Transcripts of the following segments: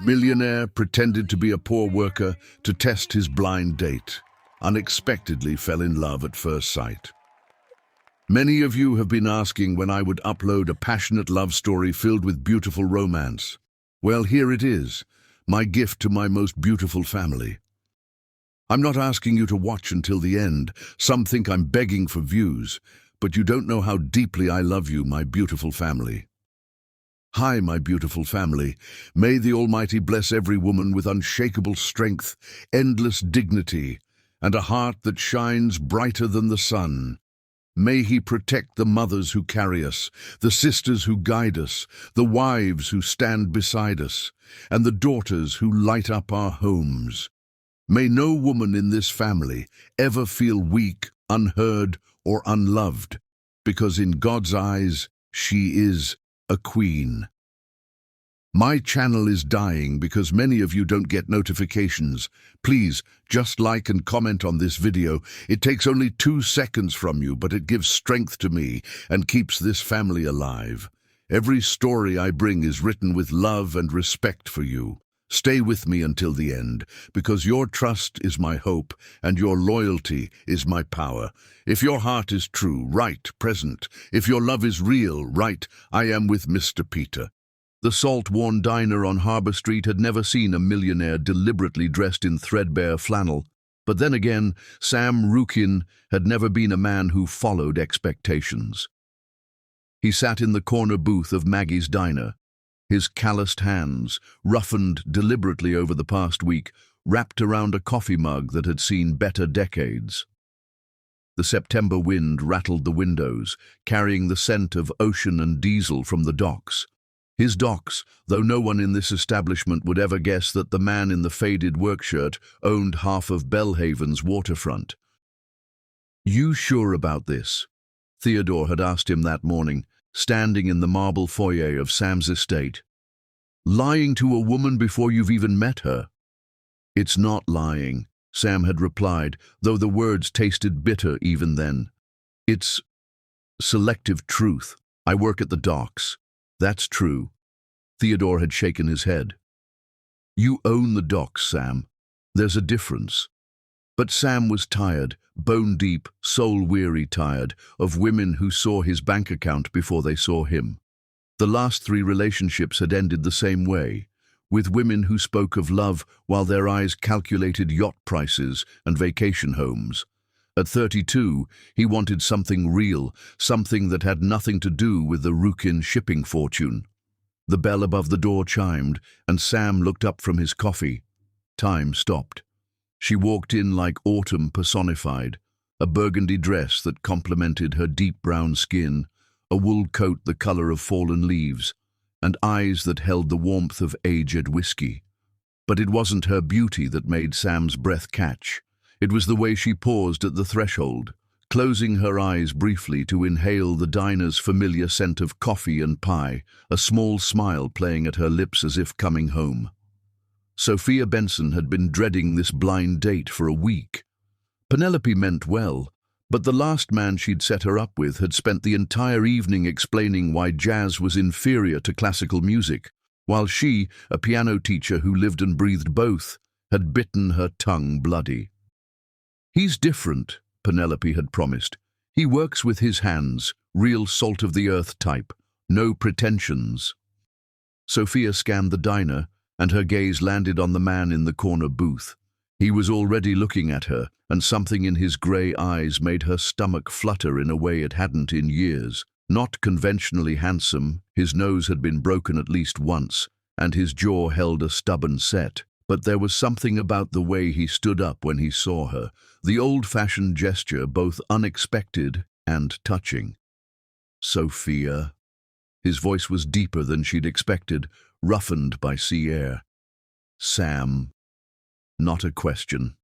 Billionaire pretended to be a poor worker to test his blind date. Unexpectedly fell in love at first sight. Many of you have been asking when I would upload a passionate love story filled with beautiful romance. Well, here it is, my gift to my most beautiful family. I'm not asking you to watch until the end. Some think I'm begging for views, but you don't know how deeply I love you, my beautiful family. Hi, my beautiful family. May the Almighty bless every woman with unshakable strength, endless dignity, and a heart that shines brighter than the sun. May He protect the mothers who carry us, the sisters who guide us, the wives who stand beside us, and the daughters who light up our homes. May no woman in this family ever feel weak, unheard, or unloved, because in God's eyes, she is a queen. My channel is dying because many of you don't get notifications. Please, just like and comment on this video. It takes only 2 seconds from you, but it gives strength to me and keeps this family alive. Every story I bring is written with love and respect for you. Stay with me until the end, because your trust is my hope and your loyalty is my power. If your heart is true, right, present. If your love is real, right, I am with Mr. Peter. The salt-worn diner on Harbour Street had never seen a millionaire deliberately dressed in threadbare flannel. But then again, Sam Rukin had never been a man who followed expectations. He sat in the corner booth of Maggie's diner, his calloused hands, roughened deliberately over the past week, wrapped around a coffee mug that had seen better decades. The September wind rattled the windows, carrying the scent of ocean and diesel from the docks. His docks, though no one in this establishment would ever guess that the man in the faded work shirt owned half of Belhaven's waterfront. "You sure about this?" Theodore had asked him that morning, standing in the marble foyer of Sam's estate. "Lying to a woman before you've even met her?" "It's not lying," Sam had replied, though the words tasted bitter even then. "It's selective truth. I work at the docks. That's true." Theodore had shaken his head. "You own the docks, Sam. There's a difference." But Sam was tired, bone-deep, soul-weary tired, of women who saw his bank account before they saw him. The last 3 relationships had ended the same way, with women who spoke of love while their eyes calculated yacht prices and vacation homes. At 32, he wanted something real, something that had nothing to do with the Rukin shipping fortune. The bell above the door chimed, and Sam looked up from his coffee. Time stopped. She walked in like autumn personified, a burgundy dress that complemented her deep brown skin, a wool coat the color of fallen leaves, and eyes that held the warmth of aged whiskey. But it wasn't her beauty that made Sam's breath catch. It was the way she paused at the threshold, closing her eyes briefly to inhale the diner's familiar scent of coffee and pie, a small smile playing at her lips as if coming home. Sophia Benson had been dreading this blind date for a week. Penelope meant well, but the last man she'd set her up with had spent the entire evening explaining why jazz was inferior to classical music, while she, a piano teacher who lived and breathed both, had bitten her tongue bloody. "He's different," Penelope had promised. "He works with his hands, real salt-of-the-earth type, no pretensions." Sophia scanned the diner, and her gaze landed on the man in the corner booth. He was already looking at her, and something in his grey eyes made her stomach flutter in a way it hadn't in years. Not conventionally handsome, his nose had been broken at least once, and his jaw held a stubborn set. But there was something about the way he stood up when he saw her, the old-fashioned gesture both unexpected and touching. "Sophia." His voice was deeper than she'd expected, roughened by sea air. "Sam." Not a question.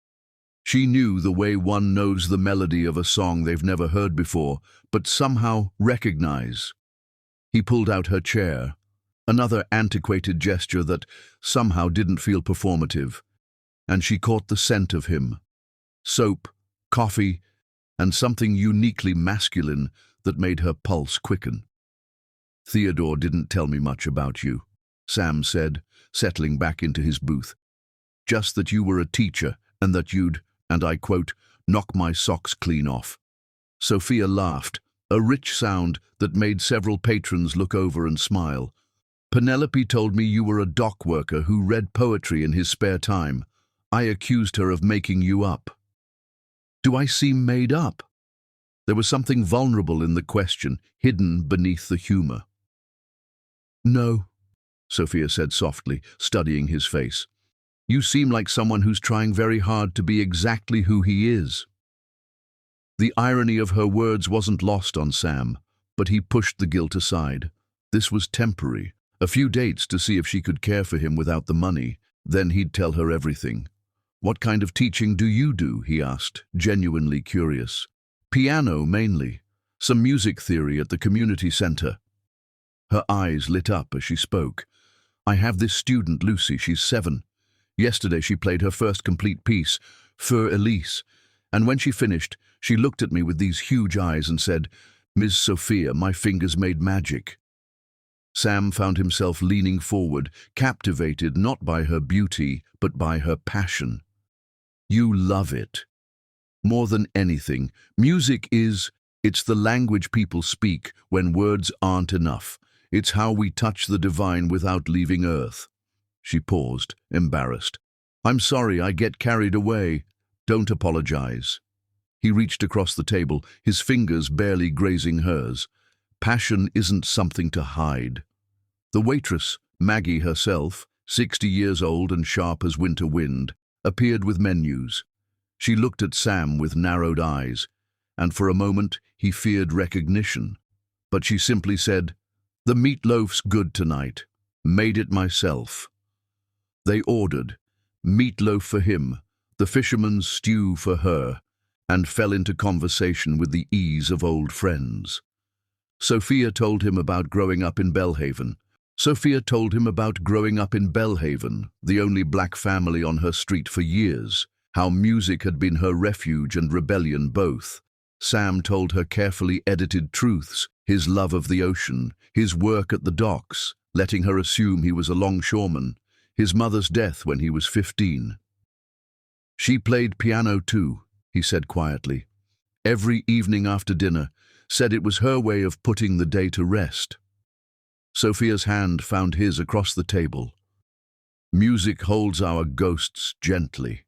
She knew the way one knows the melody of a song they've never heard before, but somehow recognize. He pulled out her chair, another antiquated gesture that somehow didn't feel performative, and she caught the scent of him. Soap, coffee, and something uniquely masculine that made her pulse quicken. "Theodore didn't tell me much about you," Sam said, settling back into his booth. Just that you were a teacher, and that you'd, and I quote, knock my socks clean off. Sophia laughed, a rich sound that made several patrons look over and smile. Penelope told me you were a dock worker who read poetry in his spare time. I accused her of making you up. Do I seem made up? There was something vulnerable in the question, hidden beneath the humor. No, Sophia said softly, studying his face. You seem like someone who's trying very hard to be exactly who he is. The irony of her words wasn't lost on Sam, but he pushed the guilt aside. This was temporary. A few dates to see if she could care for him without the money. Then he'd tell her everything. What kind of teaching do you do? He asked, genuinely curious. Piano, mainly. Some music theory at the community center. Her eyes lit up as she spoke. I have this student, Lucy. She's 7. Yesterday she played her first complete piece, Für Elise, and when she finished, she looked at me with these huge eyes and said, Ms. Sophia, my fingers made magic. Sam found himself leaning forward, captivated not by her beauty, but by her passion. You love it. More than anything, music it's the language people speak when words aren't enough. It's how we touch the divine without leaving Earth. She paused, embarrassed. I'm sorry, I get carried away. Don't apologize. He reached across the table, his fingers barely grazing hers. Passion isn't something to hide. The waitress, Maggie herself, 60 years old and sharp as winter wind, appeared with menus. She looked at Sam with narrowed eyes, and for a moment he feared recognition. But she simply said, The meatloaf's good tonight. Made it myself. They ordered meatloaf for him, the fisherman's stew for her, and fell into conversation with the ease of old friends. Sophia told him about growing up in Bellhaven. The only black family on her street for years, how music had been her refuge and rebellion both. Sam told her carefully edited truths, his love of the ocean, his work at the docks, letting her assume he was a longshoreman, his mother's death when he was 15. She played piano too, he said quietly. Every evening after dinner, said it was her way of putting the day to rest. Sophia's hand found his across the table. Music holds our ghosts gently.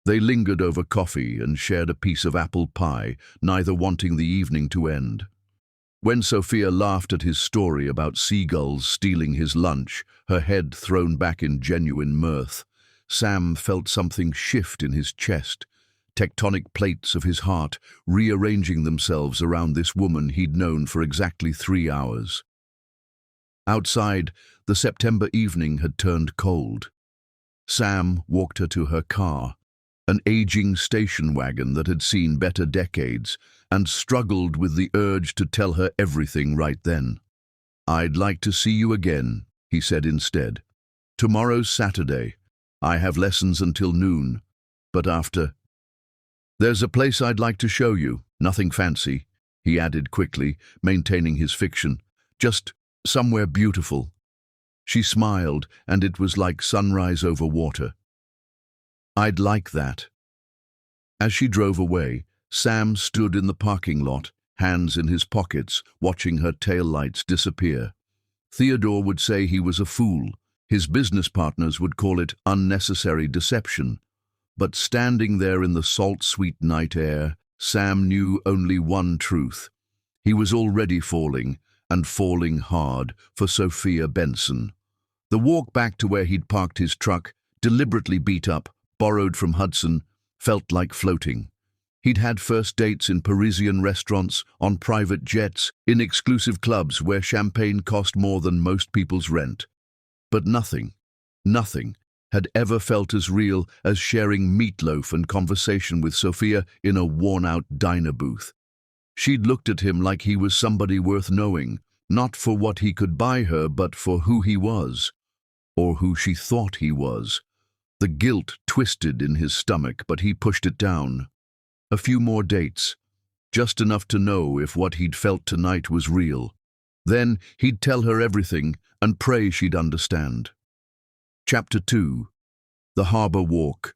They lingered over coffee and shared a piece of apple pie, neither wanting the evening to end. When Sophia laughed at his story about seagulls stealing his lunch, her head thrown back in genuine mirth, Sam felt something shift in his chest, tectonic plates of his heart rearranging themselves around this woman he'd known for exactly 3 hours. Outside, the September evening had turned cold. Sam walked her to her car, an aging station wagon that had seen better decades, and struggled with the urge to tell her everything right then. I'd like to see you again, he said instead. Tomorrow's Saturday. I have lessons until noon, but after. There's a place I'd like to show you, nothing fancy, he added quickly, maintaining his fiction. Just somewhere beautiful. She smiled, and it was like sunrise over water. I'd like that. As she drove away, Sam stood in the parking lot, hands in his pockets, watching her taillights disappear. Theodore would say he was a fool. His business partners would call it unnecessary deception. But standing there in the salt-sweet night air, Sam knew only one truth. He was already falling, and falling hard, for Sophia Benson. The walk back to where he'd parked his truck, deliberately beat up, borrowed from Hudson, felt like floating. He'd had first dates in Parisian restaurants, on private jets, in exclusive clubs where champagne cost more than most people's rent. But nothing had ever felt as real as sharing meatloaf and conversation with Sophia in a worn-out diner booth. She'd looked at him like he was somebody worth knowing, not for what he could buy her, but for who he was, or who she thought he was. The guilt twisted in his stomach, but he pushed it down. A few more dates, just enough to know if what he'd felt tonight was real. Then he'd tell her everything and pray she'd understand. Chapter 2. The Harbour Walk.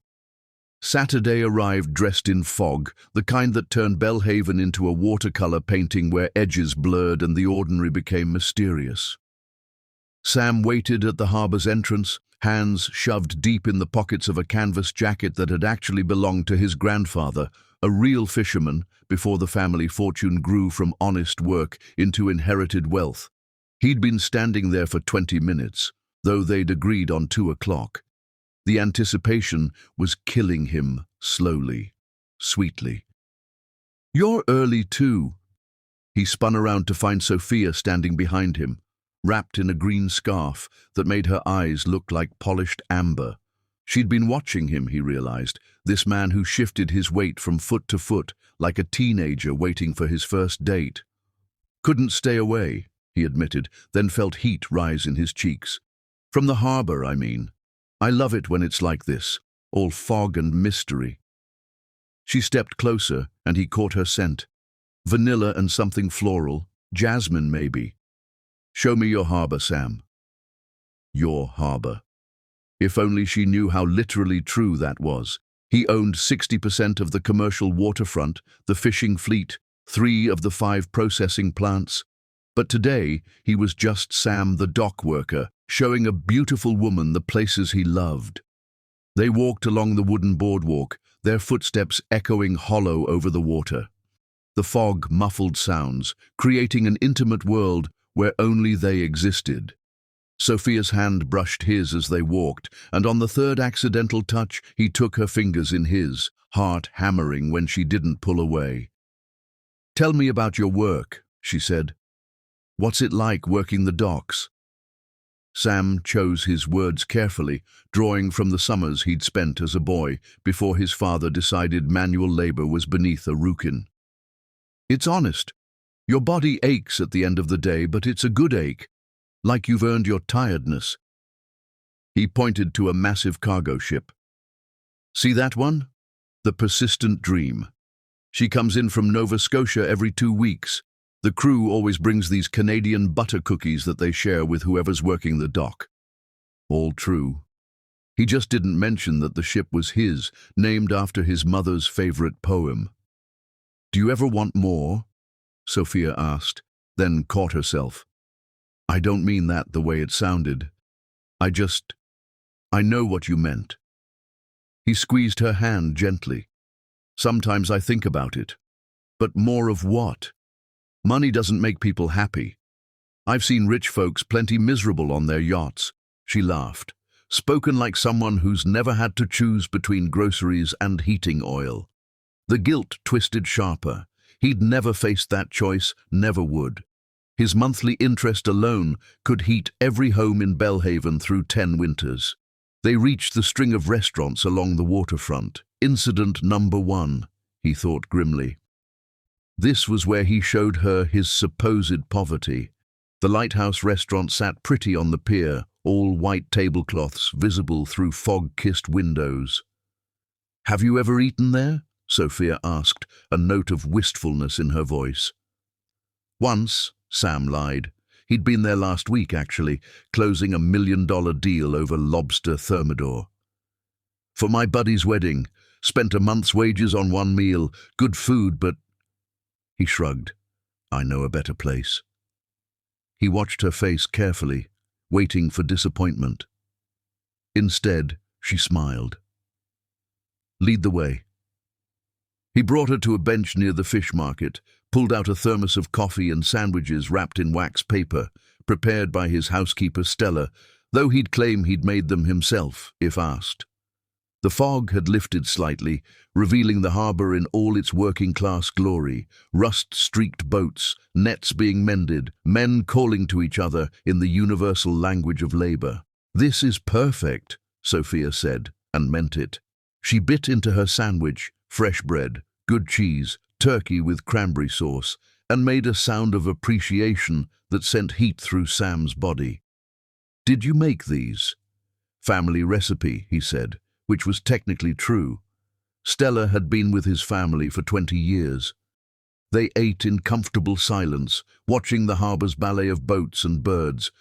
Saturday arrived dressed in fog, the kind that turned Belhaven into a watercolor painting where edges blurred and the ordinary became mysterious. Sam waited at the harbour's entrance, hands shoved deep in the pockets of a canvas jacket that had actually belonged to his grandfather, a real fisherman, before the family fortune grew from honest work into inherited wealth. He'd been standing there for 20 minutes, though they'd agreed on 2 o'clock. The anticipation was killing him slowly, sweetly. "You're early too." He spun around to find Sophia standing behind him, wrapped in a green scarf that made her eyes look like polished amber. She'd been watching him, he realized, this man who shifted his weight from foot to foot like a teenager waiting for his first date. "Couldn't stay away," he admitted, then felt heat rise in his cheeks. "From the harbour, I mean. I love it when it's like this, all fog and mystery." She stepped closer, and he caught her scent. Vanilla and something floral, jasmine maybe. "Show me your harbour, Sam." Your harbour. If only she knew how literally true that was. He owned 60% of the commercial waterfront, the fishing fleet, 3 of the 5 processing plants. But today, he was just Sam the dock worker, showing a beautiful woman the places he loved. They walked along the wooden boardwalk, their footsteps echoing hollow over the water. The fog muffled sounds, creating an intimate world where only they existed. Sophia's hand brushed his as they walked, and on the 3rd accidental touch, he took her fingers in his, heart hammering when she didn't pull away. "Tell me about your work," she said. "What's it like working the docks?" Sam chose his words carefully, drawing from the summers he'd spent as a boy before his father decided manual labor was beneath a rookin. "It's honest. Your body aches at the end of the day, but it's a good ache, like you've earned your tiredness." He pointed to a massive cargo ship. "See that one? The Persistent Dream. She comes in from Nova Scotia every 2 weeks. The crew always brings these Canadian butter cookies that they share with whoever's working the dock." All true. He just didn't mention that the ship was his, named after his mother's favorite poem. "Do you ever want more?" Sophia asked, then caught herself. "I don't mean that the way it sounded. I know what you meant." He squeezed her hand gently. "Sometimes I think about it. But more of what? Money doesn't make people happy. I've seen rich folks plenty miserable on their yachts." She laughed, spoken like someone who's never had to choose between groceries and heating oil. The guilt twisted sharper. He'd never faced that choice, never would. His monthly interest alone could heat every home in Belhaven through 10 winters. They reached the string of restaurants along the waterfront. Incident number 1, he thought grimly. This was where he showed her his supposed poverty. The Lighthouse restaurant sat pretty on the pier, all white tablecloths visible through fog-kissed windows. "Have you ever eaten there?" Sophia asked, a note of wistfulness in her voice. "Once," Sam lied. He'd been there last week, actually, closing a $1 million deal over lobster thermidor. "For my buddy's wedding. Spent a month's wages on 1 meal. Good food, but..." He shrugged. "I know a better place." He watched her face carefully, waiting for disappointment. Instead, she smiled. "Lead the way." He brought her to a bench near the fish market, pulled out a thermos of coffee and sandwiches wrapped in wax paper, prepared by his housekeeper Stella, though he'd claim he'd made them himself, if asked. The fog had lifted slightly, revealing the harbour in all its working-class glory, rust-streaked boats, nets being mended, men calling to each other in the universal language of labour. "This is perfect," Sophia said, and meant it. She bit into her sandwich, fresh bread, good cheese, turkey with cranberry sauce, and made a sound of appreciation that sent heat through Sam's body. "Did you make these?" "Family recipe," he said, which was technically true. Stella had been with his family for 20 years. They ate in comfortable silence, watching the harbour's ballet of boats and birds,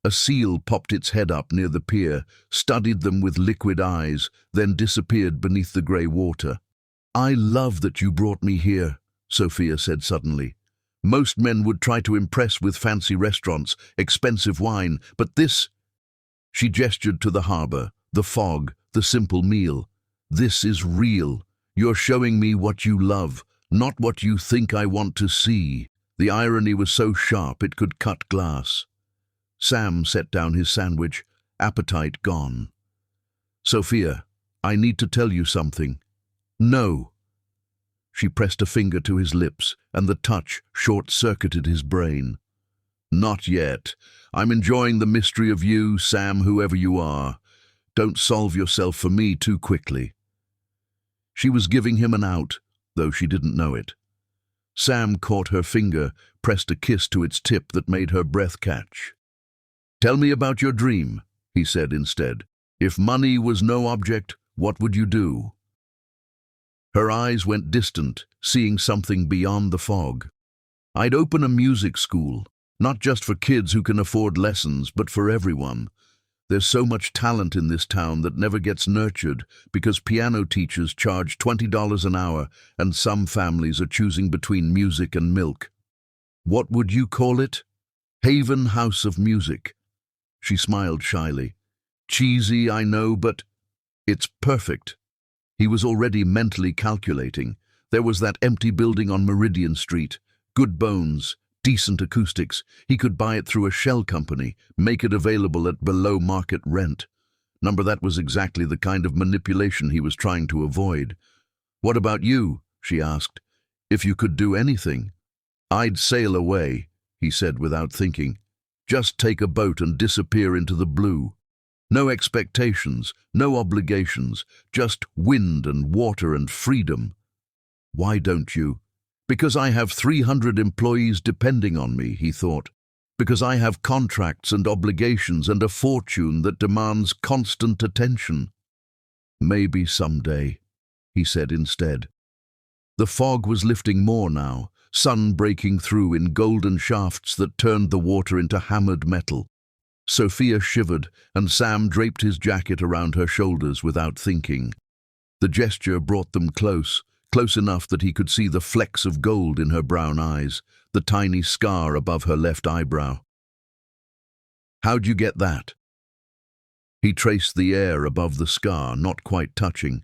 A seal popped its head up near the pier, studied them with liquid eyes, then disappeared beneath the grey water. "I love that you brought me here," Sophia said suddenly. "Most men would try to impress with fancy restaurants, expensive wine, but this—" She gestured to the harbour, the fog, the simple meal. "This is real. You're showing me what you love, not what you think I want to see." The irony was so sharp it could cut glass. Sam set down his sandwich, appetite gone. "Sophia, I need to tell you something." "No." She pressed a finger to his lips, and the touch short-circuited his brain. "Not yet. I'm enjoying the mystery of you, Sam, whoever you are. Don't solve yourself for me too quickly." She was giving him an out, though she didn't know it. Sam caught her finger, pressed a kiss to its tip that made her breath catch. "Tell me about your dream," he said instead. "If money was no object, what would you do?" Her eyes went distant, seeing something beyond the fog. "I'd open a music school, not just for kids who can afford lessons, but for everyone. There's so much talent in this town that never gets nurtured because piano teachers charge $20 an hour and some families are choosing between music and milk. What would you call it?" "Haven House of Music." She smiled shyly. "Cheesy, I know, but it's perfect." He was already mentally calculating. There was that empty building on Meridian Street. Good bones, decent acoustics. He could buy it through a shell company, make it available at below market rent. That was exactly the kind of manipulation he was trying to avoid. "What about you?" she asked. "If you could do anything." "I'd sail away," he said without thinking. "Just take a boat and disappear into the blue. No expectations, no obligations, just wind and water and freedom." "Why don't you?" "Because I have 300 employees depending on me," he thought. "Because I have contracts and obligations and a fortune that demands constant attention." "Maybe someday," he said instead. The fog was lifting more now, sun breaking through in golden shafts that turned the water into hammered metal. Sophia shivered, and Sam draped his jacket around her shoulders without thinking. The gesture brought them close enough that he could see the flecks of gold in her brown eyes, the tiny scar above her left eyebrow. "How'd you get that?" He traced the air above the scar, not quite touching.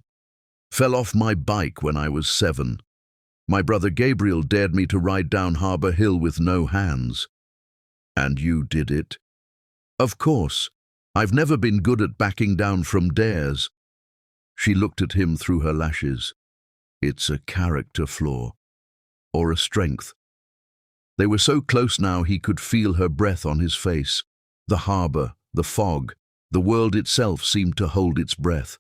"Fell off my bike when I was 7. My brother Gabriel dared me to ride down Harbour Hill with no hands." "And you did it?" "Of course. I've never been good at backing down from dares." She looked at him through her lashes. "It's a character flaw. Or a strength." They were so close now he could feel her breath on his face. The harbour, the fog, the world itself seemed to hold its breath.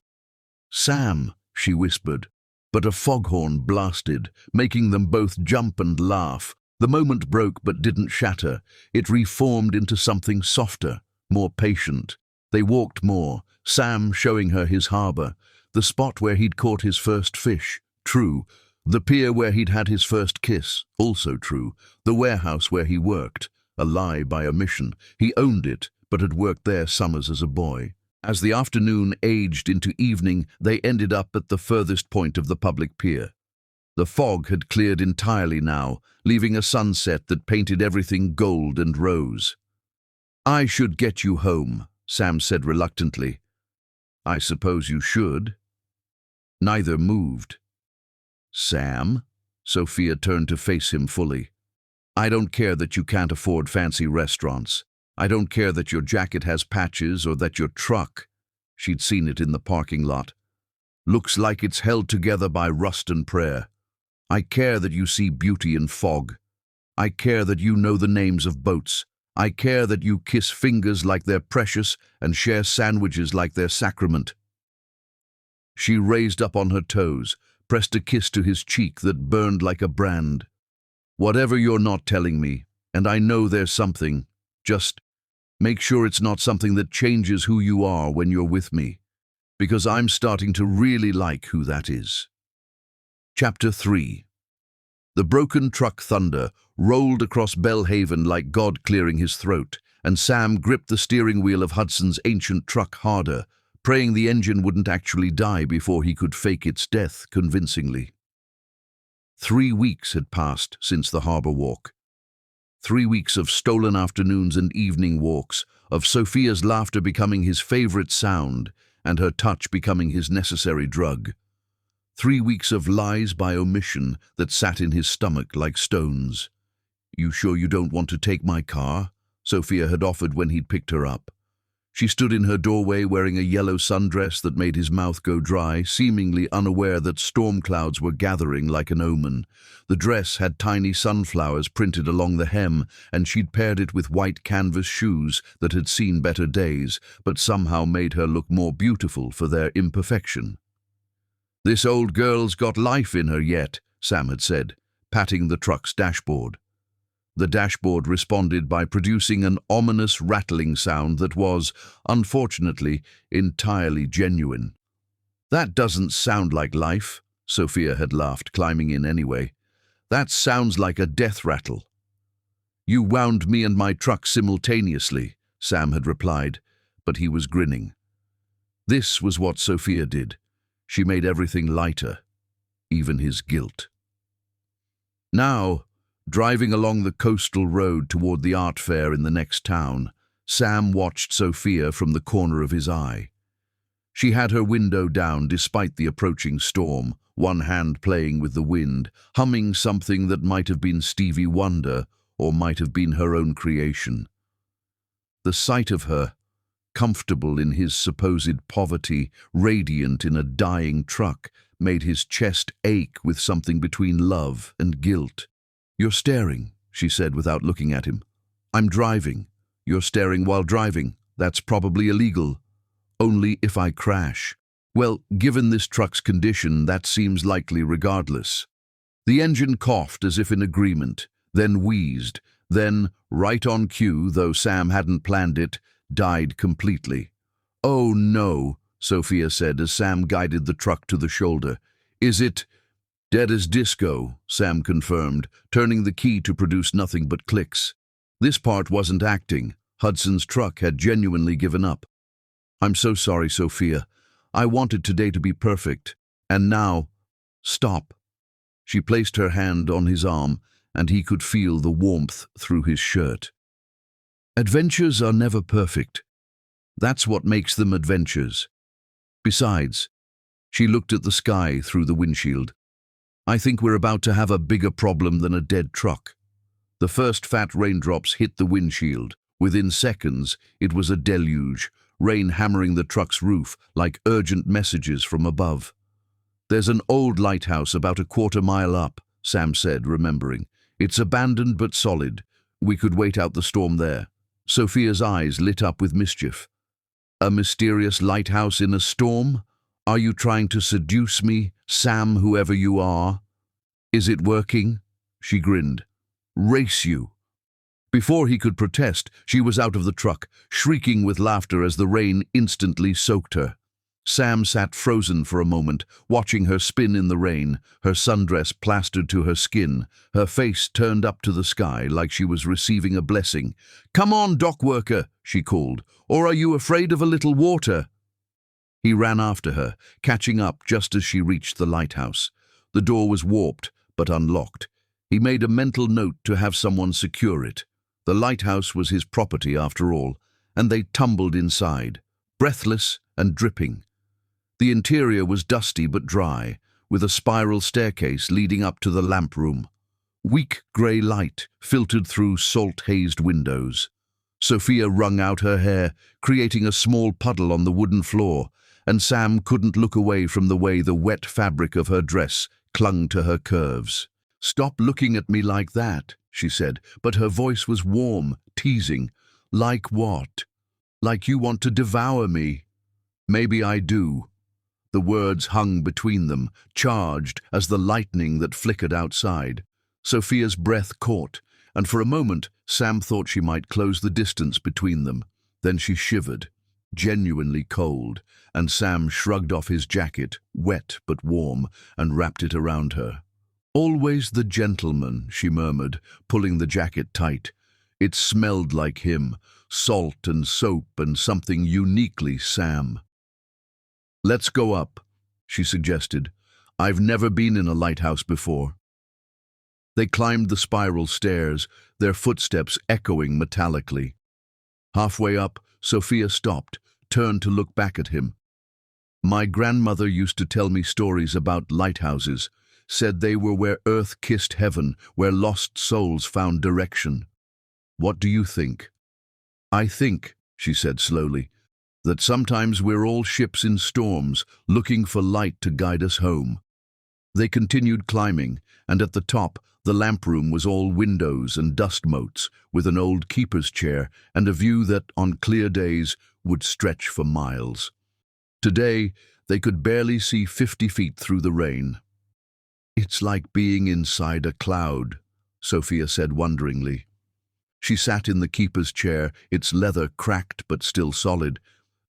"Sam," she whispered, but a foghorn blasted, making them both jump and laugh. The moment broke but didn't shatter. It reformed into something softer, more patient. They walked more, Sam showing her his harbour, the spot where he'd caught his first fish. True. The pier where he'd had his first kiss, also true. The warehouse where he worked, a lie by omission. He owned it, but had worked there summers as a boy. As the afternoon aged into evening, they ended up at the furthest point of the public pier. The fog had cleared entirely now, leaving a sunset that painted everything gold and rose. "I should get you home," Sam said reluctantly. "I suppose you should." Neither moved. "Sam?" Sophia turned to face him fully. "I don't care that you can't afford fancy restaurants. I don't care that your jacket has patches or that your truck," she'd seen it in the parking lot, "looks like it's held together by rust and prayer. I care that you see beauty in fog. I care that you know the names of boats. I care that you kiss fingers like they're precious and share sandwiches like they're sacrament." She raised up on her toes, pressed a kiss to his cheek that burned like a brand. "Whatever you're not telling me, and I know there's something, just make sure it's not something that changes who you are when you're with me, because I'm starting to really like who that is." Chapter 3. The broken truck thunder rolled across Bellhaven like God clearing his throat, and Sam gripped the steering wheel of Hudson's ancient truck harder, praying the engine wouldn't actually die before he could fake its death convincingly. 3 weeks had passed since the harbor walk. 3 weeks of stolen afternoons and evening walks, of Sophia's laughter becoming his favorite sound and her touch becoming his necessary drug. 3 weeks of lies by omission that sat in his stomach like stones. "You sure you don't want to take my car?" Sophia had offered when he'd picked her up. She stood in her doorway wearing a yellow sundress that made his mouth go dry, seemingly unaware that storm clouds were gathering like an omen. The dress had tiny sunflowers printed along the hem, and she'd paired it with white canvas shoes that had seen better days, but somehow made her look more beautiful for their imperfection. "This old girl's got life in her yet," Sam had said, patting the truck's dashboard. The dashboard responded by producing an ominous rattling sound that was, unfortunately, entirely genuine. "That doesn't sound like life," Sophia had laughed, climbing in anyway. "That sounds like a death rattle." "You wound me and my truck simultaneously," Sam had replied, but he was grinning. This was what Sophia did. She made everything lighter, even his guilt. Now, driving along the coastal road toward the art fair in the next town, Sam watched Sophia from the corner of his eye. She had her window down despite the approaching storm, one hand playing with the wind, humming something that might have been Stevie Wonder or might have been her own creation. The sight of her, comfortable in his supposed poverty, radiant in a dying truck, made his chest ache with something between love and guilt. "You're staring," she said without looking at him. "I'm driving. You're staring while driving. That's probably illegal. Only if I crash. Well, given this truck's condition, that seems likely regardless." The engine coughed as if in agreement, then wheezed, then, right on cue, though Sam hadn't planned it, died completely. "Oh no," Sophia said as Sam guided the truck to the shoulder. "Is it—" "Dead as disco," Sam confirmed, turning the key to produce nothing but clicks. This part wasn't acting. Hudson's truck had genuinely given up. "I'm so sorry, Sophia. I wanted today to be perfect. And now—" "Stop." She placed her hand on his arm, and he could feel the warmth through his shirt. "Adventures are never perfect. That's what makes them adventures. Besides," she looked at the sky through the windshield, "I think we're about to have a bigger problem than a dead truck." The first fat raindrops hit the windshield. Within seconds, it was a deluge, rain hammering the truck's roof like urgent messages from above. "There's an old lighthouse about a quarter-mile up," Sam said, remembering. "It's abandoned but solid. We could wait out the storm there." Sophia's eyes lit up with mischief. "A mysterious lighthouse in a storm? Are you trying to seduce me, Sam, whoever you are? Is it working?" She grinned. "Race you." Before he could protest, she was out of the truck, shrieking with laughter as the rain instantly soaked her. Sam sat frozen for a moment, watching her spin in the rain, her sundress plastered to her skin, her face turned up to the sky like she was receiving a blessing. "Come on, dock worker," she called, "or are you afraid of a little water?" He ran after her, catching up just as she reached the lighthouse. The door was warped, but unlocked. He made a mental note to have someone secure it. The lighthouse was his property after all, and they tumbled inside, breathless and dripping. The interior was dusty but dry, with a spiral staircase leading up to the lamp room. Weak grey light filtered through salt-hazed windows. Sophia wrung out her hair, creating a small puddle on the wooden floor, and Sam couldn't look away from the way the wet fabric of her dress clung to her curves. "Stop looking at me like that," she said, but her voice was warm, teasing. "Like what? Like you want to devour me?" "Maybe I do." The words hung between them, charged as the lightning that flickered outside. Sophia's breath caught, and for a moment Sam thought she might close the distance between them. Then she shivered, genuinely cold, and Sam shrugged off his jacket, wet but warm, and wrapped it around her. "Always the gentleman," she murmured, pulling the jacket tight. It smelled like him, salt and soap and something uniquely Sam. "Let's go up," she suggested. "I've never been in a lighthouse before." They climbed the spiral stairs, their footsteps echoing metallically. Halfway up, Sophia stopped, turned to look back at him. "My grandmother used to tell me stories about lighthouses, said they were where earth kissed heaven, where lost souls found direction. What do you think?" "I think," she said slowly, "that sometimes we're all ships in storms, looking for light to guide us home." They continued climbing, and at the top, the lamp room was all windows and dust motes, with an old keeper's chair and a view that, on clear days, would stretch for miles. Today, they could barely see 50 feet through the rain. "It's like being inside a cloud," Sophia said wonderingly. She sat in the keeper's chair, its leather cracked but still solid,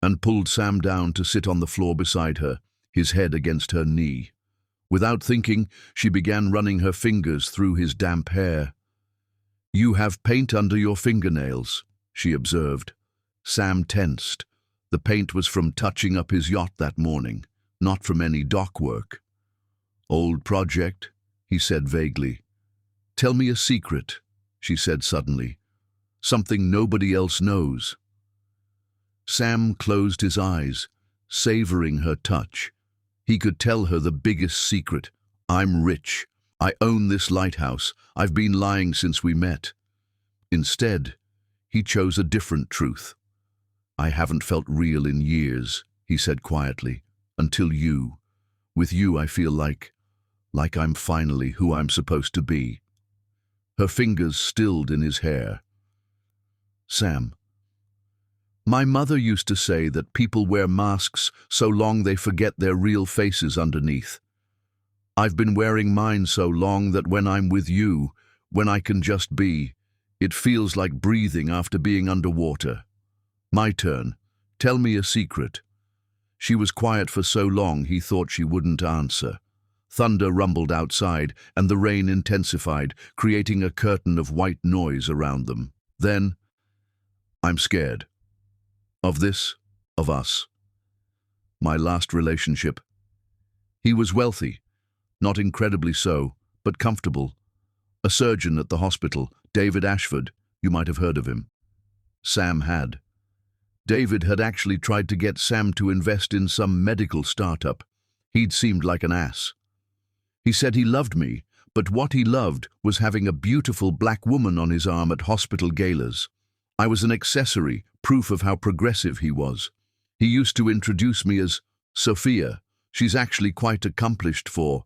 and pulled Sam down to sit on the floor beside her, his head against her knee. Without thinking, she began running her fingers through his damp hair. "You have paint under your fingernails," she observed. Sam tensed. The paint was from touching up his yacht that morning, not from any dock work. "Old project," he said vaguely. "Tell me a secret," she said suddenly. "Something nobody else knows." Sam closed his eyes, savoring her touch. He could tell her the biggest secret. "I'm rich. I own this lighthouse. I've been lying since we met." Instead, he chose a different truth. "I haven't felt real in years," he said quietly, "until you. With you I feel like I'm finally who I'm supposed to be." Her fingers stilled in his hair. "Sam, my mother used to say that people wear masks so long they forget their real faces underneath. I've been wearing mine so long that when I'm with you, when I can just be, it feels like breathing after being underwater. My turn. Tell me a secret." She was quiet for so long he thought she wouldn't answer. Thunder rumbled outside, and the rain intensified, creating a curtain of white noise around them. Then, "I'm scared. Of this, of us. My last relationship. He was wealthy, not incredibly so, but comfortable. A surgeon at the hospital, David Ashford, you might have heard of him." Sam had. David had actually tried to get Sam to invest in some medical startup. He'd seemed like an ass. He said he loved me, but what he loved was having a beautiful black woman on his arm at hospital galas. I was an accessory, proof of how progressive he was. He used to introduce me as Sophia. She's actually quite accomplished for...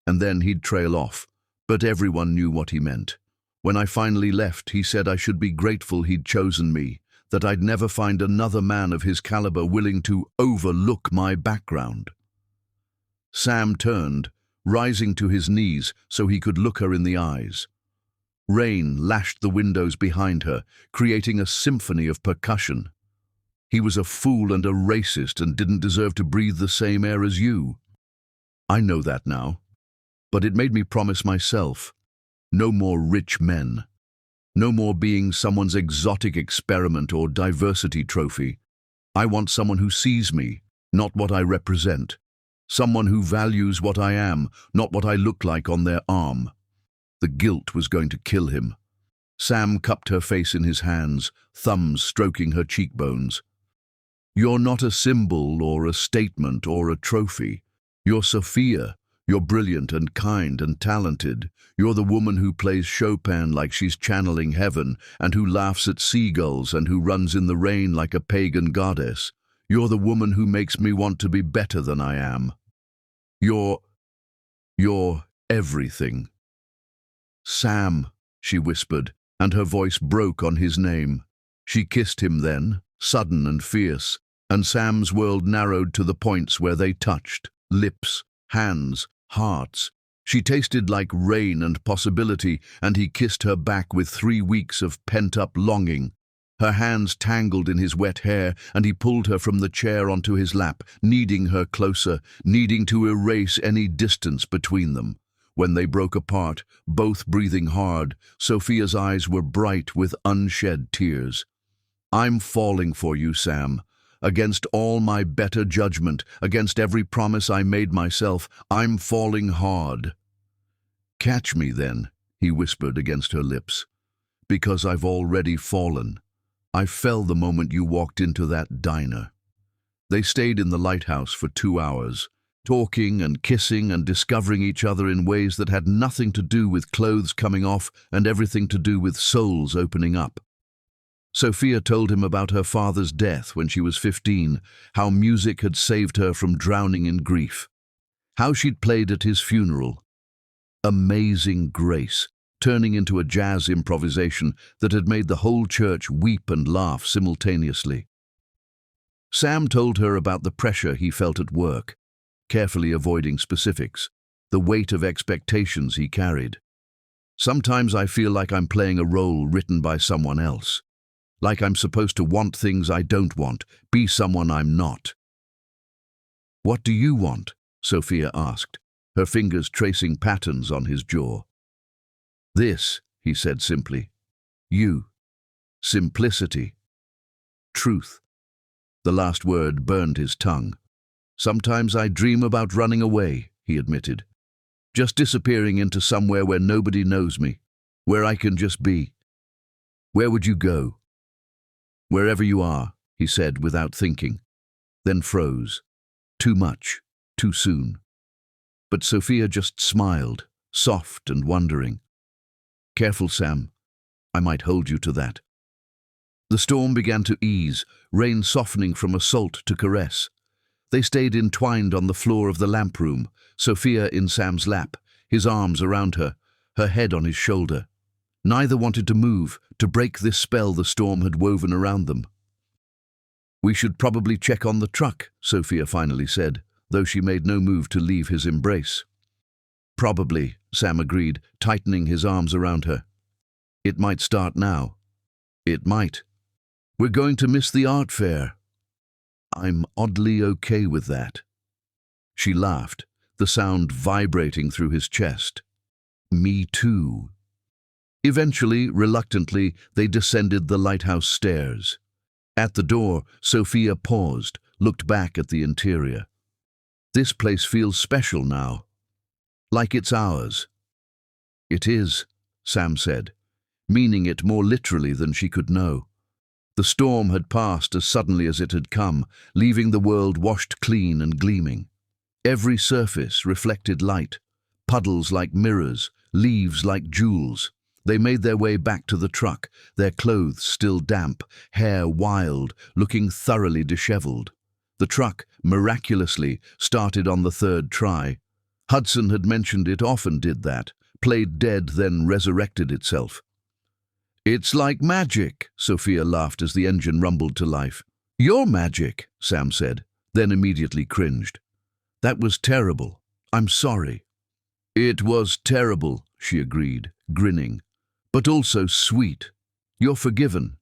And then he'd trail off, but everyone knew what he meant. When I finally left, he said I should be grateful he'd chosen me, that I'd never find another man of his caliber willing to overlook my background. Sam turned, rising to his knees so he could look her in the eyes. Rain lashed the windows behind her, creating a symphony of percussion. "He was a fool and a racist and didn't deserve to breathe the same air as you. I know that now. But it made me promise myself, no more rich men. No more being someone's exotic experiment or diversity trophy. I want someone who sees me, not what I represent. Someone who values what I am, not what I look like on their arm." The guilt was going to kill him. Sam cupped her face in his hands, thumbs stroking her cheekbones. "You're not a symbol or a statement or a trophy. You're Sophia. You're brilliant and kind and talented. You're the woman who plays Chopin like she's channeling heaven, and who laughs at seagulls and who runs in the rain like a pagan goddess. You're the woman who makes me want to be better than I am. You're everything." "Sam," she whispered, and her voice broke on his name. She kissed him then, sudden and fierce, and Sam's world narrowed to the points where they touched, lips, hands, hearts. She tasted like rain and possibility, and he kissed her back with 3 weeks of pent-up longing. Her hands tangled in his wet hair, and he pulled her from the chair onto his lap, needing her closer, needing to erase any distance between them. When they broke apart, both breathing hard, Sophia's eyes were bright with unshed tears. "I'm falling for you, Sam. Against all my better judgment, against every promise I made myself, I'm falling hard." "Catch me, then," he whispered against her lips. "Because I've already fallen. I fell the moment you walked into that diner." They stayed in the lighthouse for 2 hours, talking and kissing and discovering each other in ways that had nothing to do with clothes coming off and everything to do with souls opening up. Sophia told him about her father's death when she was 15, how music had saved her from drowning in grief, how she'd played at his funeral. Amazing Grace, turning into a jazz improvisation that had made the whole church weep and laugh simultaneously. Sam told her about the pressure he felt at work, carefully avoiding specifics, the weight of expectations he carried. "Sometimes I feel like I'm playing a role written by someone else. Like I'm supposed to want things I don't want, be someone I'm not." "What do you want?" Sophia asked, her fingers tracing patterns on his jaw. "This," he said simply. "You. Simplicity. Truth." The last word burned his tongue. "Sometimes I dream about running away," he admitted. "Just disappearing into somewhere where nobody knows me, where I can just be." "Where would you go?" "Wherever you are," he said without thinking, then froze. Too much, too soon. But Sophia just smiled, soft and wondering. "Careful, Sam. I might hold you to that." The storm began to ease, rain softening from assault to caress. They stayed entwined on the floor of the lamp room, Sophia in Sam's lap, his arms around her, her head on his shoulder. Neither wanted to move, to break this spell the storm had woven around them. "We should probably check on the truck," Sophia finally said, though she made no move to leave his embrace. "Probably," Sam agreed, tightening his arms around her. "It might start now." "It might. We're going to miss the art fair." "I'm oddly okay with that." She laughed, the sound vibrating through his chest. "Me too." Eventually, reluctantly, they descended the lighthouse stairs. At the door, Sophia paused, looked back at the interior. "This place feels special now. Like it's ours." "It is," Sam said, meaning it more literally than she could know. The storm had passed as suddenly as it had come, leaving the world washed clean and gleaming. Every surface reflected light, puddles like mirrors, leaves like jewels. They made their way back to the truck, their clothes still damp, hair wild, looking thoroughly disheveled. The truck, miraculously, started on the third try. Hudson had mentioned it often did that, played dead then resurrected itself. "It's like magic," Sophia laughed as the engine rumbled to life. "You're magic," Sam said, then immediately cringed. "That was terrible. I'm sorry." "It was terrible," she agreed, grinning, "but also sweet. You're forgiven."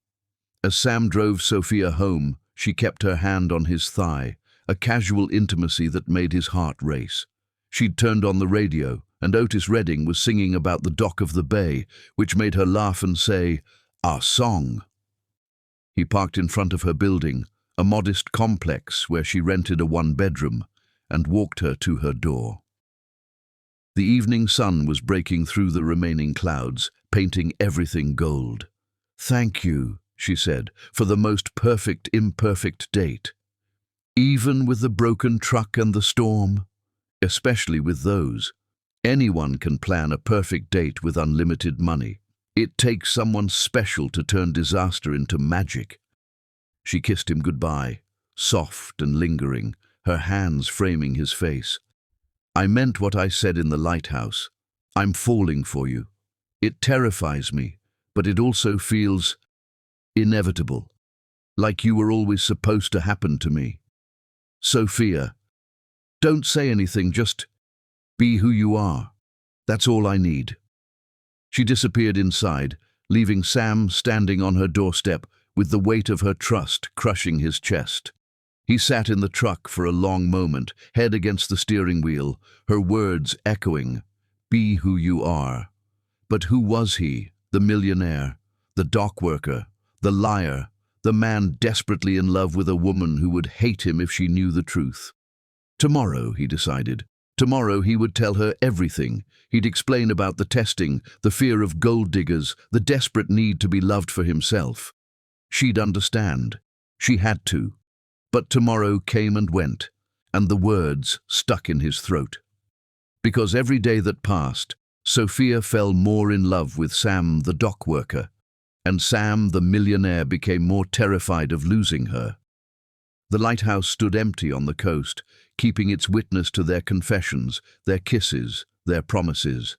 As Sam drove Sophia home, she kept her hand on his thigh, a casual intimacy that made his heart race. She'd turned on the radio, and Otis Redding was singing about the dock of the bay, which made her laugh and say, "Our song." He parked in front of her building, a modest complex where she rented a one-bedroom, and walked her to her door. The evening sun was breaking through the remaining clouds, painting everything gold. "Thank you," she said, "for the most perfect imperfect date. Even with the broken truck and the storm, especially with those. Anyone can plan a perfect date with unlimited money. It takes someone special to turn disaster into magic." She kissed him goodbye, soft and lingering, her hands framing his face. "I meant what I said in the lighthouse. I'm falling for you. It terrifies me, but it also feels inevitable, like you were always supposed to happen to me. Sophia, don't say anything, just be who you are. That's all I need." She disappeared inside, leaving Sam standing on her doorstep with the weight of her trust crushing his chest. He sat in the truck for a long moment, head against the steering wheel, her words echoing. Be who you are. But who was he? The millionaire, the dock worker, the liar, the man desperately in love with a woman who would hate him if she knew the truth. Tomorrow, he decided. Tomorrow he would tell her everything. He'd explain about the testing, the fear of gold diggers, the desperate need to be loved for himself. She'd understand. She had to. But tomorrow came and went, and the words stuck in his throat. Because every day that passed, Sophia fell more in love with Sam the dock worker, and Sam the millionaire became more terrified of losing her. The lighthouse stood empty on the coast, keeping its witness to their confessions, their kisses, their promises.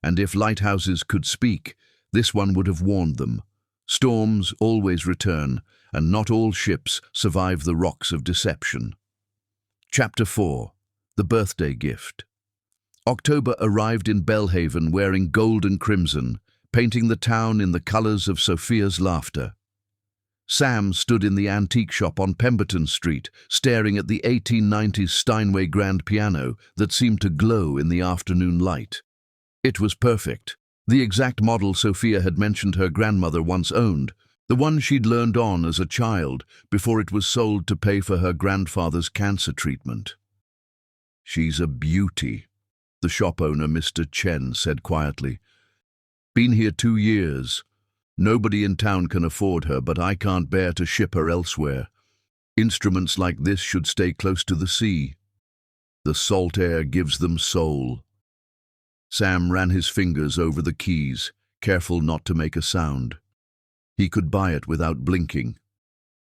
And if lighthouses could speak, this one would have warned them. Storms always return, and not all ships survive the rocks of deception. Chapter 4. The Birthday Gift. October arrived in Belhaven wearing gold and crimson, painting the town in the colors of Sophia's laughter. Sam stood in the antique shop on Pemberton Street, staring at the 1890s Steinway grand piano that seemed to glow in the afternoon light. It was perfect, the exact model Sophia had mentioned her grandmother once owned, the one she'd learned on as a child before it was sold to pay for her grandfather's cancer treatment. "She's a beauty," the shop owner, Mr. Chen, said quietly. "Been here 2 years. Nobody in town can afford her, but I can't bear to ship her elsewhere. Instruments like this should stay close to the sea. The salt air gives them soul." Sam ran his fingers over the keys, careful not to make a sound. He could buy it without blinking,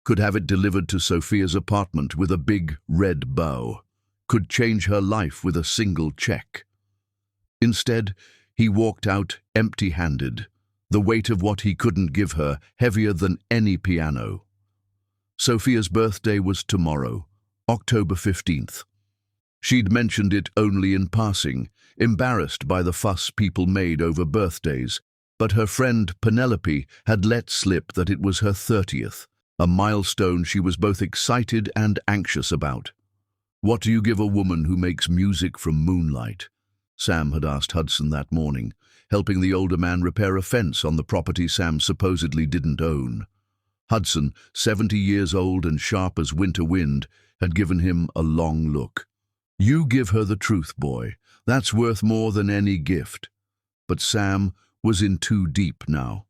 could have it delivered to Sophia's apartment with a big red bow, could change her life with a single check. Instead, he walked out empty-handed, the weight of what he couldn't give her heavier than any piano. Sophia's birthday was tomorrow, October 15th. She'd mentioned it only in passing, embarrassed by the fuss people made over birthdays, but her friend Penelope had let slip that it was her 30th, a milestone she was both excited and anxious about. "What do you give a woman who makes music from moonlight?" Sam had asked Hudson that morning, helping the older man repair a fence on the property Sam supposedly didn't own. Hudson, 70 years old and sharp as winter wind, had given him a long look. "You give her the truth, boy. That's worth more than any gift." But Sam was in too deep now.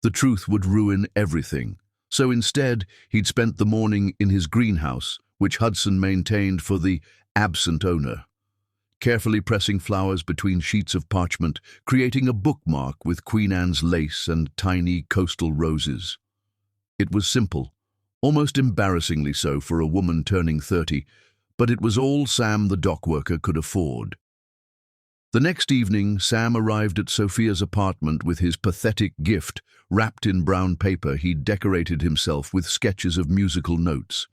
The truth would ruin everything. So instead, he'd spent the morning in his greenhouse, which Hudson maintained for the absent owner, carefully pressing flowers between sheets of parchment, creating a bookmark with Queen Anne's lace and tiny coastal roses. It was simple, almost embarrassingly so for a woman turning 30, but it was all Sam the dock worker could afford. The next evening, Sam arrived at Sophia's apartment with his pathetic gift wrapped in brown paper. He'd decorated himself with sketches of musical notes.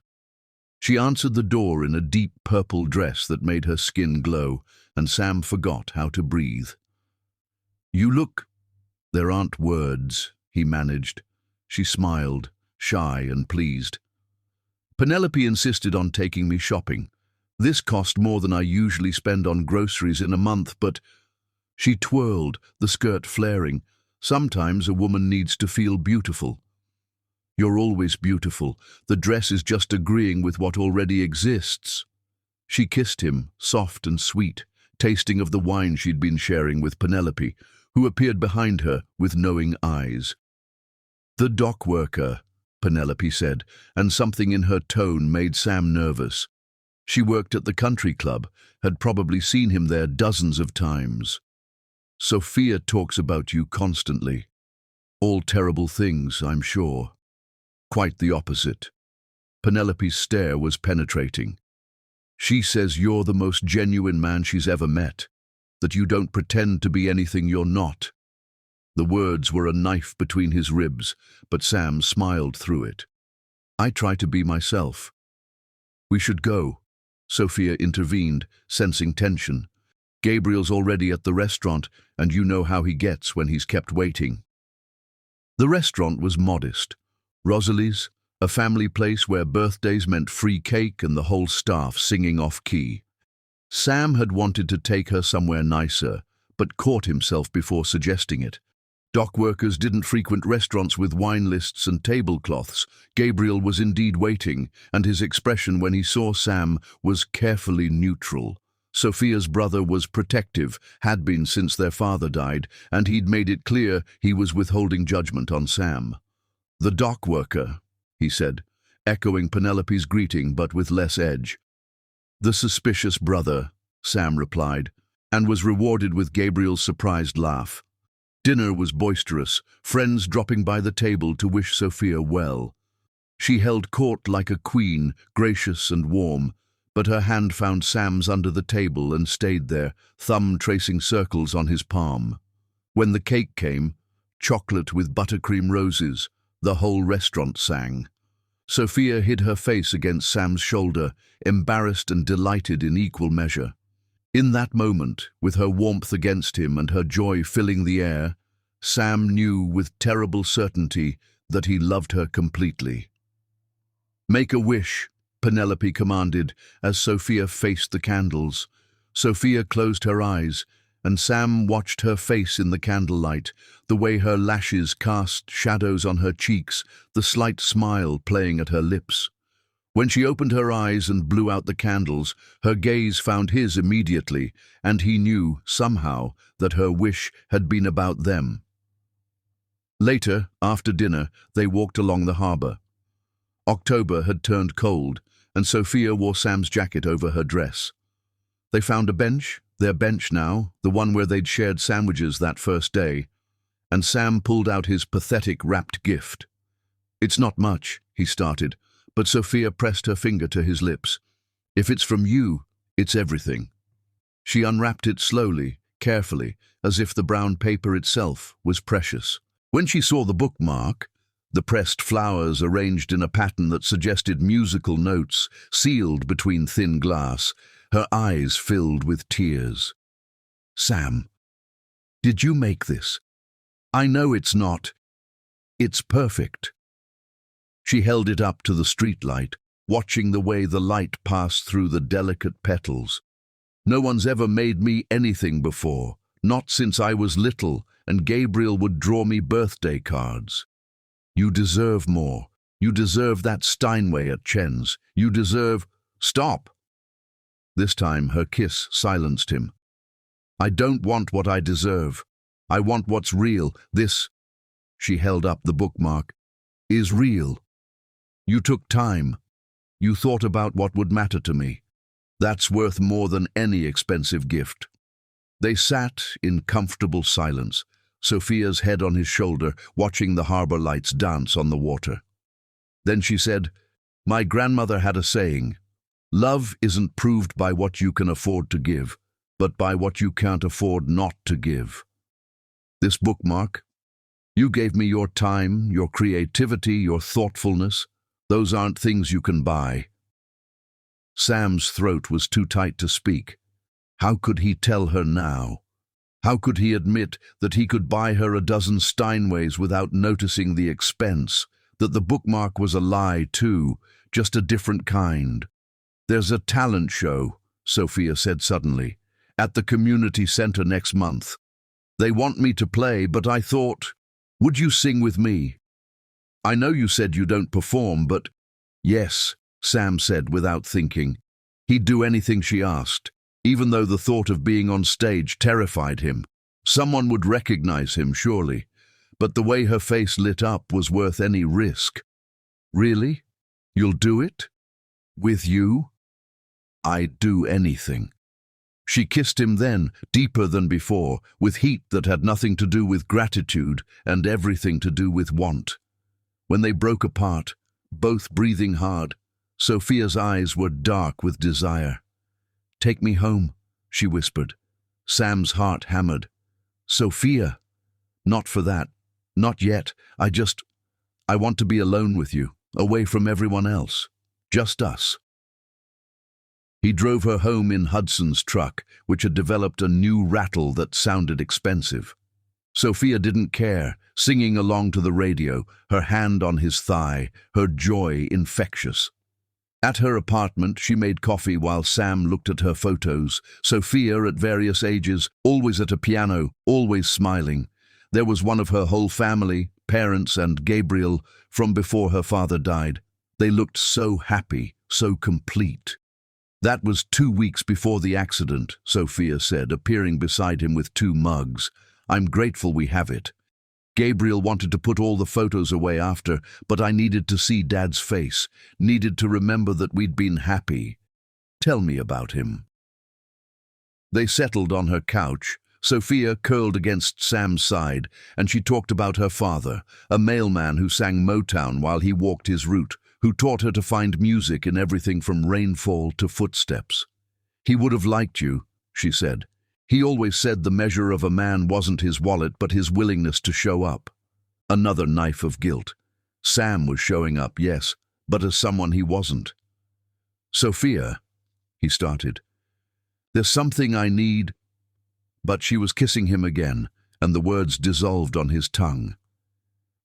She answered the door in a deep purple dress that made her skin glow, and Sam forgot how to breathe. "You look—" "There aren't words," he managed. She smiled, shy and pleased. "Penelope insisted on taking me shopping. This cost more than I usually spend on groceries in a month, but—" She twirled, the skirt flaring. "Sometimes a woman needs to feel beautiful." "You're always beautiful. The dress is just agreeing with what already exists." She kissed him, soft and sweet, tasting of the wine she'd been sharing with Penelope, who appeared behind her with knowing eyes. "The dock worker," Penelope said, and something in her tone made Sam nervous. She worked at the country club, had probably seen him there dozens of times. "Sophia talks about you constantly. All terrible things, I'm sure." "Quite the opposite." Penelope's stare was penetrating. "She says you're the most genuine man she's ever met, that you don't pretend to be anything you're not." The words were a knife between his ribs, but Sam smiled through it. "I try to be myself." "We should go," Sophia intervened, sensing tension. "Gabriel's already at the restaurant, and you know how he gets when he's kept waiting." The restaurant was modest. Rosalie's, a family place where birthdays meant free cake and the whole staff singing off-key. Sam had wanted to take her somewhere nicer, but caught himself before suggesting it. Dock workers didn't frequent restaurants with wine lists and tablecloths. Gabriel was indeed waiting, and his expression when he saw Sam was carefully neutral. Sophia's brother was protective, had been since their father died, and he'd made it clear he was withholding judgment on Sam. "The dock worker," he said, echoing Penelope's greeting but with less edge. "The suspicious brother," Sam replied, and was rewarded with Gabriel's surprised laugh. Dinner was boisterous, friends dropping by the table to wish Sophia well. She held court like a queen, gracious and warm, but her hand found Sam's under the table and stayed there, thumb tracing circles on his palm. When the cake came, chocolate with buttercream roses, the whole restaurant sang. Sophia hid her face against Sam's shoulder, embarrassed and delighted in equal measure. In that moment, with her warmth against him and her joy filling the air, Sam knew with terrible certainty that he loved her completely. "Make a wish," Penelope commanded as Sophia faced the candles. Sophia closed her eyes, and Sam watched her face in the candlelight, the way her lashes cast shadows on her cheeks, the slight smile playing at her lips. When she opened her eyes and blew out the candles, her gaze found his immediately, and he knew, somehow, that her wish had been about them. Later, after dinner, they walked along the harbour. October had turned cold, and Sophia wore Sam's jacket over her dress. They found a bench, their bench now, the one where they'd shared sandwiches that first day, and Sam pulled out his pathetic wrapped gift. "It's not much," he started, but Sophia pressed her finger to his lips. "If it's from you, it's everything." She unwrapped it slowly, carefully, as if the brown paper itself was precious. When she saw the bookmark, the pressed flowers arranged in a pattern that suggested musical notes, sealed between thin glass, her eyes filled with tears. "Sam, did you make this? I know it's not. It's perfect." She held it up to the streetlight, watching the way the light passed through the delicate petals. "No one's ever made me anything before, not since I was little, and Gabriel would draw me birthday cards. You deserve more. You deserve that Steinway at Chen's. You deserve—" "Stop!" This time her kiss silenced him. "I don't want what I deserve. I want what's real. This," she held up the bookmark, "is real. You took time. You thought about what would matter to me. That's worth more than any expensive gift." They sat in comfortable silence, Sophia's head on his shoulder, watching the harbour lights dance on the water. Then she said, "My grandmother had a saying, 'Love isn't proved by what you can afford to give, but by what you can't afford not to give.' This bookmark, you gave me your time, your creativity, your thoughtfulness. Those aren't things you can buy." Sam's throat was too tight to speak. How could he tell her now? How could he admit that he could buy her a dozen Steinways without noticing the expense, that the bookmark was a lie too, just a different kind? "There's a talent show," Sophia said suddenly, "at the community centre next month. They want me to play, but I thought, would you sing with me? I know you said you don't perform, but—" "Yes," Sam said without thinking. He'd do anything she asked, even though the thought of being on stage terrified him. Someone would recognize him, surely, but the way her face lit up was worth any risk. "Really? You'll do it? With you?" "I'd do anything." She kissed him then, deeper than before, with heat that had nothing to do with gratitude and everything to do with want. When they broke apart, both breathing hard, Sophia's eyes were dark with desire. "Take me home," she whispered. Sam's heart hammered. "Sophia, not for that. Not yet. I want to be alone with you, away from everyone else. Just us." He drove her home in Hudson's truck, which had developed a new rattle that sounded expensive. Sophia didn't care, singing along to the radio, her hand on his thigh, her joy infectious. At her apartment, she made coffee while Sam looked at her photos. Sophia, at various ages, always at a piano, always smiling. There was one of her whole family, parents and Gabriel, from before her father died. They looked so happy, so complete. That was 2 weeks before the accident, Sophia said, appearing beside him with 2 mugs. I'm grateful we have it. Gabriel wanted to put all the photos away after, but I needed to see Dad's face, needed to remember that we'd been happy. Tell me about him. They settled on her couch. Sophia curled against Sam's side, and she talked about her father, a mailman who sang Motown while he walked his route, who taught her to find music in everything from rainfall to footsteps. He would have liked you, she said. He always said the measure of a man wasn't his wallet but his willingness to show up. Another knife of guilt. Sam was showing up, yes, but as someone he wasn't. Sophia, he started. There's something I need. But she was kissing him again, and the words dissolved on his tongue.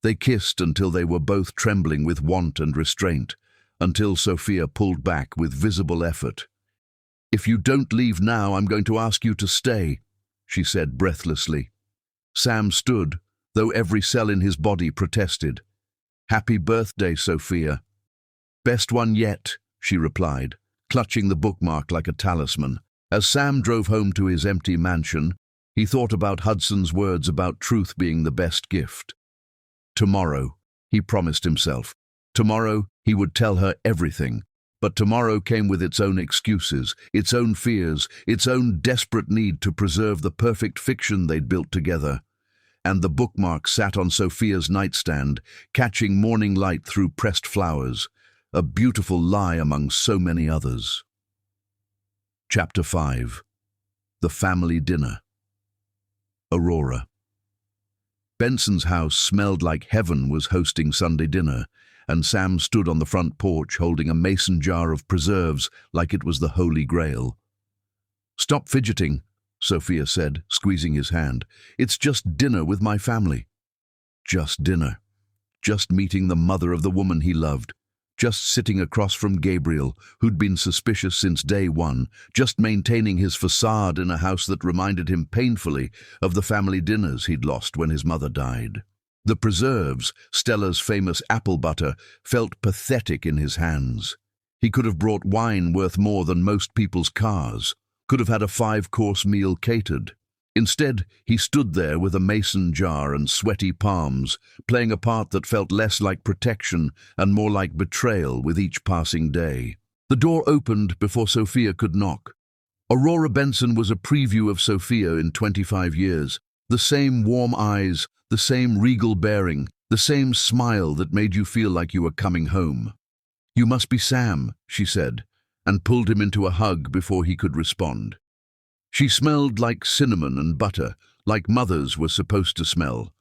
They kissed until they were both trembling with want and restraint, until Sophia pulled back with visible effort. If you don't leave now, I'm going to ask you to stay, she said breathlessly. Sam stood, though every cell in his body protested. Happy birthday, Sophia. Best one yet, she replied, clutching the bookmark like a talisman. As Sam drove home to his empty mansion, he thought about Hudson's words about truth being the best gift. Tomorrow, he promised himself. Tomorrow, he would tell her everything. But tomorrow came with its own excuses, its own fears, its own desperate need to preserve the perfect fiction they'd built together. And the bookmark sat on Sophia's nightstand, catching morning light through pressed flowers, a beautiful lie among so many others. Chapter 5. The Family Dinner. Aurora. Benson's house smelled like heaven was hosting Sunday dinner, and Sam stood on the front porch holding a mason jar of preserves like it was the Holy Grail. Stop fidgeting, Sophia said, squeezing his hand. It's just dinner with my family. Just dinner. Just meeting the mother of the woman he loved. Just sitting across from Gabriel, who'd been suspicious since day one, just maintaining his facade in a house that reminded him painfully of the family dinners he'd lost when his mother died. The preserves, Stella's famous apple butter, felt pathetic in his hands. He could have brought wine worth more than most people's cars, could have had a 5-course meal catered. Instead, he stood there with a mason jar and sweaty palms, playing a part that felt less like protection and more like betrayal with each passing day. The door opened before Sophia could knock. Aurora Benson was a preview of Sophia in 25 years. The same warm eyes, the same regal bearing, the same smile that made you feel like you were coming home. "You must be Sam," she said, and pulled him into a hug before he could respond. She smelled like cinnamon and butter, like mothers were supposed to smell.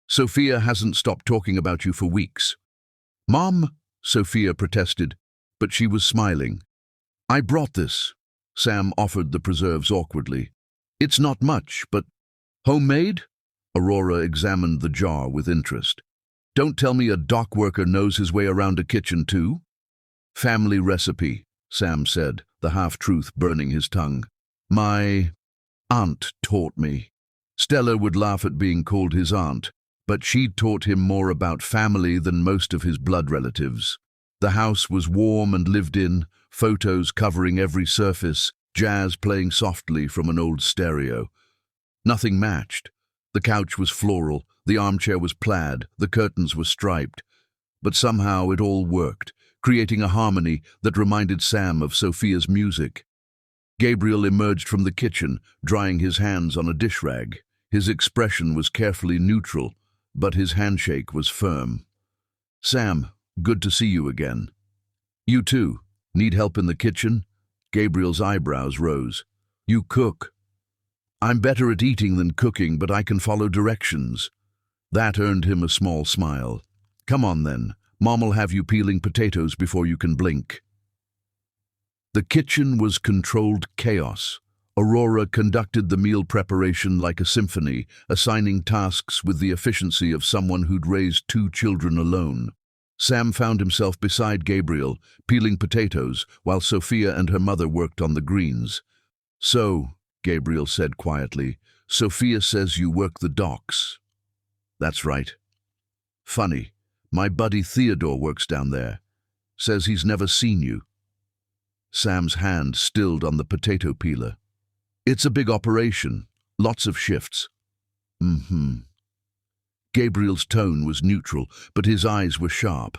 "Sophia hasn't stopped talking about you for weeks." "Mom," Sophia protested, but she was smiling. "I brought this." Sam offered the preserves awkwardly. "It's not much, but—" "Homemade?" Aurora examined the jar with interest. "Don't tell me a dock worker knows his way around a kitchen too?" "Family recipe," Sam said, the half-truth burning his tongue. "My aunt taught me." Stella would laugh at being called his aunt, but she'd taught him more about family than most of his blood relatives. The house was warm and lived in, photos covering every surface, jazz playing softly from an old stereo. Nothing matched. The couch was floral, the armchair was plaid, the curtains were striped. But somehow it all worked, creating a harmony that reminded Sam of Sophia's music. Gabriel emerged from the kitchen, drying his hands on a dish rag. His expression was carefully neutral, but his handshake was firm. "Sam, good to see you again." "You too. Need help in the kitchen?" Gabriel's eyebrows rose. "You cook." "I'm better at eating than cooking, but I can follow directions." That earned him a small smile. "Come on then. Mom'll have you peeling potatoes before you can blink." The kitchen was controlled chaos. Aurora conducted the meal preparation like a symphony, assigning tasks with the efficiency of someone who'd raised 2 children alone. Sam found himself beside Gabriel, peeling potatoes, while Sophia and her mother worked on the greens. "So," Gabriel said quietly, "Sophia says you work the docks." "That's right." "Funny, my buddy Theodore works down there. Says he's never seen you." Sam's hand stilled on the potato peeler. "It's a big operation, lots of shifts." "Mm-hmm." Gabriel's tone was neutral, but his eyes were sharp.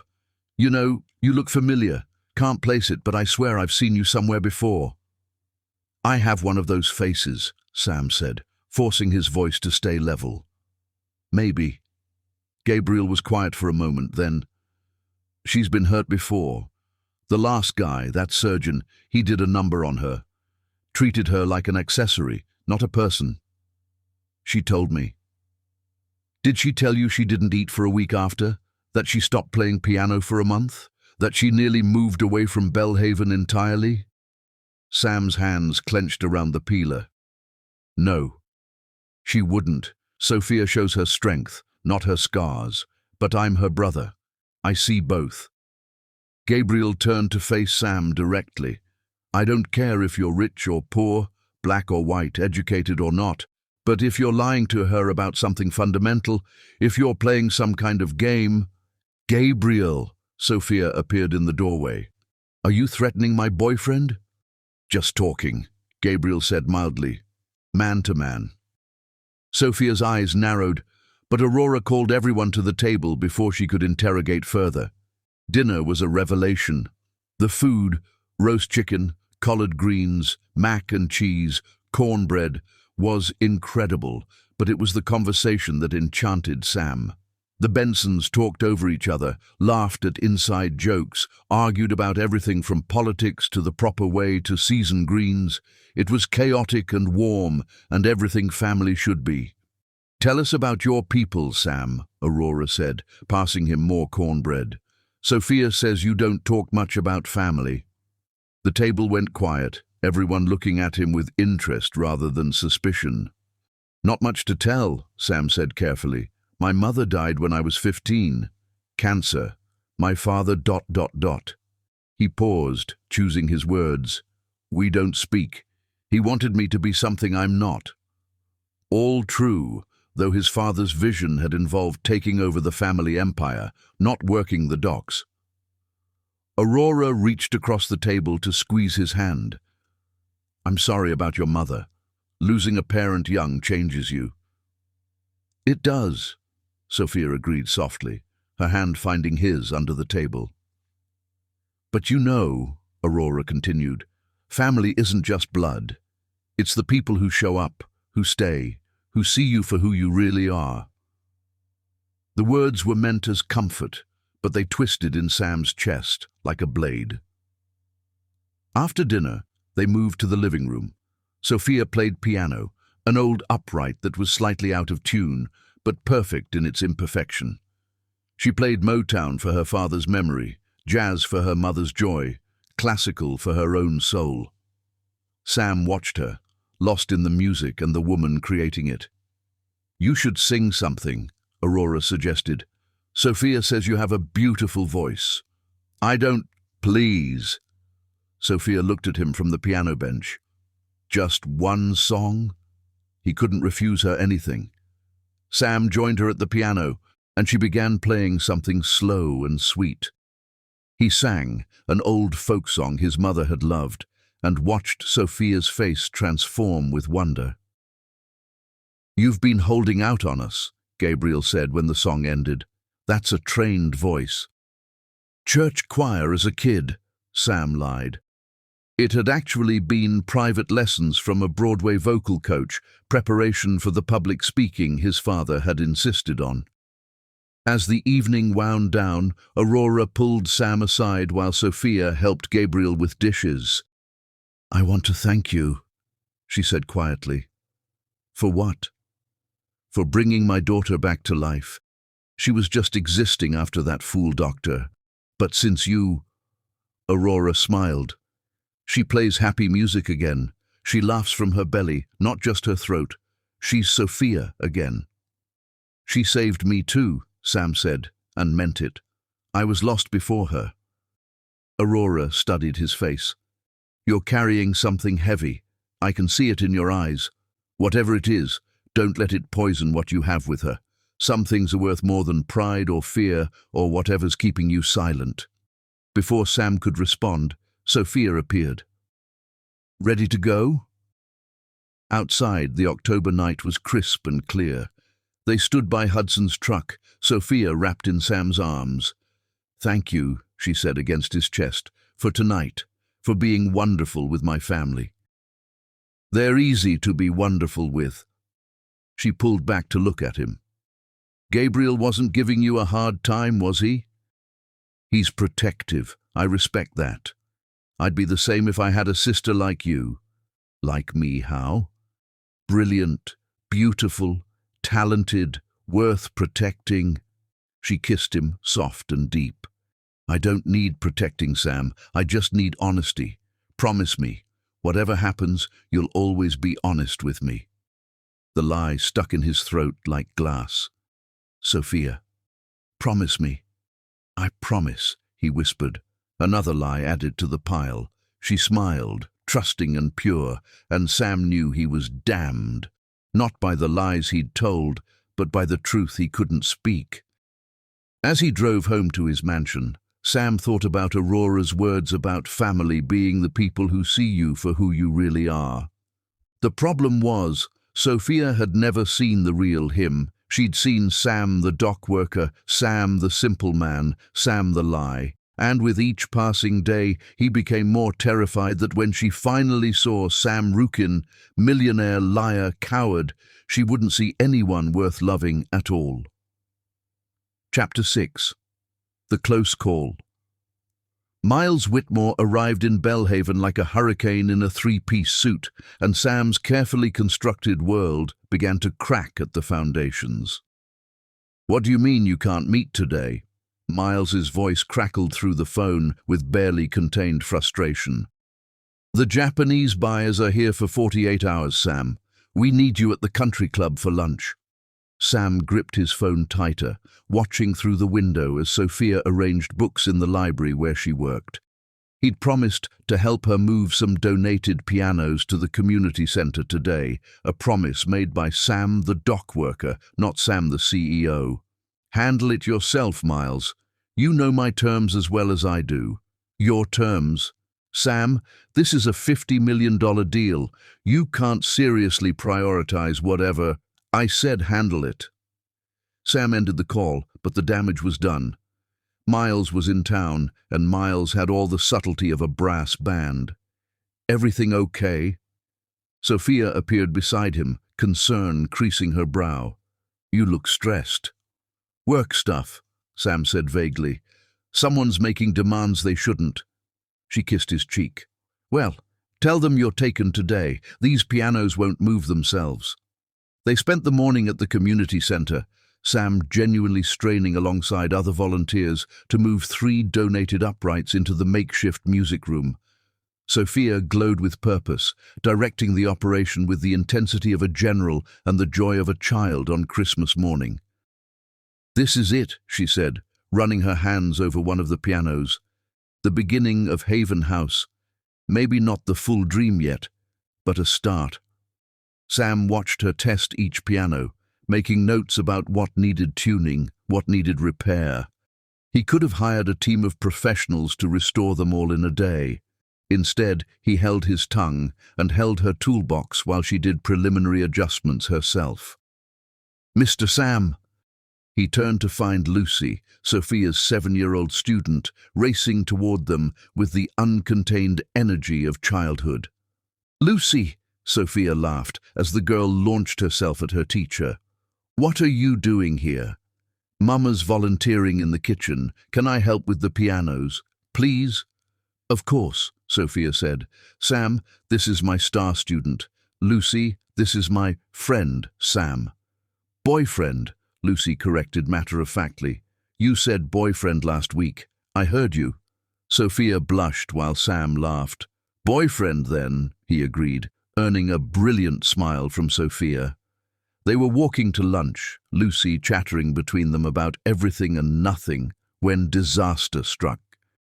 "You know, you look familiar. Can't place it, but I swear I've seen you somewhere before." "I have one of those faces," Sam said, forcing his voice to stay level. "Maybe." Gabriel was quiet for a moment, then, "She's been hurt before. The last guy, that surgeon, he did a number on her. Treated her like an accessory, not a person. She told me." "Did she tell you she didn't eat for a week after? That she stopped playing piano for a month? That she nearly moved away from Bellhaven entirely?" Sam's hands clenched around the peeler. "No. She wouldn't. Sophia shows her strength, not her scars. But I'm her brother. I see both." Gabriel turned to face Sam directly. "I don't care if you're rich or poor, black or white, educated or not. But if you're lying to her about something fundamental, if you're playing some kind of game—" "Gabriel," Sophia appeared in the doorway. "Are you threatening my boyfriend?" "Just talking," Gabriel said mildly. "Man to man." Sophia's eyes narrowed, but Aurora called everyone to the table before she could interrogate further. Dinner was a revelation. The food, roast chicken, collard greens, mac and cheese, cornbread, was incredible, but it was the conversation that enchanted Sam. The Bensons talked over each other, laughed at inside jokes, argued about everything from politics to the proper way to season greens. It was chaotic and warm, and everything family should be. "Tell us about your people, Sam," Aurora said, passing him more cornbread. "Sophia says you don't talk much about family." The table went quiet, everyone looking at him with interest rather than suspicion. "Not much to tell," Sam said carefully. "My mother died when I was 15. Cancer. My father ... He paused, choosing his words. "We don't speak. He wanted me to be something I'm not." All true, though his father's vision had involved taking over the family empire, not working the docks. Aurora reached across the table to squeeze his hand. "I'm sorry about your mother. Losing a parent young changes you." "It does," Sophia agreed softly, her hand finding his under the table. "But you know," Aurora continued, "family isn't just blood. It's the people who show up, who stay, who see you for who you really are." The words were meant as comfort, but they twisted in Sam's chest like a blade. After dinner, they moved to the living room. Sophia played piano, an old upright that was slightly out of tune, but perfect in its imperfection. She played Motown for her father's memory, jazz for her mother's joy, classical for her own soul. Sam watched her, lost in the music and the woman creating it. "You should sing something," Aurora suggested. "Sophia says you have a beautiful voice." "I don't—" "Please." Sophia looked at him from the piano bench. "Just one song?" He couldn't refuse her anything. Sam joined her at the piano, and she began playing something slow and sweet. He sang, an old folk song his mother had loved, and watched Sophia's face transform with wonder. "You've been holding out on us," Gabriel said when the song ended. "That's a trained voice." "Church choir as a kid," Sam lied. It had actually been private lessons from a Broadway vocal coach, preparation for the public speaking his father had insisted on. As the evening wound down, Aurora pulled Sam aside while Sophia helped Gabriel with dishes. "I want to thank you," she said quietly. "For what?" "For bringing my daughter back to life. She was just existing after that fool doctor. But since you—" Aurora smiled. "She plays happy music again. She laughs from her belly, not just her throat. She's Sophia again." "She saved me too," Sam said, and meant it. I was lost before her. Aurora studied his face. You're carrying something heavy. I can see it in your eyes. Whatever it is, don't let it poison what you have with her. Some things are worth more than pride or fear or whatever's keeping you silent. Before Sam could respond, Sophia appeared. Ready to go? Outside, the October night was crisp and clear. They stood by Hudson's truck, Sophia wrapped in Sam's arms. Thank you, she said against his chest, for tonight, for being wonderful with my family. They're easy to be wonderful with. She pulled back to look at him. Gabriel wasn't giving you a hard time, was he? He's protective. I respect that. I'd be the same if I had a sister like you. Like me, how? Brilliant, beautiful, talented, worth protecting. She kissed him, soft and deep. I don't need protecting, Sam. I just need honesty. Promise me, whatever happens, you'll always be honest with me. The lie stuck in his throat like glass. Sophia, promise me. I promise, he whispered. Another lie added to the pile. She smiled, trusting and pure, and Sam knew he was damned, not by the lies he'd told, but by the truth he couldn't speak. As he drove home to his mansion, Sam thought about Aurora's words about family being the people who see you for who you really are. The problem was, Sophia had never seen the real him. She'd seen Sam the dock worker, Sam the simple man, Sam the lie. And with each passing day, he became more terrified that when she finally saw Sam Rukin, millionaire, liar, coward, she wouldn't see anyone worth loving at all. Chapter 6. The Close Call. Miles Whitmore arrived in Belhaven like a hurricane in a three-piece suit, and Sam's carefully constructed world began to crack at the foundations. What do you mean you can't meet today? Miles's voice crackled through the phone with barely contained frustration. The Japanese buyers are here for 48 hours, Sam. We need you at the country club for lunch. Sam gripped his phone tighter, watching through the window as Sophia arranged books in the library where she worked. He'd promised to help her move some donated pianos to the community center today, a promise made by Sam the dock worker, not Sam the CEO. Handle it yourself, Miles. You know my terms as well as I do. Your terms. Sam, this is a $50 million deal. You can't seriously prioritize whatever. I said handle it. Sam ended the call, but the damage was done. Miles was in town, and Miles had all the subtlety of a brass band. Everything okay? Sophia appeared beside him, concern creasing her brow. You look stressed. Work stuff, Sam said vaguely. Someone's making demands they shouldn't. She kissed his cheek. Well, tell them you're taken today. These pianos won't move themselves. They spent the morning at the community center, Sam genuinely straining alongside other volunteers to move 3 donated uprights into the makeshift music room. Sophia glowed with purpose, directing the operation with the intensity of a general and the joy of a child on Christmas morning. This is it, she said, running her hands over one of the pianos. The beginning of Haven House. Maybe not the full dream yet, but a start. Sam watched her test each piano, making notes about what needed tuning, what needed repair. He could have hired a team of professionals to restore them all in a day. Instead, he held his tongue and held her toolbox while she did preliminary adjustments herself. Mr. Sam! He turned to find Lucy, Sophia's 7-year-old student, racing toward them with the uncontained energy of childhood. Lucy! Sophia laughed as the girl launched herself at her teacher. What are you doing here? Mama's volunteering in the kitchen. Can I help with the pianos? Please? Of course, Sophia said. Sam, this is my star student. Lucy, this is my friend, Sam. Boyfriend, Lucy corrected matter-of-factly. You said boyfriend last week. I heard you. Sophia blushed while Sam laughed. Boyfriend, then, he agreed, earning a brilliant smile from Sophia. They were walking to lunch, Lucy chattering between them about everything and nothing, when disaster struck.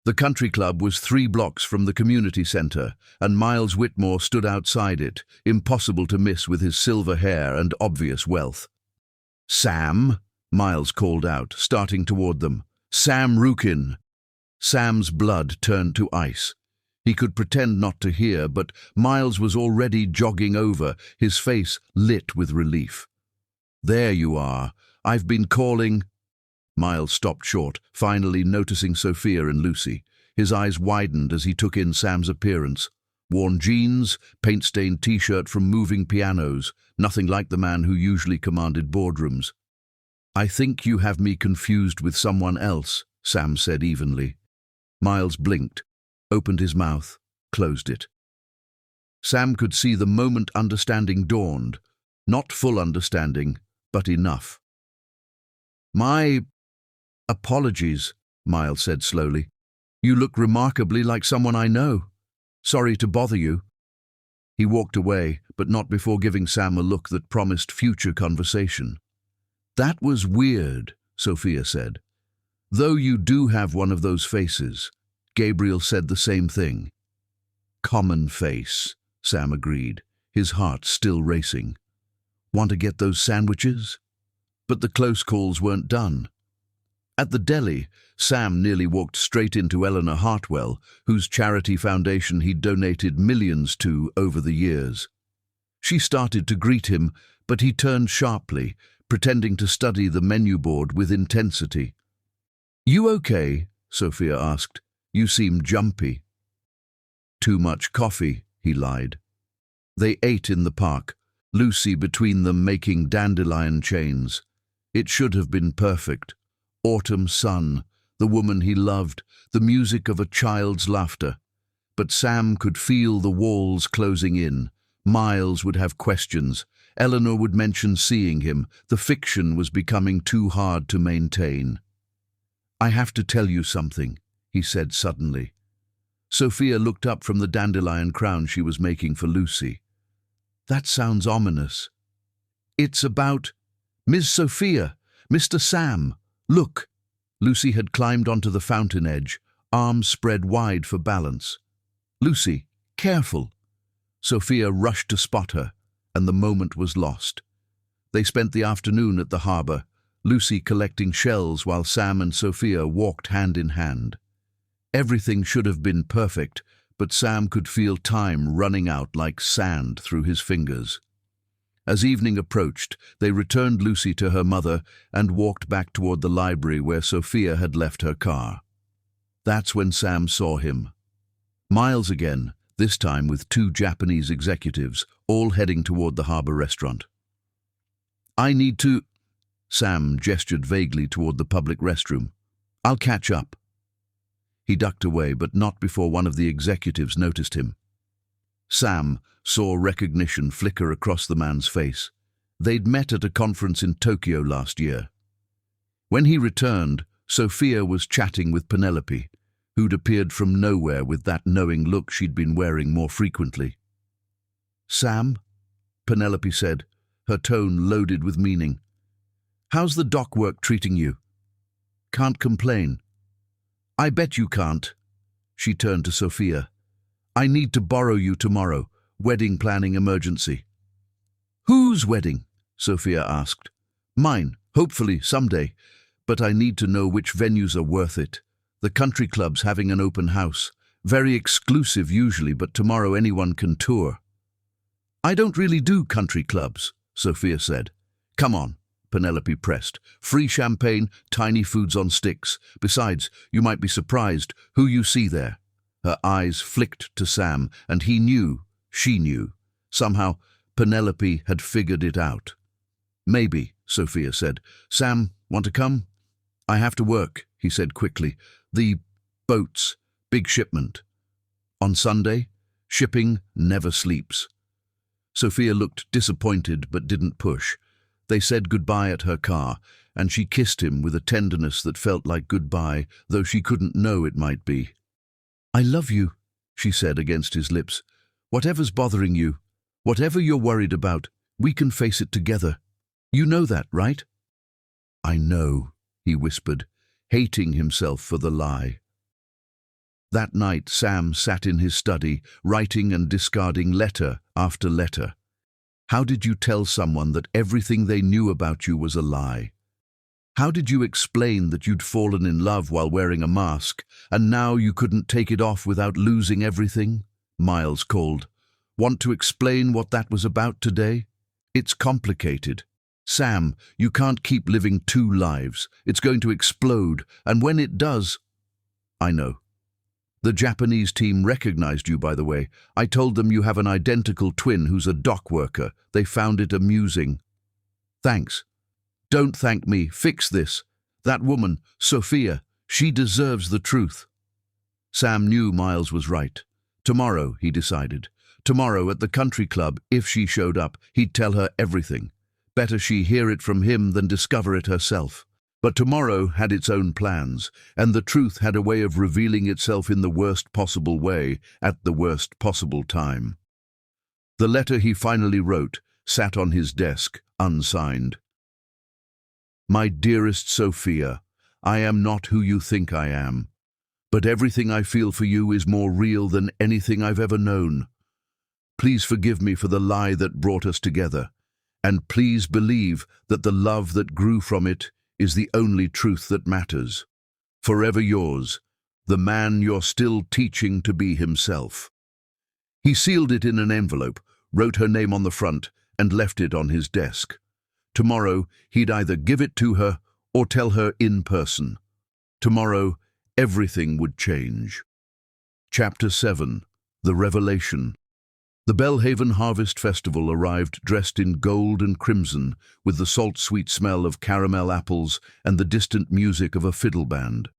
The country club was 3 blocks from the community centre, and Miles Whitmore stood outside it, impossible to miss with his silver hair and obvious wealth. "Sam," Miles called out, starting toward them. "Sam Rukin." Sam's blood turned to ice. He could pretend not to hear, but Miles was already jogging over, his face lit with relief. "There you are. I've been calling—" Miles stopped short, finally noticing Sophia and Lucy. His eyes widened as he took in Sam's appearance. Worn jeans, paint-stained t-shirt from moving pianos, nothing like the man who usually commanded boardrooms. "I think you have me confused with someone else," Sam said evenly. Miles blinked, opened his mouth, closed it. Sam could see the moment understanding dawned. Not full understanding, but enough. "My apologies," Miles said slowly. "You look remarkably like someone I know. Sorry to bother you." He walked away, but not before giving Sam a look that promised future conversation. "That was weird," Sophia said. "Though you do have one of those faces." Gabriel said the same thing. "Common face," Sam agreed, his heart still racing. "Want to get those sandwiches?" But the close calls weren't done. At the deli, Sam nearly walked straight into Eleanor Hartwell, whose charity foundation he'd donated millions to over the years. She started to greet him, but he turned sharply, pretending to study the menu board with intensity. "You okay?" Sophia asked. "You seem jumpy." "Too much coffee," he lied. They ate in the park, Lucy between them making dandelion chains. It should have been perfect. Autumn sun, the woman he loved, the music of a child's laughter. But Sam could feel the walls closing in. Miles would have questions. Eleanor would mention seeing him. The fiction was becoming too hard to maintain. "I have to tell you something," he said suddenly. Sophia looked up from the dandelion crown she was making for Lucy. "That sounds ominous." "It's about Miss Sophia, Mr. Sam. Look." Lucy had climbed onto the fountain edge, arms spread wide for balance. "Lucy, careful." Sophia rushed to spot her, and the moment was lost. They spent the afternoon at the harbour, Lucy collecting shells while Sam and Sophia walked hand in hand. Everything should have been perfect, but Sam could feel time running out like sand through his fingers. As evening approached, they returned Lucy to her mother and walked back toward the library where Sophia had left her car. That's when Sam saw him. Miles again, this time with 2 Japanese executives, all heading toward the harbour restaurant. "I need to—" Sam gestured vaguely toward the public restroom. "I'll catch up." He ducked away, but not before one of the executives noticed him. Sam saw recognition flicker across the man's face. They'd met at a conference in Tokyo last year. When he returned, Sophia was chatting with Penelope, who'd appeared from nowhere with that knowing look she'd been wearing more frequently. "Sam," Penelope said, her tone loaded with meaning. "How's the dock work treating you?" "Can't complain." "I bet you can't." She turned to Sophia. "I need to borrow you tomorrow. Wedding planning emergency." "Whose wedding?" Sophia asked. "Mine, hopefully, someday. But I need to know which venues are worth it. The country club's having an open house. Very exclusive usually, but tomorrow anyone can tour." "I don't really do country clubs," Sophia said. "Come on," Penelope pressed. "Free champagne, tiny foods on sticks. Besides, you might be surprised who you see there." Her eyes flicked to Sam, and he knew, she knew. Somehow, Penelope had figured it out. "Maybe," Sophia said. "Sam, want to come?" "I have to work," he said quickly. "The boats, big shipment." "On Sunday? Shipping never sleeps." Sophia looked disappointed but didn't push. They said goodbye at her car, and she kissed him with a tenderness that felt like goodbye, though she couldn't know it might be. "I love you," she said against his lips. "Whatever's bothering you, whatever you're worried about, we can face it together. You know that, right?" "I know," he whispered, hating himself for the lie. That night, Sam sat in his study, writing and discarding letter after letter. How did you tell someone that everything they knew about you was a lie? How did you explain that you'd fallen in love while wearing a mask, and now you couldn't take it off without losing everything? Miles called. Want to explain what that was about today? It's complicated. Sam, you can't keep living two lives. It's going to explode, and when it does... I know. The Japanese team recognized you, by the way. I told them you have an identical twin who's a dock worker. They found it amusing. Thanks. Don't thank me. Fix this. That woman, Sophia, she deserves the truth. Sam knew Miles was right. Tomorrow, he decided. Tomorrow at the country club, if she showed up, he'd tell her everything. Better she hear it from him than discover it herself. But tomorrow had its own plans, and the truth had a way of revealing itself in the worst possible way, at the worst possible time. The letter he finally wrote sat on his desk, unsigned. My dearest Sophia, I am not who you think I am, but everything I feel for you is more real than anything I've ever known. Please forgive me for the lie that brought us together, and please believe that the love that grew from it is the only truth that matters. Forever yours, the man you're still teaching to be himself. He sealed it in an envelope, wrote her name on the front, and left it on his desk. Tomorrow, he'd either give it to her or tell her in person. Tomorrow, everything would change. Chapter 7. The Revelation. The Belhaven Harvest Festival arrived dressed in gold and crimson, with the salt-sweet smell of caramel apples and the distant music of a fiddle band.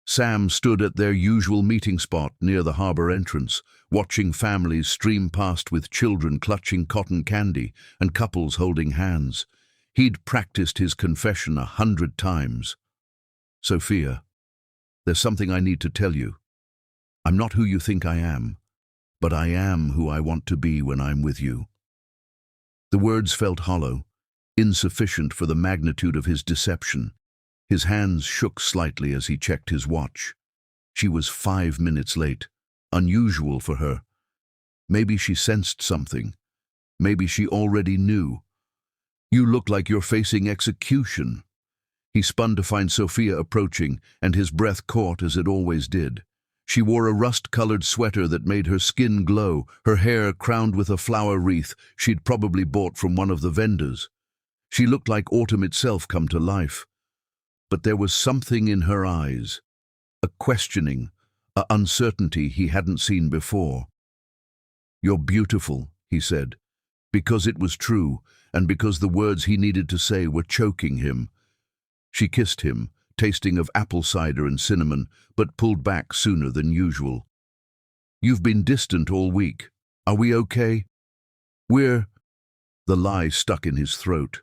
Sam stood at their usual meeting spot near the harbor entrance, watching families stream past with children clutching cotton candy and couples holding hands. He'd practiced his confession 100 times. Sophia, there's something I need to tell you. I'm not who you think I am, but I am who I want to be when I'm with you. The words felt hollow, insufficient for the magnitude of his deception. His hands shook slightly as he checked his watch. She was 5 minutes late, unusual for her. Maybe she sensed something. Maybe she already knew. You look like you're facing execution. He spun to find Sophia approaching, and his breath caught as it always did. She wore a rust-colored sweater that made her skin glow, her hair crowned with a flower wreath she'd probably bought from one of the vendors. She looked like autumn itself come to life. But there was something in her eyes, a questioning, an uncertainty he hadn't seen before. You're beautiful, he said, because it was true, and because the words he needed to say were choking him. She kissed him, tasting of apple cider and cinnamon, but pulled back sooner than usual. You've been distant all week. Are we okay? The lie stuck in his throat.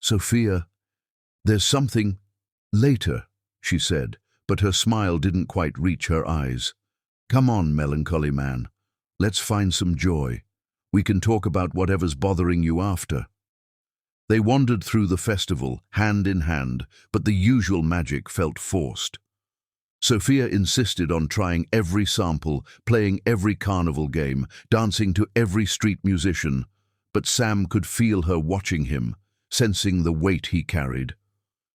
Sophia, there's something... Later, she said, but her smile didn't quite reach her eyes. Come on, melancholy man. Let's find some joy. We can talk about whatever's bothering you after. They wandered through the festival, hand in hand, but the usual magic felt forced. Sophia insisted on trying every sample, playing every carnival game, dancing to every street musician, but Sam could feel her watching him, sensing the weight he carried.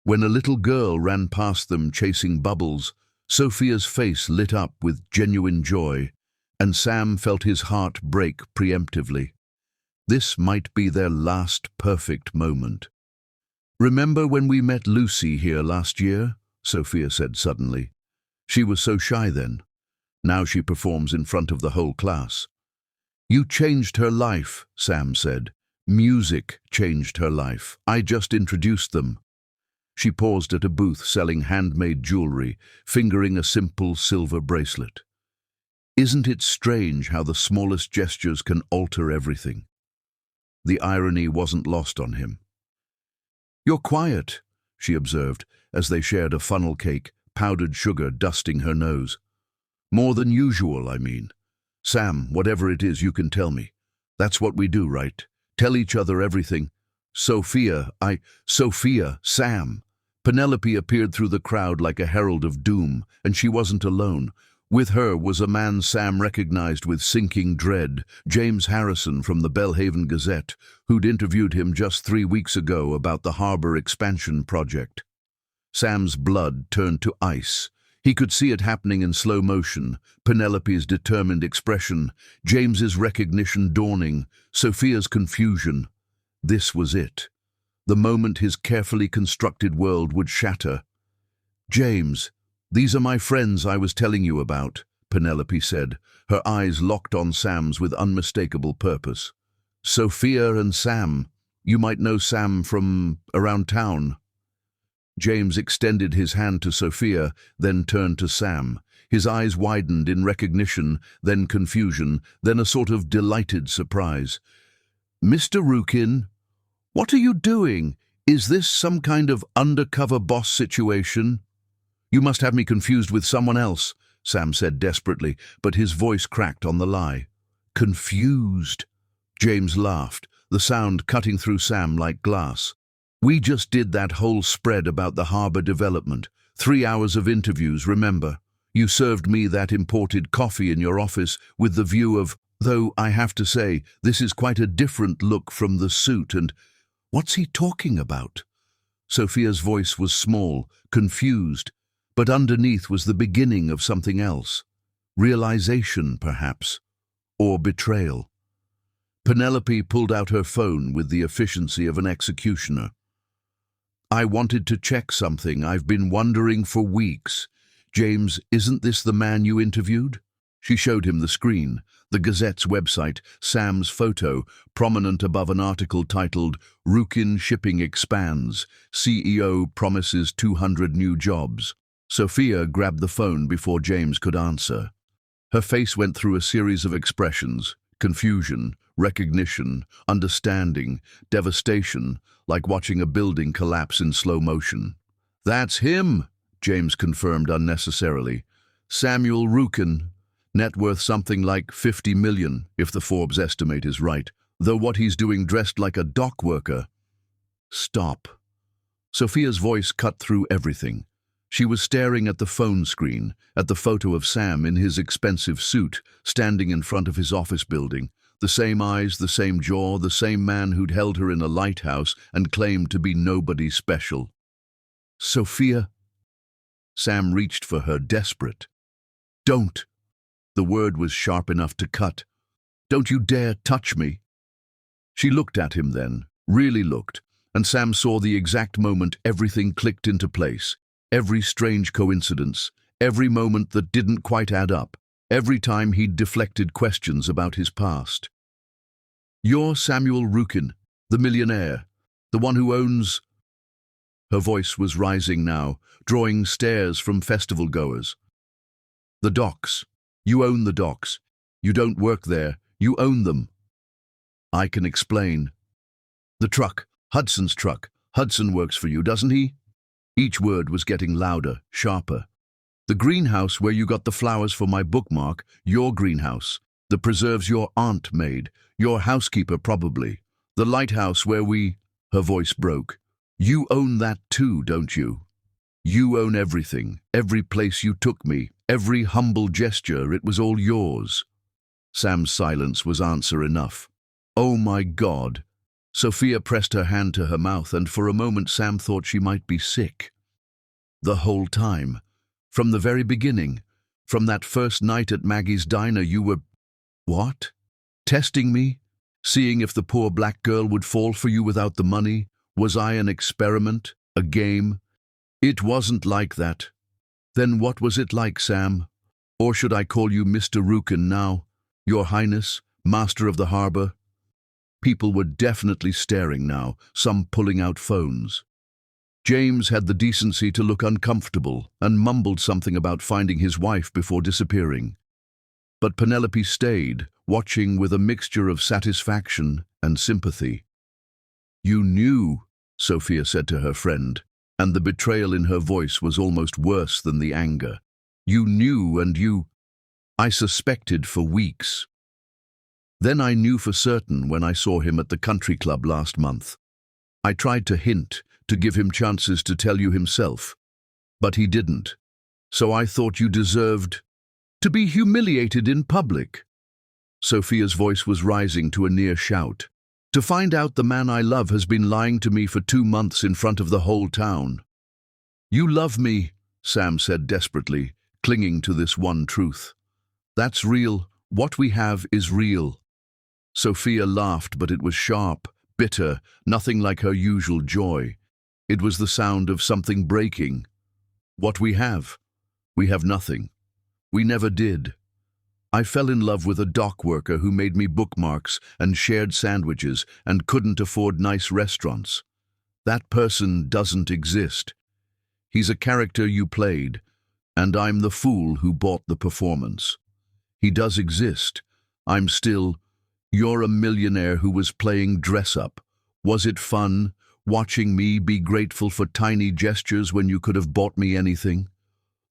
When a little girl ran past them chasing bubbles, Sophia's face lit up with genuine joy, and Sam felt his heart break preemptively. This might be their last perfect moment. Remember when we met Lucy here last year? Sophia said suddenly. She was so shy then. Now she performs in front of the whole class. You changed her life, Sam said. Music changed her life. I just introduced them. She paused at a booth selling handmade jewelry, fingering a simple silver bracelet. Isn't it strange how the smallest gestures can alter everything? The irony wasn't lost on him. You're quiet, she observed, as they shared a funnel cake, powdered sugar dusting her nose. More than usual, I mean. Sam, whatever it is, you can tell me. That's what we do, right? Tell each other everything. Sophia, Sam. Penelope appeared through the crowd like a herald of doom, and she wasn't alone. With her was a man Sam recognized with sinking dread, James Harrison from the Belhaven Gazette, who'd interviewed him just 3 weeks ago about the harbor expansion project. Sam's blood turned to ice. He could see it happening in slow motion, Penelope's determined expression, James's recognition dawning, Sophia's confusion. This was it. The moment his carefully constructed world would shatter. "James, these are my friends I was telling you about," Penelope said, her eyes locked on Sam's with unmistakable purpose. "Sophia and Sam. You might know Sam from around town." James extended his hand to Sophia, then turned to Sam. His eyes widened in recognition, then confusion, then a sort of delighted surprise. "Mr. Rukin, what are you doing? Is this some kind of undercover boss situation?" "You must have me confused with someone else," Sam said desperately, but his voice cracked on the lie. "Confused?" James laughed, the sound cutting through Sam like glass. "We just did that whole spread about the harbor development. 3 hours of interviews, remember? You served me that imported coffee in your office with the view of, though I have to say, this is quite a different look from the suit and—" "What's he talking about?" Sophia's voice was small, confused, but underneath was the beginning of something else. Realization, perhaps, or betrayal. Penelope pulled out her phone with the efficiency of an executioner. "I wanted to check something I've been wondering for weeks. James, isn't this the man you interviewed?" She showed him the screen, the Gazette's website, Sam's photo, prominent above an article titled, "Rukin Shipping Expands, CEO Promises 200 New Jobs." Sophia grabbed the phone before James could answer. Her face went through a series of expressions: confusion, recognition, understanding, devastation, like watching a building collapse in slow motion. "That's him," James confirmed unnecessarily. "Samuel Rukin. Net worth something like 50 million, if the Forbes estimate is right, though what he's doing dressed like a dock worker." "Stop." Sophia's voice cut through everything. She was staring at the phone screen, at the photo of Sam in his expensive suit, standing in front of his office building. The same eyes, the same jaw, the same man who'd held her in a lighthouse and claimed to be nobody special. "Sophia." Sam reached for her, desperate. "Don't." The word was sharp enough to cut. "Don't you dare touch me." She looked at him then, really looked, and Sam saw the exact moment everything clicked into place. Every strange coincidence, every moment that didn't quite add up, every time he'd deflected questions about his past. "You're Samuel Rukin, the millionaire, the one who owns—" Her voice was rising now, drawing stares from festival-goers. "The docks. You own the docks. You don't work there. You own them." "I can explain." "The truck, Hudson's truck. Hudson works for you, doesn't he?" Each word was getting louder, sharper. "The greenhouse where you got the flowers for my bookmark, your greenhouse. The preserves your aunt made, your housekeeper probably. The lighthouse where we—" Her voice broke. "You own that too, don't you? You own everything, every place you took me, every humble gesture, it was all yours." Sam's silence was answer enough. "Oh my God." Sophia pressed her hand to her mouth, and for a moment Sam thought she might be sick. "The whole time, from the very beginning, from that first night at Maggie's diner, you were—" "What? Testing me? Seeing if the poor black girl would fall for you without the money? Was I an experiment? A game?" "It wasn't like that." "Then what was it like, Sam? Or should I call you Mr. Rukin now? Your Highness, Master of the Harbor?" People were definitely staring now, some pulling out phones. James had the decency to look uncomfortable and mumbled something about finding his wife before disappearing. But Penelope stayed, watching with a mixture of satisfaction and sympathy. "You knew," Sophia said to her friend, and the betrayal in her voice was almost worse than the anger. "You knew, and you—" "I suspected for weeks. Then I knew for certain when I saw him at the country club last month. I tried to hint, to give him chances to tell you himself. But he didn't. So I thought you deserved to be humiliated in public." Sophia's voice was rising to a near shout. "To find out the man I love has been lying to me for 2 months in front of the whole town." "You love me," Sam said desperately, clinging to this one truth. "That's real. What we have is real." Sophia laughed, but it was sharp, bitter, nothing like her usual joy. It was the sound of something breaking. "What we have? We have nothing. We never did. I fell in love with a dock worker who made me bookmarks and shared sandwiches and couldn't afford nice restaurants. That person doesn't exist. He's a character you played, and I'm the fool who bought the performance. He does exist. You're a millionaire who was playing dress-up. Was it fun, watching me be grateful for tiny gestures when you could have bought me anything?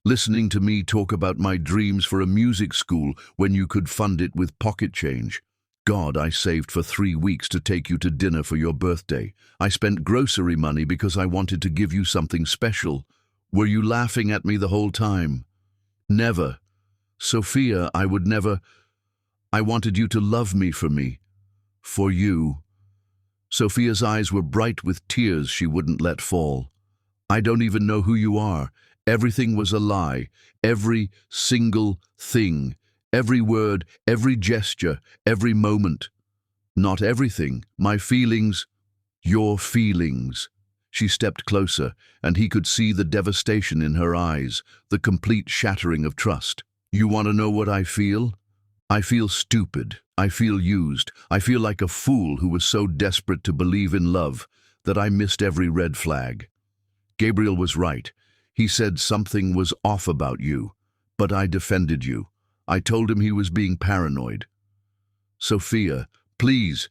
Listening to me talk about my dreams for a music school when you could fund it with pocket change? God, I saved for 3 weeks to take you to dinner for your birthday. I spent grocery money because I wanted to give you something special. Were you laughing at me the whole time? Never. Sophia, I would never. I wanted you to love me for me. For you." Sophia's eyes were bright with tears she wouldn't let fall. "I don't even know who you are. Everything was a lie. Every single thing. Every word, every gesture, every moment. Not everything. My feelings. Your feelings." She stepped closer, and he could see the devastation in her eyes, the complete shattering of trust. "You want to know what I feel? I feel stupid. I feel used. I feel like a fool who was so desperate to believe in love that I missed every red flag. Gabriel was right. He said something was off about you, but I defended you. I told him he was being paranoid. Sophia, please.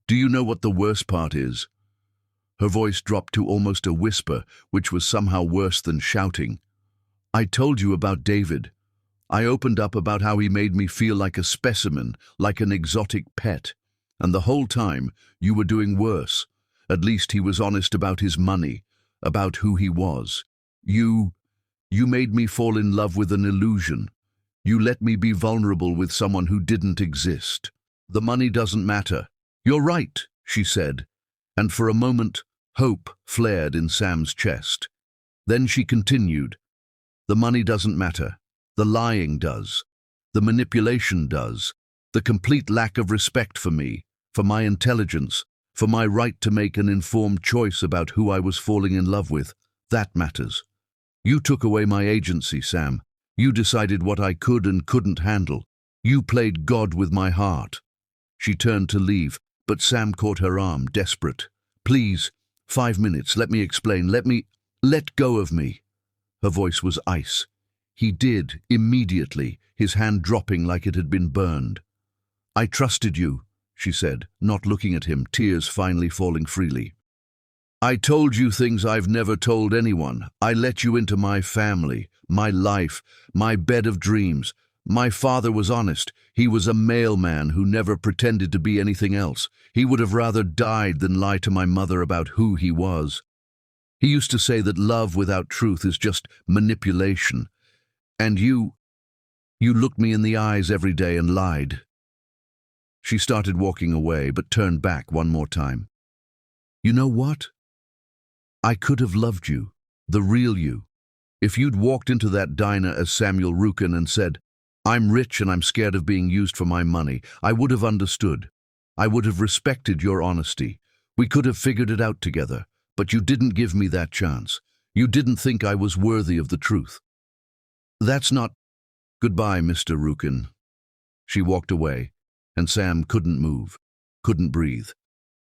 Do you know what the worst part is?" Her voice dropped to almost a whisper, which was somehow worse than shouting. "I told you about David. I opened up about how he made me feel like a specimen, like an exotic pet. And the whole time, you were doing worse. At least he was honest about his money, about who he was. You made me fall in love with an illusion. You let me be vulnerable with someone who didn't exist. The money doesn't matter." "You're right," she said, and for a moment, hope flared in Sam's chest. Then she continued, "The money doesn't matter. The lying does. The manipulation does. The complete lack of respect for me, for my intelligence, for my right to make an informed choice about who I was falling in love with. That matters. You took away my agency, Sam. You decided what I could and couldn't handle. You played God with my heart." She turned to leave, but Sam caught her arm, desperate. "Please, 5 minutes, let me explain, let go of me." Her voice was ice. He did, immediately, his hand dropping like it had been burned. "I trusted you," she said, not looking at him, tears finally falling freely. "I told you things I've never told anyone. I let you into my family, my life, my bed of dreams. My father was honest. He was a mailman who never pretended to be anything else. He would have rather died than lie to my mother about who he was. He used to say that love without truth is just manipulation. And you looked me in the eyes every day and lied." She started walking away, but turned back one more time. "You know what? I could have loved you, the real you. If you'd walked into that diner as Samuel Rukin and said, 'I'm rich and I'm scared of being used for my money,' I would have understood. I would have respected your honesty. We could have figured it out together, but you didn't give me that chance. You didn't think I was worthy of the truth. That's not... Goodbye, Mr. Rukin." She walked away, and Sam couldn't move, couldn't breathe.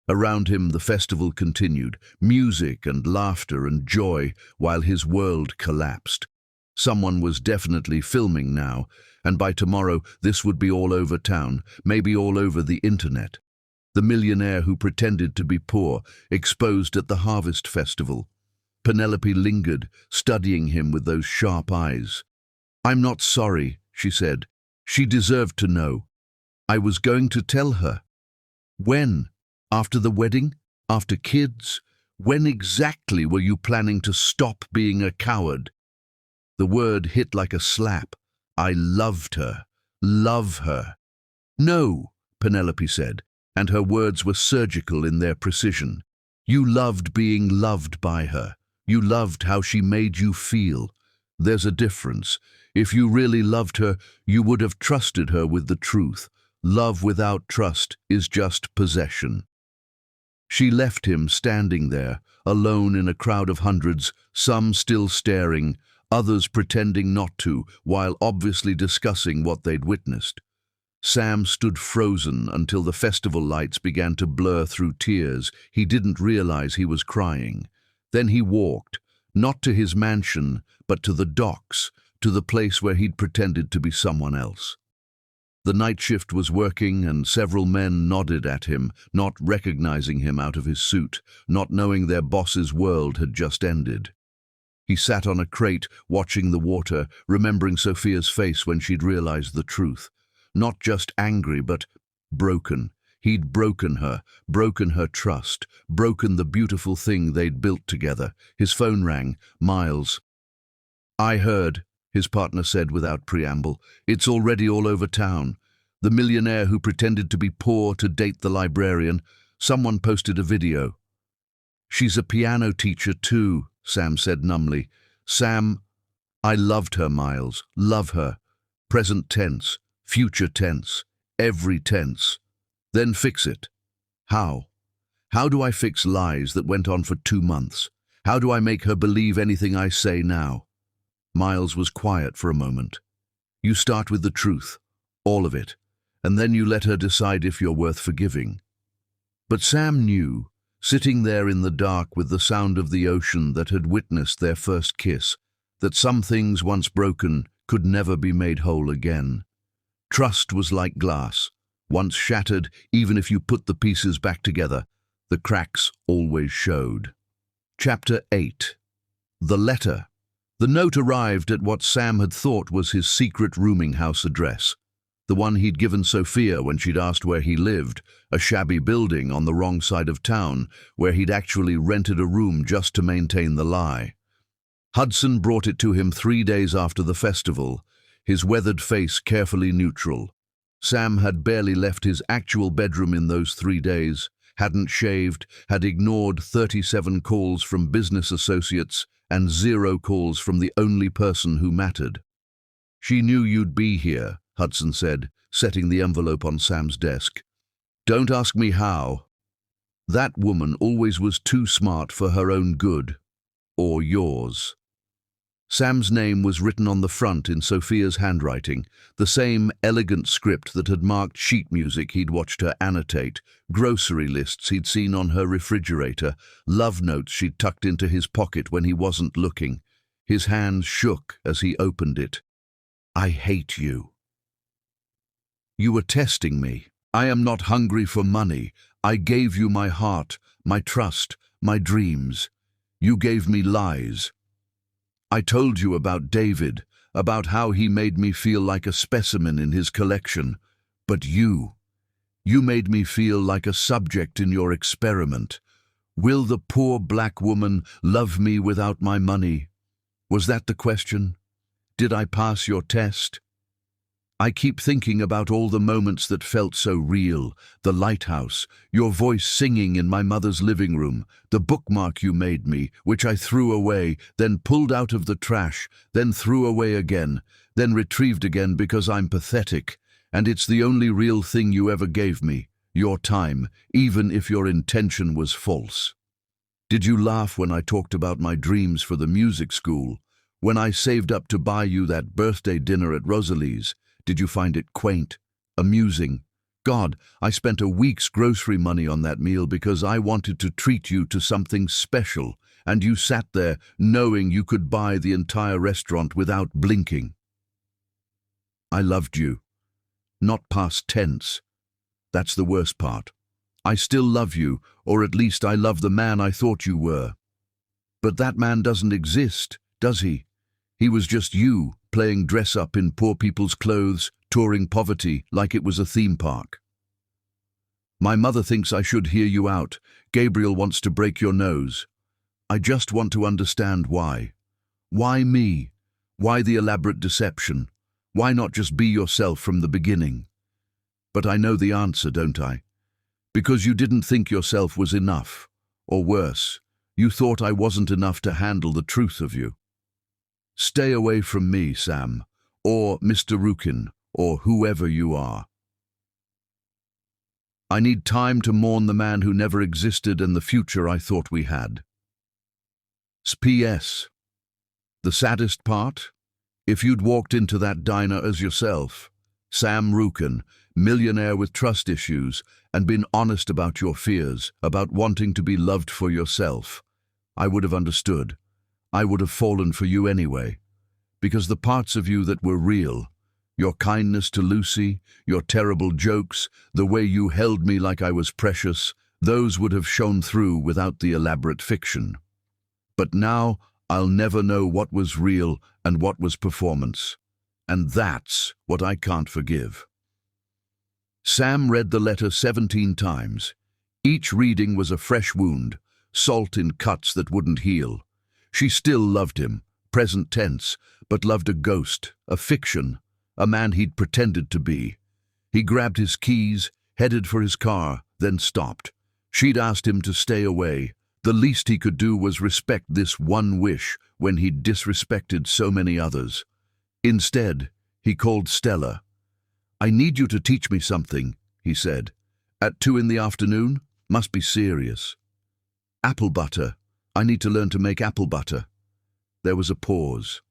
Around him, the festival continued, music and laughter and joy, while his world collapsed. Someone was definitely filming now, and by tomorrow this would be all over town, maybe all over the internet. The millionaire who pretended to be poor, exposed at the harvest festival. Penelope lingered, studying him with those sharp eyes. "I'm not sorry," she said. "She deserved to know. I was going to tell her." "When? After the wedding? After kids? When exactly were you planning to stop being a coward? The word hit like a slap. I loved her. Love her. No, Penelope said, and her words were surgical in their precision. You loved being loved by her. You loved how she made you feel. There's a difference. If you really loved her, you would have trusted her with the truth. Love without trust is just possession. She left him standing there, alone in a crowd of hundreds, some still staring, others pretending not to, while obviously discussing what they'd witnessed. Sam stood frozen until the festival lights began to blur through tears. He didn't realize he was crying. Then he walked, not to his mansion, but to the docks, to the place where he'd pretended to be someone else. The night shift was working, and several men nodded at him, not recognizing him out of his suit, not knowing their boss's world had just ended. He sat on a crate, watching the water, remembering Sophia's face when she'd realized the truth. Not just angry, but broken. He'd broken her trust, broken the beautiful thing they'd built together. His phone rang. Miles. I heard, his partner said without preamble. It's already all over town. The millionaire who pretended to be poor to date the librarian. Someone posted a video. She's a piano teacher too, Sam said numbly. Sam, I loved her, Miles. Love her. Present tense, future tense, every tense. Then fix it. How? How do I fix lies that went on for 2 months? How do I make her believe anything I say now? Miles was quiet for a moment. You start with the truth, all of it, and then you let her decide if you're worth forgiving. But Sam knew, sitting there in the dark with the sound of the ocean that had witnessed their first kiss, that some things once broken could never be made whole again. Trust was like glass. Once shattered, even if you put the pieces back together, the cracks always showed. Chapter 8. The letter. The note arrived at what Sam had thought was his secret rooming house address, the one he'd given Sophia when she'd asked where he lived, a shabby building on the wrong side of town, where he'd actually rented a room just to maintain the lie. Hudson brought it to him 3 days after the festival, his weathered face carefully neutral. Sam had barely left his actual bedroom in those 3 days, hadn't shaved, had ignored 37 calls from business associates and 0 calls from the only person who mattered. She knew you'd be here, Hudson said, setting the envelope on Sam's desk. Don't ask me how. That woman always was too smart for her own good, or yours. Sam's name was written on the front in Sophia's handwriting, the same elegant script that had marked sheet music he'd watched her annotate, grocery lists he'd seen on her refrigerator, love notes she'd tucked into his pocket when he wasn't looking. His hands shook as he opened it. I hate you. You were testing me. I am not hungry for money. I gave you my heart, my trust, my dreams. You gave me lies. I told you about David, about how he made me feel like a specimen in his collection. But you made me feel like a subject in your experiment. Will the poor black woman love me without my money? Was that the question? Did I pass your test? I keep thinking about all the moments that felt so real, the lighthouse, your voice singing in my mother's living room, the bookmark you made me, which I threw away, then pulled out of the trash, then threw away again, then retrieved again because I'm pathetic, and it's the only real thing you ever gave me, your time, even if your intention was false. Did you laugh when I talked about my dreams for the music school, when I saved up to buy you that birthday dinner at Rosalie's? Did you find it quaint, amusing? God, I spent a week's grocery money on that meal because I wanted to treat you to something special, and you sat there knowing you could buy the entire restaurant without blinking. I loved you. Not past tense. That's the worst part. I still love you, or at least I love the man I thought you were. But that man doesn't exist, does he? He was just you, playing dress-up in poor people's clothes, touring poverty like it was a theme park. My mother thinks I should hear you out. Gabriel wants to break your nose. I just want to understand why. Why me? Why the elaborate deception? Why not just be yourself from the beginning? But I know the answer, don't I? Because you didn't think yourself was enough. Or worse, you thought I wasn't enough to handle the truth of you. Stay away from me, Sam, or Mr. Rukin, or whoever you are. I need time to mourn the man who never existed and the future I thought we had. P.S. The saddest part? If you'd walked into that diner as yourself, Sam Rukin, millionaire with trust issues, and been honest about your fears, about wanting to be loved for yourself, I would have understood. I would have fallen for you anyway. Because the parts of you that were real, your kindness to Lucy, your terrible jokes, the way you held me like I was precious, those would have shone through without the elaborate fiction. But now I'll never know what was real and what was performance. And that's what I can't forgive. Sam read the letter 17 times. Each reading was a fresh wound, salt in cuts that wouldn't heal. She still loved him, present tense, but loved a ghost, a fiction, a man he'd pretended to be. He grabbed his keys, headed for his car, then stopped. She'd asked him to stay away. The least he could do was respect this one wish when he'd disrespected so many others. Instead, he called Stella. I need you to teach me something, he said. At 2 in the afternoon? Must be serious. Apple butter. I need to learn to make apple butter. There was a pause.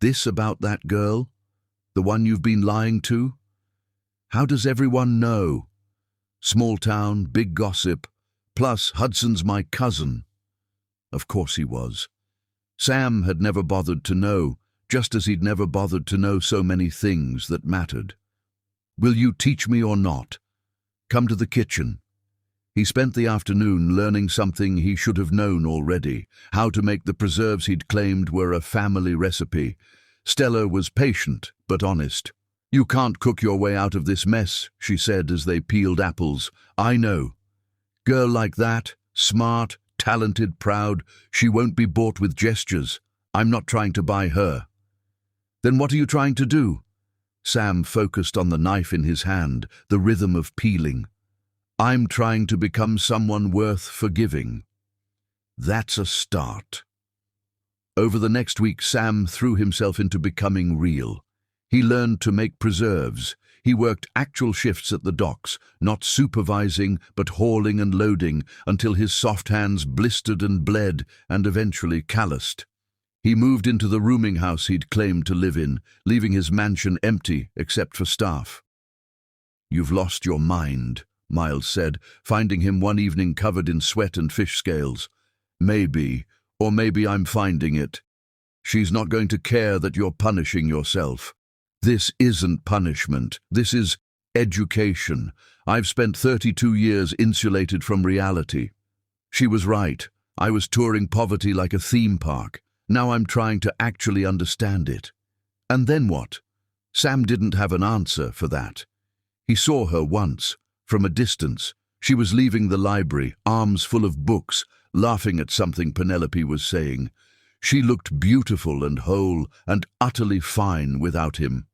This about that girl? The one you've been lying to? How does everyone know? Small town, big gossip. Plus, Hudson's my cousin. Of course he was. Sam had never bothered to know, just as he'd never bothered to know so many things that mattered. Will you teach me or not? Come to the kitchen. He spent the afternoon learning something he should have known already, how to make the preserves he'd claimed were a family recipe. Stella was patient, but honest. You can't cook your way out of this mess, she said as they peeled apples. I know. Girl like that, smart, talented, proud, she won't be bought with gestures. I'm not trying to buy her. Then what are you trying to do? Sam focused on the knife in his hand, the rhythm of peeling. I'm trying to become someone worth forgiving. That's a start. Over the next week, Sam threw himself into becoming real. He learned to make preserves. He worked actual shifts at the docks, not supervising, but hauling and loading, until his soft hands blistered and bled and eventually calloused. He moved into the rooming house he'd claimed to live in, leaving his mansion empty except for staff. You've lost your mind, Miles said, finding him one evening covered in sweat and fish scales. Maybe, or maybe I'm finding it. She's not going to care that you're punishing yourself. This isn't punishment. This is education. I've spent 32 years insulated from reality. She was right. I was touring poverty like a theme park. Now I'm trying to actually understand it. And then what? Sam didn't have an answer for that. He saw her once, from a distance. She was leaving the library, arms full of books, laughing at something Penelope was saying. She looked beautiful and whole and utterly fine without him.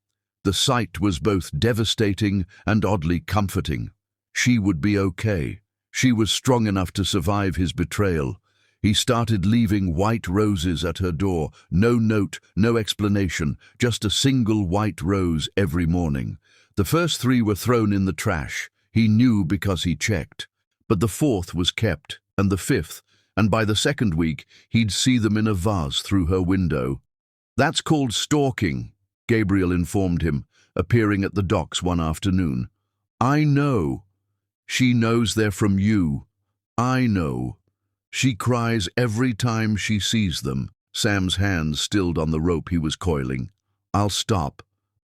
The sight was both devastating and oddly comforting. She would be okay. She was strong enough to survive his betrayal. He started leaving white roses at her door. No note, no explanation, just a single white rose every morning. The first 3 were thrown in the trash. He knew because he checked. But the 4th was kept, and the 5th, and by the 2nd week, he'd see them in a vase through her window. That's called stalking, Gabriel informed him, appearing at the docks one afternoon. I know. She knows they're from you. I know. She cries every time she sees them. Sam's hands stilled on the rope he was coiling. I'll stop.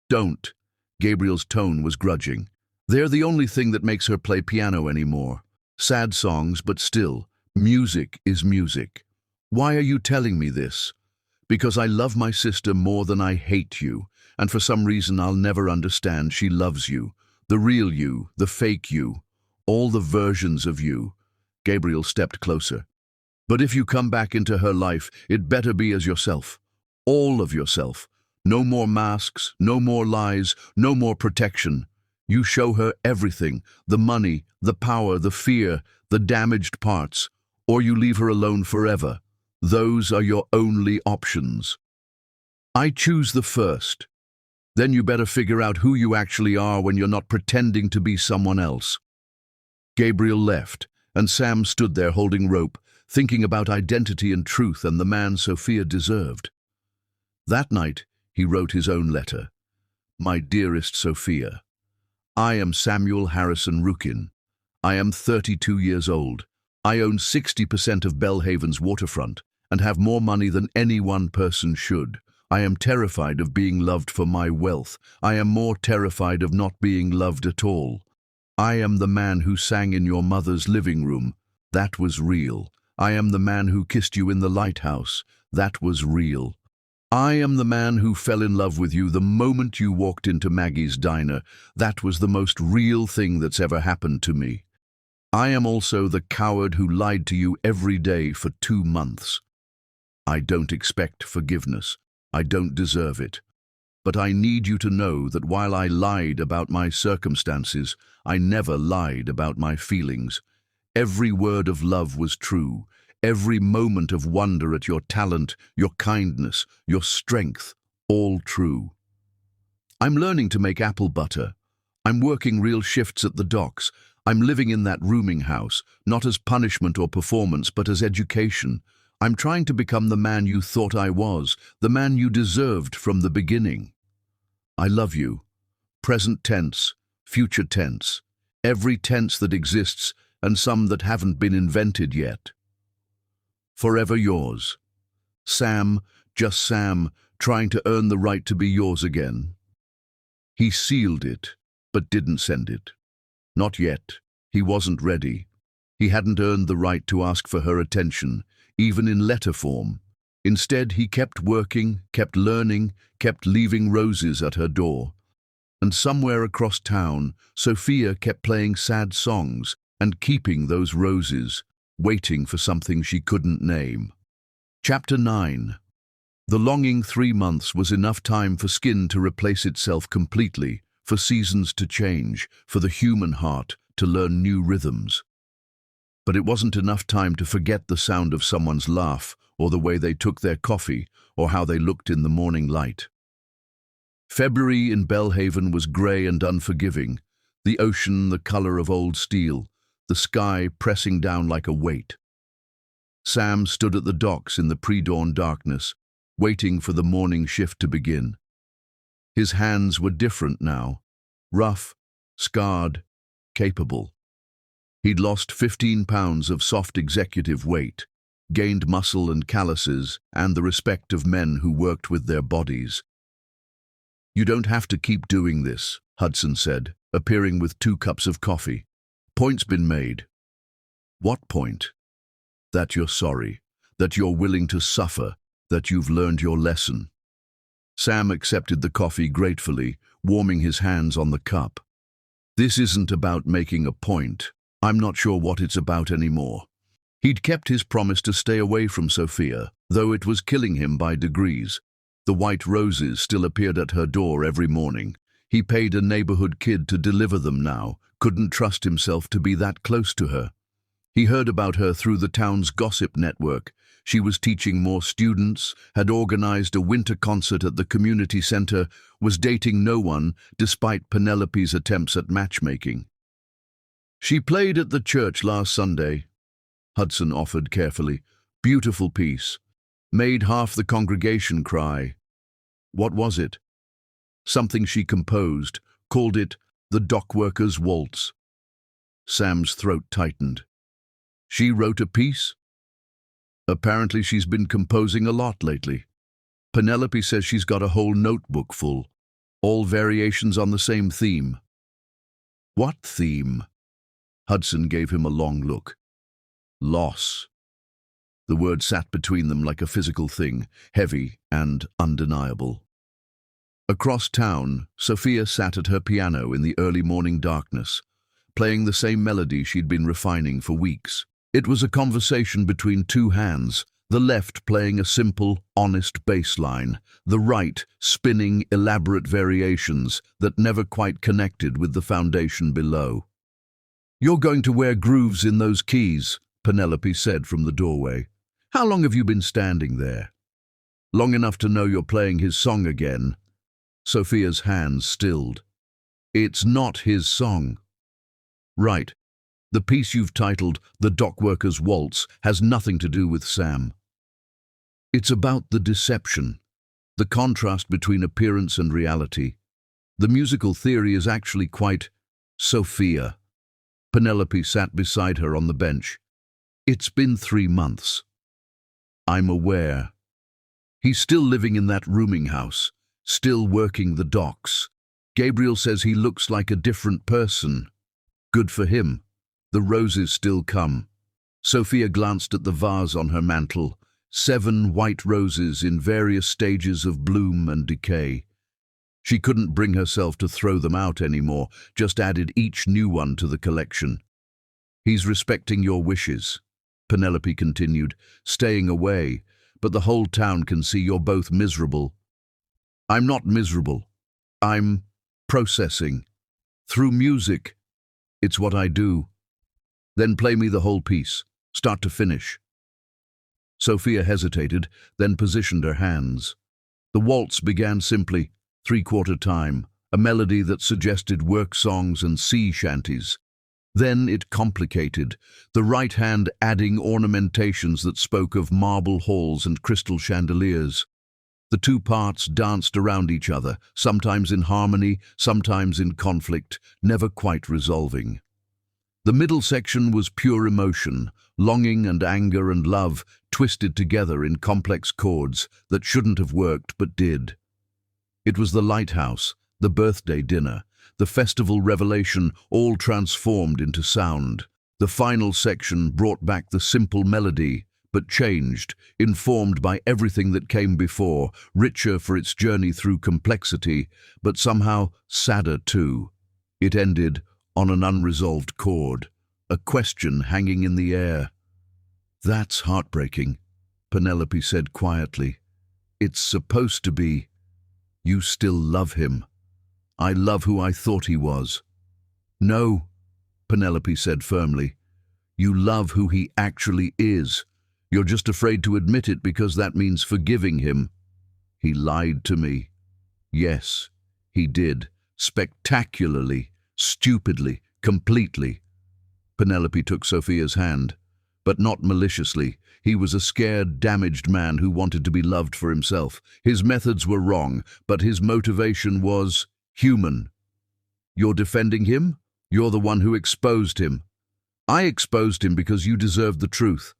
Don't. Gabriel's tone was grudging. They're the only thing that makes her play piano anymore. Sad songs, but still, music is music. Why are you telling me this? Because I love my sister more than I hate you, and for some reason I'll never understand she loves you. The real you, the fake you. all the versions of you. Gabriel stepped closer. But if you come back into her life, it better be as yourself. All of yourself. No more masks, no more lies, no more protection. You show her everything, the money, the power, the fear, the damaged parts, or you leave her alone forever. Those are your only options. I choose the first. Then you better figure out who you actually are when you're not pretending to be someone else. Gabriel left, and Sam stood there holding rope, thinking about identity and truth and the man Sophia deserved. That night, he wrote his own letter. My dearest Sophia, I am Samuel Harrison Rukin. I am 32 years old. I own 60% of Belhaven's waterfront and have more money than any one person should. I am terrified of being loved for my wealth. I am more terrified of not being loved at all. I am the man who sang in your mother's living room. That was real. I am the man who kissed you in the lighthouse. That was real. I am the man who fell in love with you the moment you walked into Maggie's diner. That was the most real thing that's ever happened to me. I am also the coward who lied to you every day for 2 months. I don't expect forgiveness. I don't deserve it. But I need you to know that while I lied about my circumstances, I never lied about my feelings. Every word of love was true. Every moment of wonder at your talent, your kindness, your strength, all true. I'm learning to make apple butter. I'm working real shifts at the docks. I'm living in that rooming house, not as punishment or performance, but as education. I'm trying to become the man you thought I was, the man you deserved from the beginning. I love you. Present tense, future tense, every tense that exists, and some that haven't been invented yet. Forever yours. Sam, just Sam, trying to earn the right to be yours again. He sealed it, but didn't send it. Not yet. He wasn't ready. He hadn't earned the right to ask for her attention, even in letter form. Instead, he kept working, kept learning, kept leaving roses at her door. And somewhere across town, Sophia kept playing sad songs and keeping those roses, waiting for something she couldn't name. Chapter 9. The longing 3 months was enough time for skin to replace itself completely, for seasons to change, for the human heart to learn new rhythms. But it wasn't enough time to forget the sound of someone's laugh, or the way they took their coffee, or how they looked in the morning light. February in Belhaven was grey and unforgiving, the ocean the colour of old steel, the sky pressing down like a weight. Sam stood at the docks in the pre-dawn darkness, waiting for the morning shift to begin. His hands were different now, rough, scarred, capable. He'd lost 15 pounds of soft executive weight, gained muscle and calluses, and the respect of men who worked with their bodies. You don't have to keep doing this, Hudson said, appearing with 2 cups of coffee. Point's been made. What point? That you're sorry, that you're willing to suffer, that you've learned your lesson. Sam accepted the coffee gratefully, warming his hands on the cup. This isn't about making a point. I'm not sure what it's about anymore. He'd kept his promise to stay away from Sophia, though it was killing him by degrees. The white roses still appeared at her door every morning. He paid a neighborhood kid to deliver them now, couldn't trust himself to be that close to her. He heard about her through the town's gossip network. She was teaching more students, had organized a winter concert at the community center, was dating no one despite Penelope's attempts at matchmaking. She played at the church last Sunday, Hudson offered carefully. Beautiful piece. Made half the congregation cry. What was it? Something she composed, called it the Dockworkers' Waltz. Sam's throat tightened. She wrote a piece? Apparently she's been composing a lot lately. Penelope says she's got a whole notebook full, all variations on the same theme. What theme? Hudson gave him a long look. Loss. The word sat between them like a physical thing, heavy and undeniable. Across town, Sophia sat at her piano in the early morning darkness, playing the same melody she'd been refining for weeks. It was a conversation between two hands, the left playing a simple, honest bass line, the right spinning elaborate variations that never quite connected with the foundation below. "You're going to wear grooves in those keys," Penelope said from the doorway. "How long have you been standing there?" "Long enough to know you're playing his song again." Sophia's hands stilled. "It's not his song." "Right. The piece you've titled The Dockworker's Waltz has nothing to do with Sam. It's about the deception, the contrast between appearance and reality. The musical theory is actually quite..." "Sophia." Penelope sat beside her on the bench. "It's been 3 months. I'm aware. He's still living in that rooming house, still working the docks. Gabriel says he looks like a different person. Good for him. The roses still come." Sophia glanced at the vase on her mantel. 7 white roses in various stages of bloom and decay. She couldn't bring herself to throw them out anymore, just added each new one to the collection. "He's respecting your wishes," Penelope continued, "staying away, but the whole town can see you're both miserable." "I'm not miserable. I'm processing. Through music. It's what I do." "Then play me the whole piece, start to finish." Sophia hesitated, then positioned her hands. The waltz began simply, 3/4 time, a melody that suggested work songs and sea shanties. Then it complicated, the right hand adding ornamentations that spoke of marble halls and crystal chandeliers. The two parts danced around each other, sometimes in harmony, sometimes in conflict, never quite resolving. The middle section was pure emotion, longing and anger and love twisted together in complex chords that shouldn't have worked but did. It was the lighthouse, the birthday dinner, the festival revelation all transformed into sound. The final section brought back the simple melody, but changed, informed by everything that came before, richer for its journey through complexity, but somehow sadder too. It ended on an unresolved chord, a question hanging in the air. "That's heartbreaking," Penelope said quietly. "It's supposed to be, you still love him. I love who I thought he was." "No," Penelope said firmly. "You love who he actually is. You're just afraid to admit it because that means forgiving him." "He lied to me." "Yes, he did. Spectacularly. Stupidly, completely." Penelope took Sophia's hand, but not maliciously. He was a scared, damaged man who wanted to be loved for himself. His methods were wrong, but his motivation was human. "You're defending him? You're the one who exposed him." "I exposed him because you deserved the truth.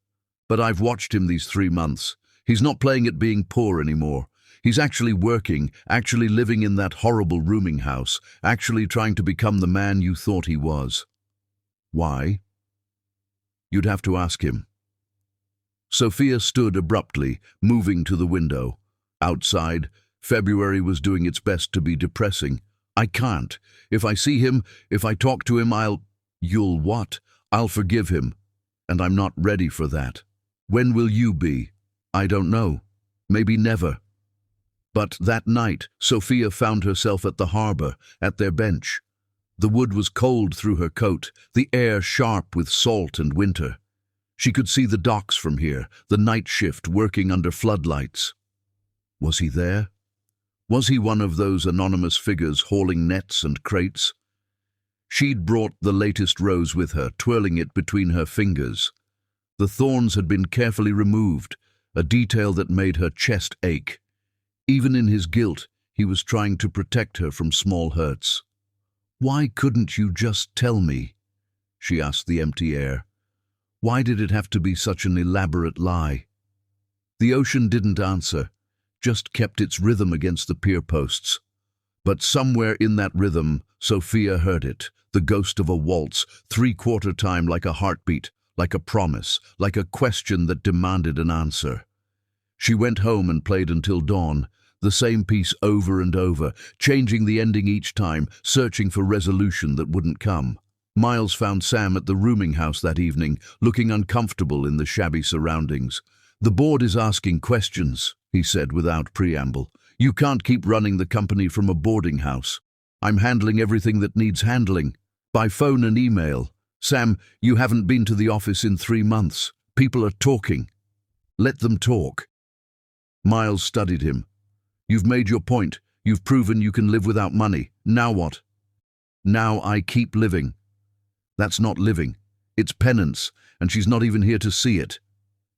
But I've watched him these 3 months. He's not playing at being poor anymore. He's actually working, actually living in that horrible rooming house, actually trying to become the man you thought he was." "Why?" "You'd have to ask him." Sophia stood abruptly, moving to the window. Outside, February was doing its best to be depressing. "I can't. If I see him, if I talk to him, You'll what?" "I'll forgive him. And I'm not ready for that." "When will you be?" "I don't know. Maybe never." But that night, Sophia found herself at the harbor, at their bench. The wood was cold through her coat, the air sharp with salt and winter. She could see the docks from here, the night shift working under floodlights. Was he there? Was he one of those anonymous figures hauling nets and crates? She'd brought the latest rose with her, twirling it between her fingers. The thorns had been carefully removed, a detail that made her chest ache. Even in his guilt, he was trying to protect her from small hurts. "Why couldn't you just tell me?" she asked the empty air. Why did it have to be such an elaborate lie? The ocean didn't answer, just kept its rhythm against the pier posts. But somewhere in that rhythm, Sophia heard it, the ghost of a waltz, 3/4 time like a heartbeat, like a promise, like a question that demanded an answer. She went home and played until dawn, the same piece over and over, changing the ending each time, searching for resolution that wouldn't come. Miles found Sam at the rooming house that evening, looking uncomfortable in the shabby surroundings. "The board is asking questions," he said without preamble. "You can't keep running the company from a boarding house. I'm handling everything that needs handling, by phone and email. Sam, you haven't been to the office in 3 months. People are talking. Let them talk." Miles studied him. "You've made your point. You've proven you can live without money. Now what?" "Now I keep living." "That's not living. It's penance, and she's not even here to see it."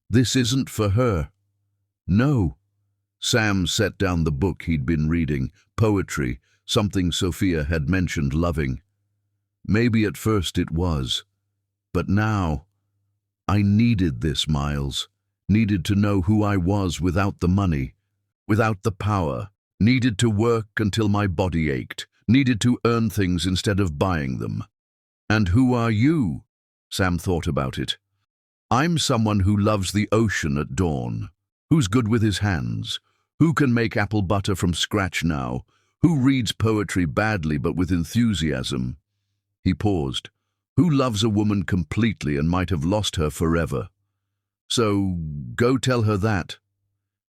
"This isn't for her." "No." Sam set down the book he'd been reading, poetry, something Sophia had mentioned loving. "Maybe at first it was. But now, I needed this, Miles. Needed to know who I was without the money, without the power. Needed to work until my body ached. Needed to earn things instead of buying them." "And who are you?" Sam thought about it. "I'm someone who loves the ocean at dawn. Who's good with his hands? Who can make apple butter from scratch now? Who reads poetry badly but with enthusiasm?" He paused. "Who loves a woman completely and might have lost her forever? So, go tell her that."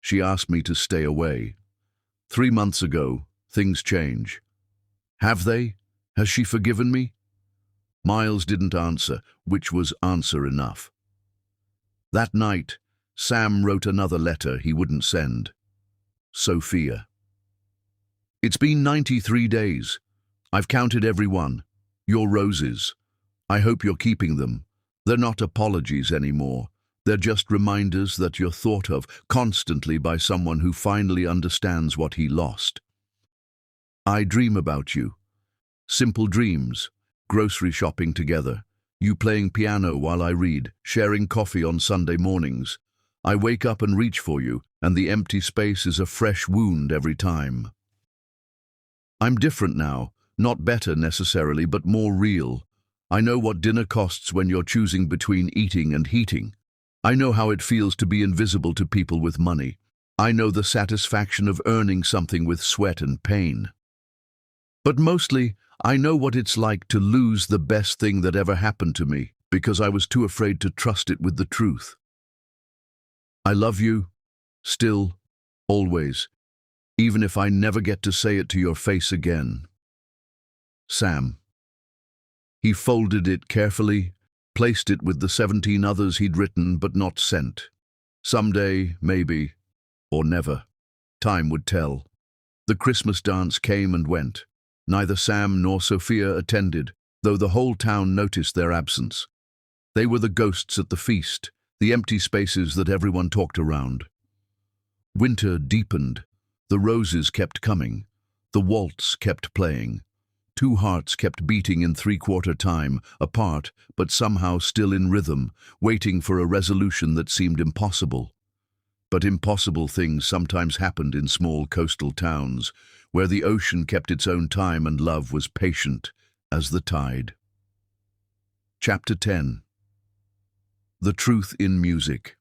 "She asked me to stay away. 3 months ago, things change." "Have they? Has she forgiven me?" Miles didn't answer, which was answer enough. That night, Sam wrote another letter he wouldn't send. Sophia. "It's been 93 days. I've counted every one. Your roses. I hope you're keeping them. They're not apologies anymore. They're just reminders that you're thought of constantly by someone who finally understands what he lost. I dream about you. Simple dreams, grocery shopping together, you playing piano while I read, sharing coffee on Sunday mornings. I wake up and reach for you, and the empty space is a fresh wound every time. I'm different now, not better necessarily, but more real. I know what dinner costs when you're choosing between eating and heating. I know how it feels to be invisible to people with money. I know the satisfaction of earning something with sweat and pain. But mostly, I know what it's like to lose the best thing that ever happened to me because I was too afraid to trust it with the truth. I love you, still, always, even if I never get to say it to your face again. Sam." He folded it carefully, placed it with the 17 others he'd written but not sent. Someday, maybe, or never. Time would tell. The Christmas dance came and went. Neither Sam nor Sophia attended, though the whole town noticed their absence. They were the ghosts at the feast, the empty spaces that everyone talked around. Winter deepened. The roses kept coming. The waltz kept playing. 2 hearts kept beating in 3/4 time, apart, but somehow still in rhythm, waiting for a resolution that seemed impossible. But impossible things sometimes happened in small coastal towns, where the ocean kept its own time and love was patient as the tide. Chapter 10. The Truth in Music.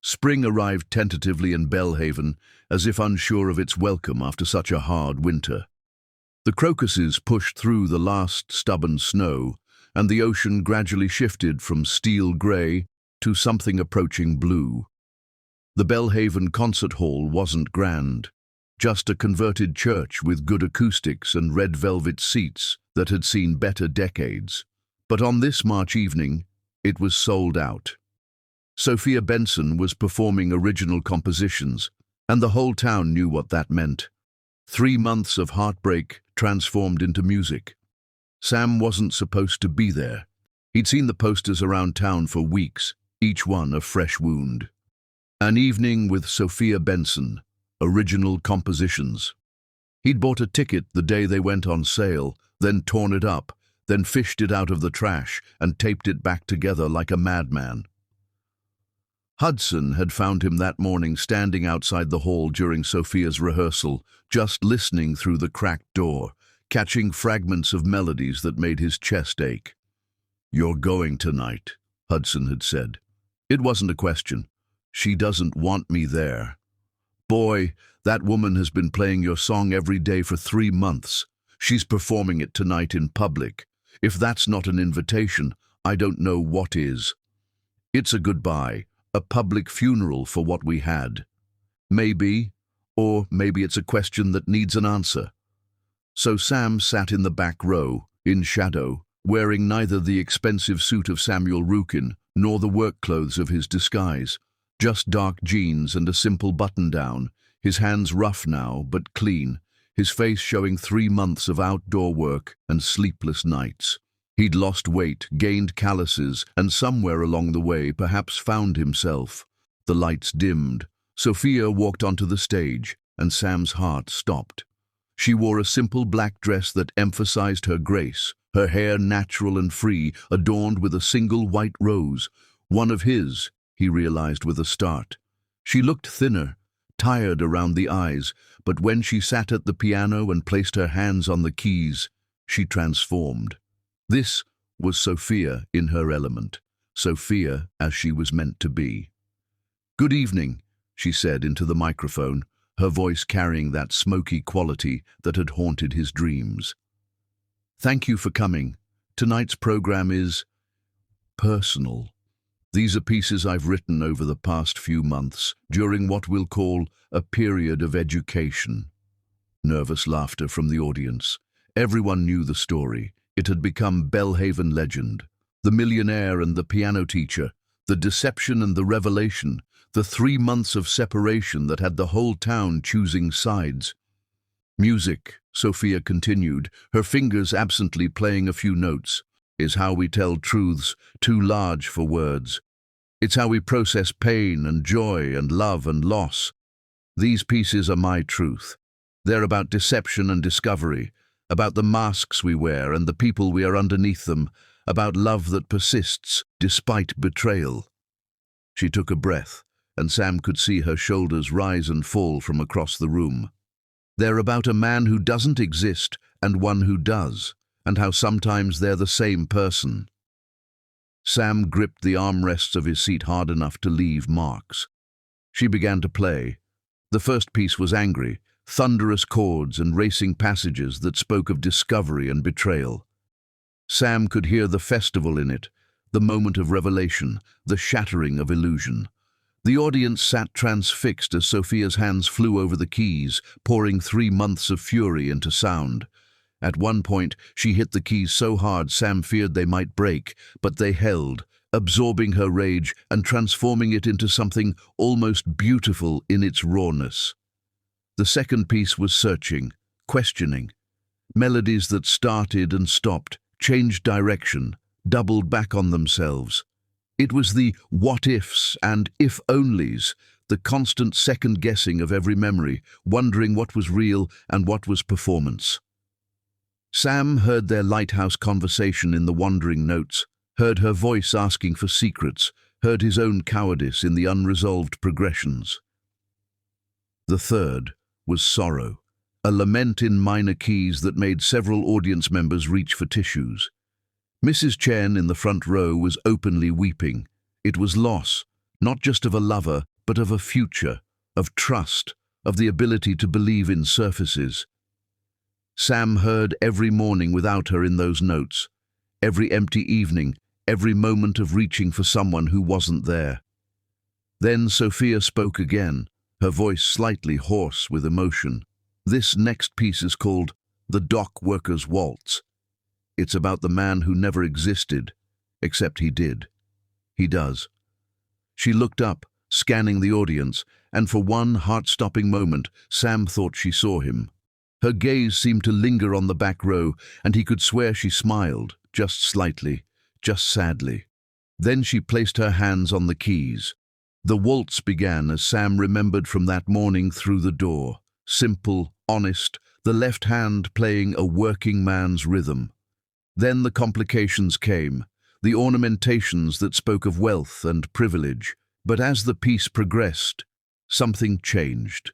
Spring arrived tentatively in Belhaven, as if unsure of its welcome after such a hard winter. The crocuses pushed through the last stubborn snow, and the ocean gradually shifted from steel grey to something approaching blue. The Belhaven concert hall wasn't grand, just a converted church with good acoustics and red velvet seats that had seen better decades. But on this March evening, it was sold out. Sophia Benson was performing original compositions, and the whole town knew what that meant. 3 months of heartbreak transformed into music. Sam wasn't supposed to be there. He'd seen the posters around town for weeks, each one a fresh wound. An evening with Sophia Benson, original compositions. He'd bought a ticket the day they went on sale, then torn it up, then fished it out of the trash and taped it back together like a madman. Hudson had found him that morning standing outside the hall during Sophia's rehearsal, just listening through the cracked door, catching fragments of melodies that made his chest ache. "You're going tonight," Hudson had said. It wasn't a question. "She doesn't want me there." "Boy, that woman has been playing your song every day for 3 months. She's performing it tonight in public. If that's not an invitation, I don't know what is. It's a goodbye, a public funeral for what we had. Maybe, or maybe it's a question that needs an answer. So Sam sat in the back row, in shadow, wearing neither the expensive suit of Samuel Rukin nor the work clothes of his disguise, just dark jeans and a simple button-down, his hands rough now but clean, his face showing 3 months of outdoor work and sleepless nights. He'd lost weight, gained calluses, and somewhere along the way perhaps found himself. The lights dimmed. Sophia walked onto the stage, and Sam's heart stopped. She wore a simple black dress that emphasized her grace, her hair natural and free, adorned with a single white rose, one of his, he realized with a start. She looked thinner, tired around the eyes, but when she sat at the piano and placed her hands on the keys, she transformed. This was Sophia in her element, Sophia as she was meant to be. "Good evening," she said into the microphone, her voice carrying that smoky quality that had haunted his dreams. "Thank you for coming. Tonight's program is personal. These are pieces I've written over the past few months, during what we'll call a period of education." Nervous laughter from the audience. Everyone knew the story. It had become Bellhaven legend. The millionaire and the piano teacher, the deception and the revelation, the 3 months of separation that had the whole town choosing sides. "Music," Sophia continued, her fingers absently playing a few notes, "is how we tell truths too large for words. It's how we process pain and joy and love and loss. These pieces are my truth. They're about deception and discovery, about the masks we wear and the people we are underneath them, about love that persists despite betrayal." She took a breath, and Sam could see her shoulders rise and fall from across the room. "They're about a man who doesn't exist and one who does, and how sometimes they're the same person." Sam gripped the armrests of his seat hard enough to leave marks. She began to play. The first piece was angry, thunderous chords and racing passages that spoke of discovery and betrayal. Sam could hear the festival in it, the moment of revelation, the shattering of illusion. The audience sat transfixed as Sophia's hands flew over the keys, pouring 3 months of fury into sound. At one point, she hit the keys so hard Sam feared they might break, but they held, absorbing her rage and transforming it into something almost beautiful in its rawness. The second piece was searching, questioning. Melodies that started and stopped, changed direction, doubled back on themselves. It was the what-ifs and if-onlys, the constant second-guessing of every memory, wondering what was real and what was performance. Sam heard their lighthouse conversation in the wandering notes, heard her voice asking for secrets, heard his own cowardice in the unresolved progressions. The third was sorrow, a lament in minor keys that made several audience members reach for tissues. Mrs. Chen in the front row was openly weeping. It was loss, not just of a lover, but of a future, of trust, of the ability to believe in surfaces. Sam heard every morning without her in those notes, every empty evening, every moment of reaching for someone who wasn't there. Then Sophia spoke again, her voice slightly hoarse with emotion. "This next piece is called The Dock Worker's Waltz. It's about the man who never existed, except he did. He does." She looked up, scanning the audience, and for one heart-stopping moment, Sam thought she saw him. Her gaze seemed to linger on the back row, and he could swear she smiled, just slightly, just sadly. Then she placed her hands on the keys. The waltz began as Sam remembered from that morning through the door. Simple, honest, the left hand playing a working man's rhythm. Then the complications came, the ornamentations that spoke of wealth and privilege. But as the piece progressed, something changed.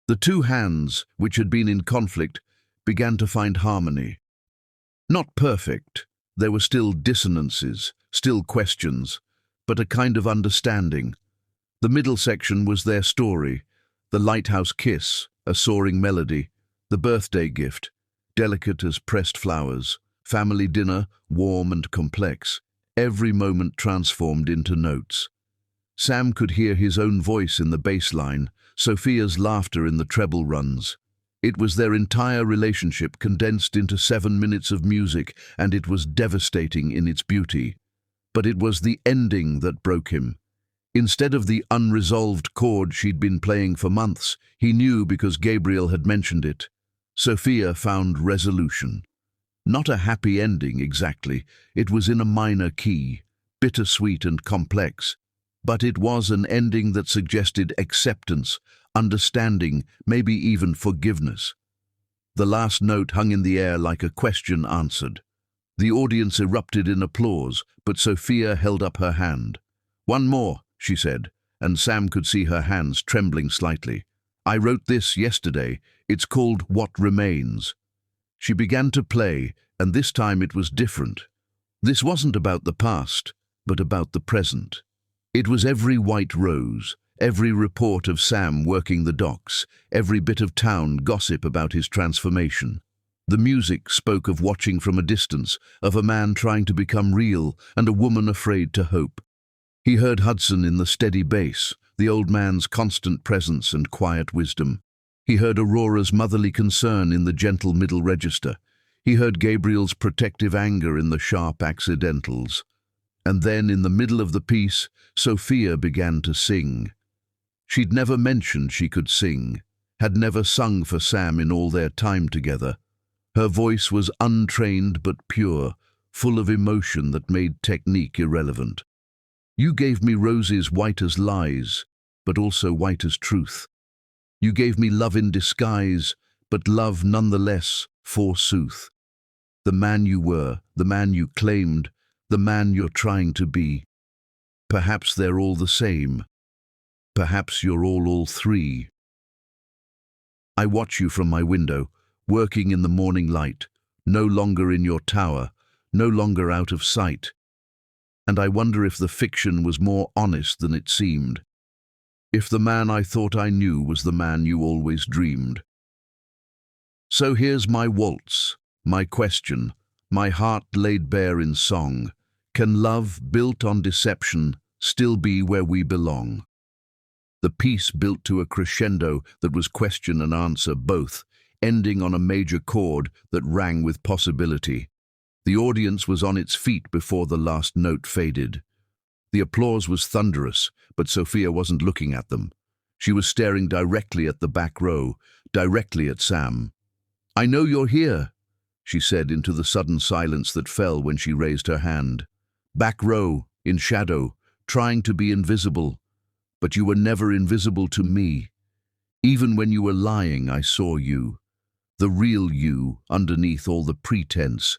The two hands, which had been in conflict, began to find harmony. Not perfect, there were still dissonances, still questions, but a kind of understanding. The middle section was their story, the lighthouse kiss, a soaring melody, the birthday gift, delicate as pressed flowers, family dinner, warm and complex, every moment transformed into notes. Sam could hear his own voice in the bass line, Sophia's laughter in the treble runs. It was their entire relationship condensed into 7 minutes of music, and it was devastating in its beauty. But it was the ending that broke him. Instead of the unresolved chord she'd been playing for months, he knew because Gabriel had mentioned it. Sophia found resolution. Not a happy ending exactly, it was in a minor key, bittersweet and complex. But it was an ending that suggested acceptance, understanding, maybe even forgiveness. The last note hung in the air like a question answered. The audience erupted in applause, but Sophia held up her hand. "One more," she said, and Sam could see her hands trembling slightly. "I wrote this yesterday. It's called What Remains." She began to play, and this time it was different. This wasn't about the past, but about the present. It was every white rose, every report of Sam working the docks, every bit of town gossip about his transformation. The music spoke of watching from a distance, of a man trying to become real and a woman afraid to hope. He heard Hudson in the steady bass, the old man's constant presence and quiet wisdom. He heard Aurora's motherly concern in the gentle middle register. He heard Gabriel's protective anger in the sharp accidentals. And then, in the middle of the piece, Sophia began to sing. She'd never mentioned she could sing, had never sung for Sam in all their time together. Her voice was untrained but pure, full of emotion that made technique irrelevant. "You gave me roses white as lies, but also white as truth. You gave me love in disguise, but love nonetheless, forsooth. The man you were, the man you claimed, the man you're trying to be. Perhaps they're all the same. Perhaps you're all three. I watch you from my window, working in the morning light, no longer in your tower, no longer out of sight. And I wonder if the fiction was more honest than it seemed. If the man I thought I knew was the man you always dreamed. So here's my waltz, my question, my heart laid bare in song. Can love, built on deception, still be where we belong?" The piece built to a crescendo that was question and answer both, ending on a major chord that rang with possibility. The audience was on its feet before the last note faded. The applause was thunderous, but Sophia wasn't looking at them. She was staring directly at the back row, directly at Sam. "I know you're here," she said into the sudden silence that fell when she raised her hand. "Back row, in shadow, trying to be invisible. But you were never invisible to me. Even when you were lying, I saw you. The real you, underneath all the pretense."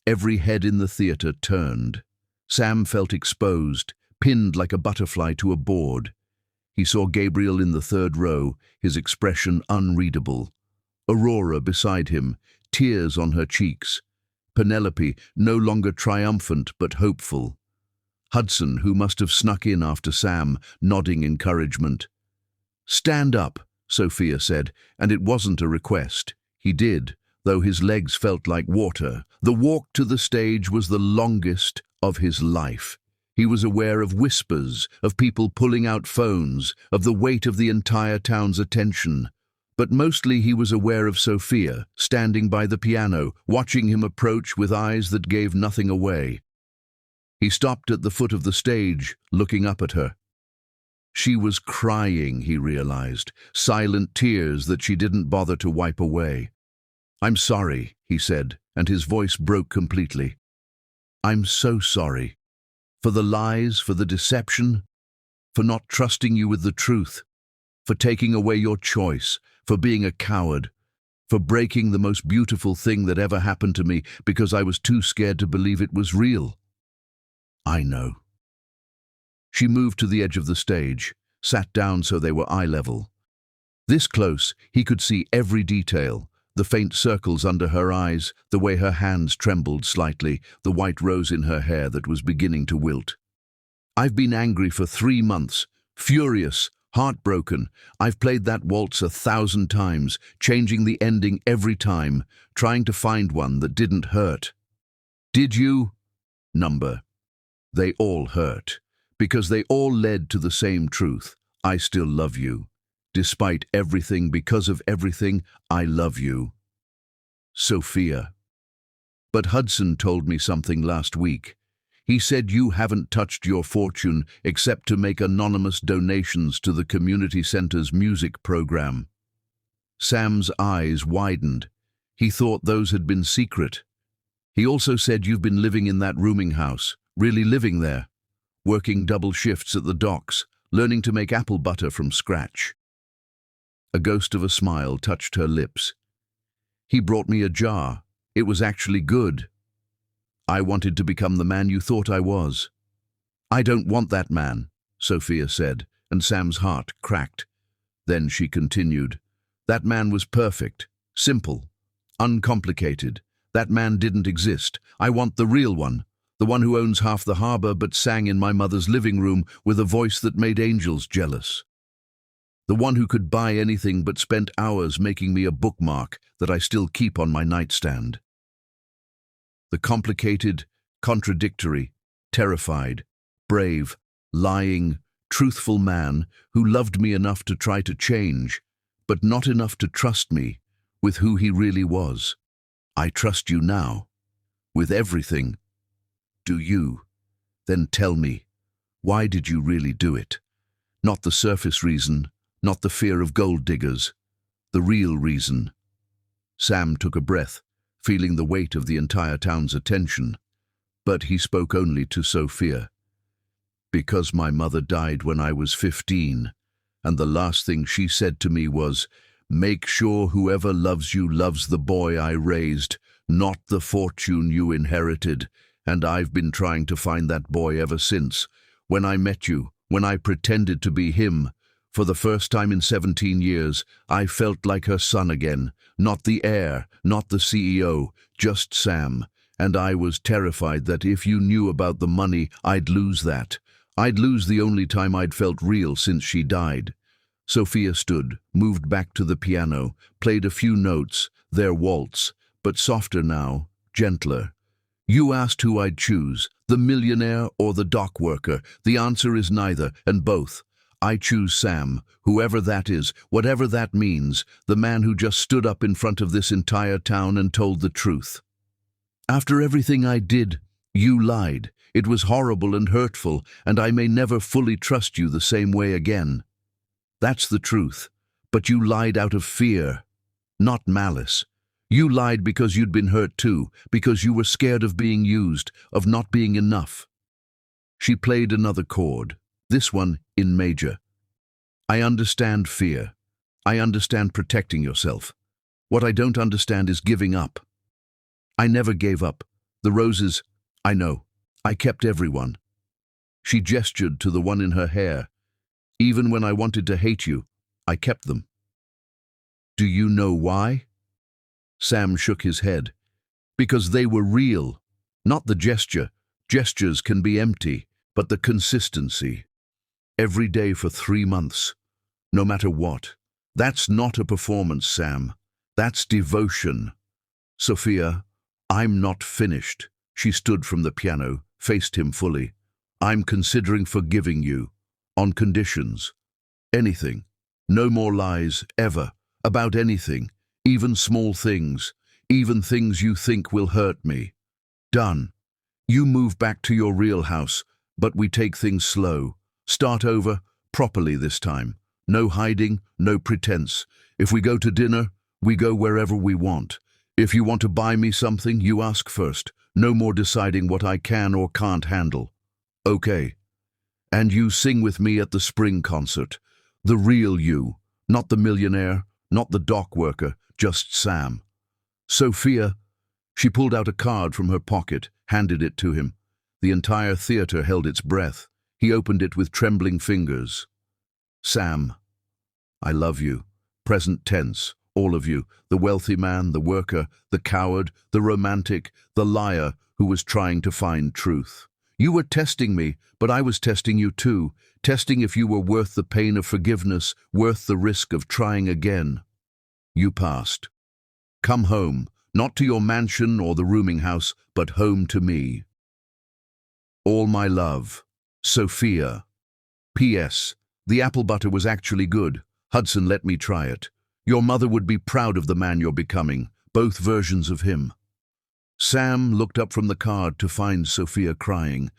Every head in the theater turned. Sam felt exposed, pinned like a butterfly to a board. He saw Gabriel in the third row, his expression unreadable. Aurora beside him, tears on her cheeks. Penelope, no longer triumphant but hopeful. Hudson, who must have snuck in after Sam, nodding encouragement. "Stand up," Sophia said, and it wasn't a request. He did, though his legs felt like water. The walk to the stage was the longest of his life. He was aware of whispers, of people pulling out phones, of the weight of the entire town's attention. But mostly he was aware of Sophia, standing by the piano, watching him approach with eyes that gave nothing away. He stopped at the foot of the stage, looking up at her. She was crying, he realized, silent tears that she didn't bother to wipe away. "I'm sorry," he said, and his voice broke completely. "I'm so sorry. For the lies, for the deception, for not trusting you with the truth, for taking away your choice, for being a coward, for breaking the most beautiful thing that ever happened to me because I was too scared to believe it was real." "I know." She moved to the edge of the stage, sat down so they were eye level. This close, he could see every detail, the faint circles under her eyes, the way her hands trembled slightly, the white rose in her hair that was beginning to wilt. "I've been angry for 3 months, furious, heartbroken. I've played that waltz 1,000 times, changing the ending every time, trying to find one that didn't hurt. Did you? Number. They all hurt, because they all led to the same truth. I still love you. Despite everything, because of everything, I love you. Sophia. But Hudson told me something last week. He said you haven't touched your fortune except to make anonymous donations to the community center's music program. Sam's eyes widened. He thought those had been secret. He also said you've been living in that rooming house, really living there, working double shifts at the docks, learning to make apple butter from scratch. A ghost of a smile touched her lips. He brought me a jar. It was actually good. I wanted to become the man you thought I was. I don't want that man, Sophia said, and Sam's heart cracked. Then she continued. That man was perfect, simple, uncomplicated. That man didn't exist. I want the real one, the one who owns half the harbor but sang in my mother's living room with a voice that made angels jealous. The one who could buy anything but spent hours making me a bookmark that I still keep on my nightstand. The complicated, contradictory, terrified, brave, lying, truthful man who loved me enough to try to change, but not enough to trust me with who he really was. I trust you now, with everything. Do you? Then tell me, why did you really do it? Not the surface reason, not the fear of gold diggers, the real reason. Sam took a breath, feeling the weight of the entire town's attention, but he spoke only to Sophia. Because my mother died when I was 15, and the last thing she said to me was, make sure whoever loves you loves the boy I raised, not the fortune you inherited, and I've been trying to find that boy ever since. When I met you, when I pretended to be him, for the first time in 17 years, I felt like her son again, not the heir, not the CEO, just Sam, and I was terrified that if you knew about the money, I'd lose that. I'd lose the only time I'd felt real since she died. Sophia stood, moved back to the piano, played a few notes, their waltz, but softer now, gentler. You asked who I'd choose, the millionaire or the dock worker. The answer is neither, and both. I choose Sam, whoever that is, whatever that means, the man who just stood up in front of this entire town and told the truth. After everything I did, you lied. It was horrible and hurtful, and I may never fully trust you the same way again. That's the truth. But you lied out of fear, not malice. You lied because you'd been hurt too, because you were scared of being used, of not being enough. She played another chord, this one in major. I understand fear. I understand protecting yourself. What I don't understand is giving up. I never gave up. The roses, I know. I kept everyone. She gestured to the one in her hair. Even when I wanted to hate you, I kept them. Do you know why? Sam shook his head. Because they were real, not the gesture. Gestures can be empty, but the consistency. Every day for 3 months, no matter what. That's not a performance, Sam. That's devotion. Sophia, I'm not finished. She stood from the piano, faced him fully. I'm considering forgiving you. On conditions. Anything. No more lies, ever. About anything. Even small things. Even things you think will hurt me. Done. You move back to your real house, but we take things slow. Start over, properly this time. No hiding, no pretense. If we go to dinner, we go wherever we want. If you want to buy me something, you ask first. No more deciding what I can or can't handle. Okay. And you sing with me at the spring concert. The real you, not the millionaire, not the dock worker, just Sam. Sophia, she pulled out a card from her pocket, handed it to him. The entire theater held its breath. He opened it with trembling fingers. Sam, I love you. Present tense, all of you. The wealthy man, the worker, the coward, the romantic, the liar who was trying to find truth. You were testing me, but I was testing you too. Testing if you were worth the pain of forgiveness, worth the risk of trying again. You passed. Come home, Not to your mansion or the rooming house, but home to me. All my love, Sophia. P.S. The apple butter was actually good. Hudson let me try it. Your mother would be proud of the man you're becoming, both versions of him. Sam looked up from the card to find Sophia crying,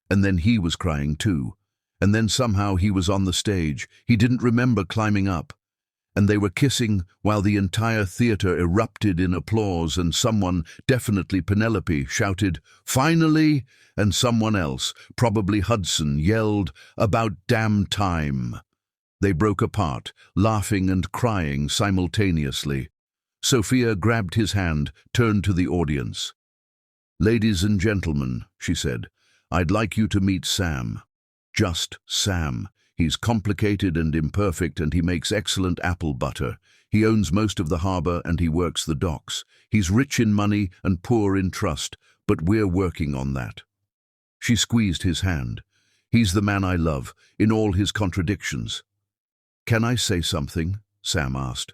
and then he was crying too. And then somehow he was on the stage. He didn't remember climbing up. And they were kissing while the entire theater erupted in applause, and someone, definitely Penelope, shouted, "Finally!" And someone else, probably Hudson, yelled, "About damn time!" They broke apart, laughing and crying simultaneously. Sophia grabbed his hand, turned to the audience. "Ladies and gentlemen," she said, "I'd like you to meet Sam. Just Sam. He's complicated and imperfect, and he makes excellent apple butter. He owns most of the harbor and he works the docks. He's rich in money and poor in trust, but we're working on that." She squeezed his hand. "He's the man I love, in all his contradictions." "Can I say something?" Sam asked.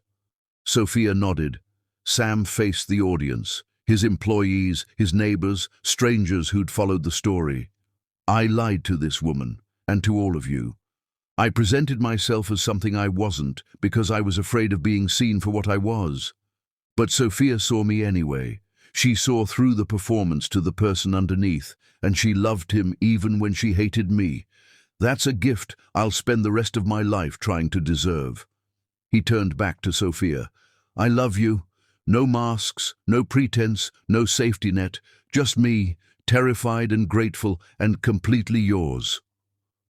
Sophia nodded. Sam faced the audience, his employees, his neighbors, strangers who'd followed the story. "I lied to this woman, and to all of you. I presented myself as something I wasn't because I was afraid of being seen for what I was. But Sophia saw me anyway. She saw through the performance to the person underneath, and she loved him even when she hated me. That's a gift I'll spend the rest of my life trying to deserve." He turned back to Sophia. "I love you. No masks, no pretense, no safety net. Just me, terrified and grateful and completely yours."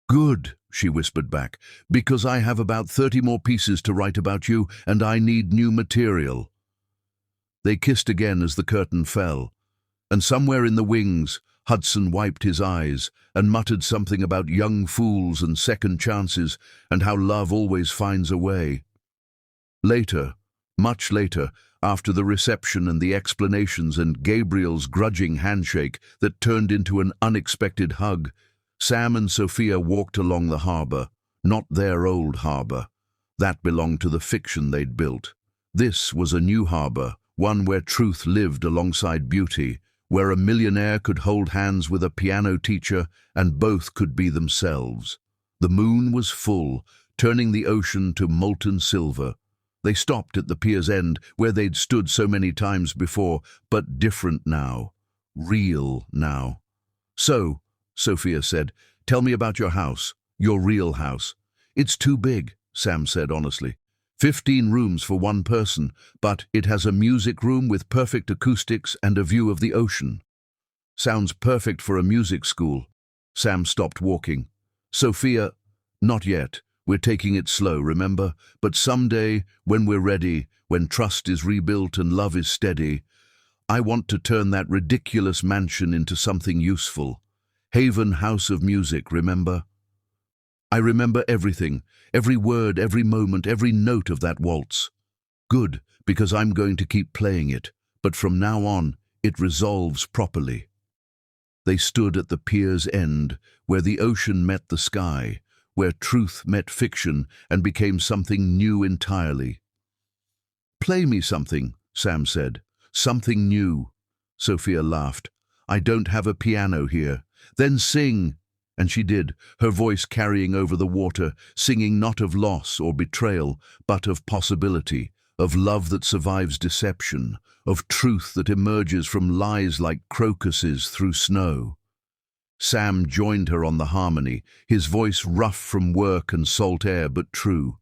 "Good," she whispered back, "because I have about 30 more pieces to write about you, and I need new material." They kissed again as the curtain fell, and somewhere in the wings, Hudson wiped his eyes and muttered something about young fools and second chances and how love always finds a way. Later, much later, after the reception and the explanations and Gabriel's grudging handshake that turned into an unexpected hug, Sam and Sophia walked along the harbor, not their old harbor. That belonged to the fiction they'd built. This was a new harbor, one where truth lived alongside beauty, where a millionaire could hold hands with a piano teacher and both could be themselves. The moon was full, turning the ocean to molten silver. They stopped at the pier's end, where they'd stood so many times before, but different now. Real now. "So," Sophia said, "tell me about your house, your real house." "It's too big," Sam said honestly. 15 rooms for one person, but it has a music room with perfect acoustics and a view of the ocean." "Sounds perfect for a music school." Sam stopped walking. "Sophia, not yet. We're taking it slow, remember? But someday, when we're ready, when trust is rebuilt and love is steady, I want to turn that ridiculous mansion into something useful. Haven House of Music, remember? I remember everything, every word, every moment, every note of that waltz. Good, because I'm going to keep playing it, but from now on, it resolves properly." They stood at the pier's end, where the ocean met the sky, where truth met fiction and became something new entirely. "Play me something," Sam said. "Something new." Sophia laughed. "I don't have a piano here." "Then sing." And she did, her voice carrying over the water, singing not of loss or betrayal, but of possibility, of love that survives deception, of truth that emerges from lies like crocuses through snow. Sam joined her on the harmony, his voice rough from work and salt air but true.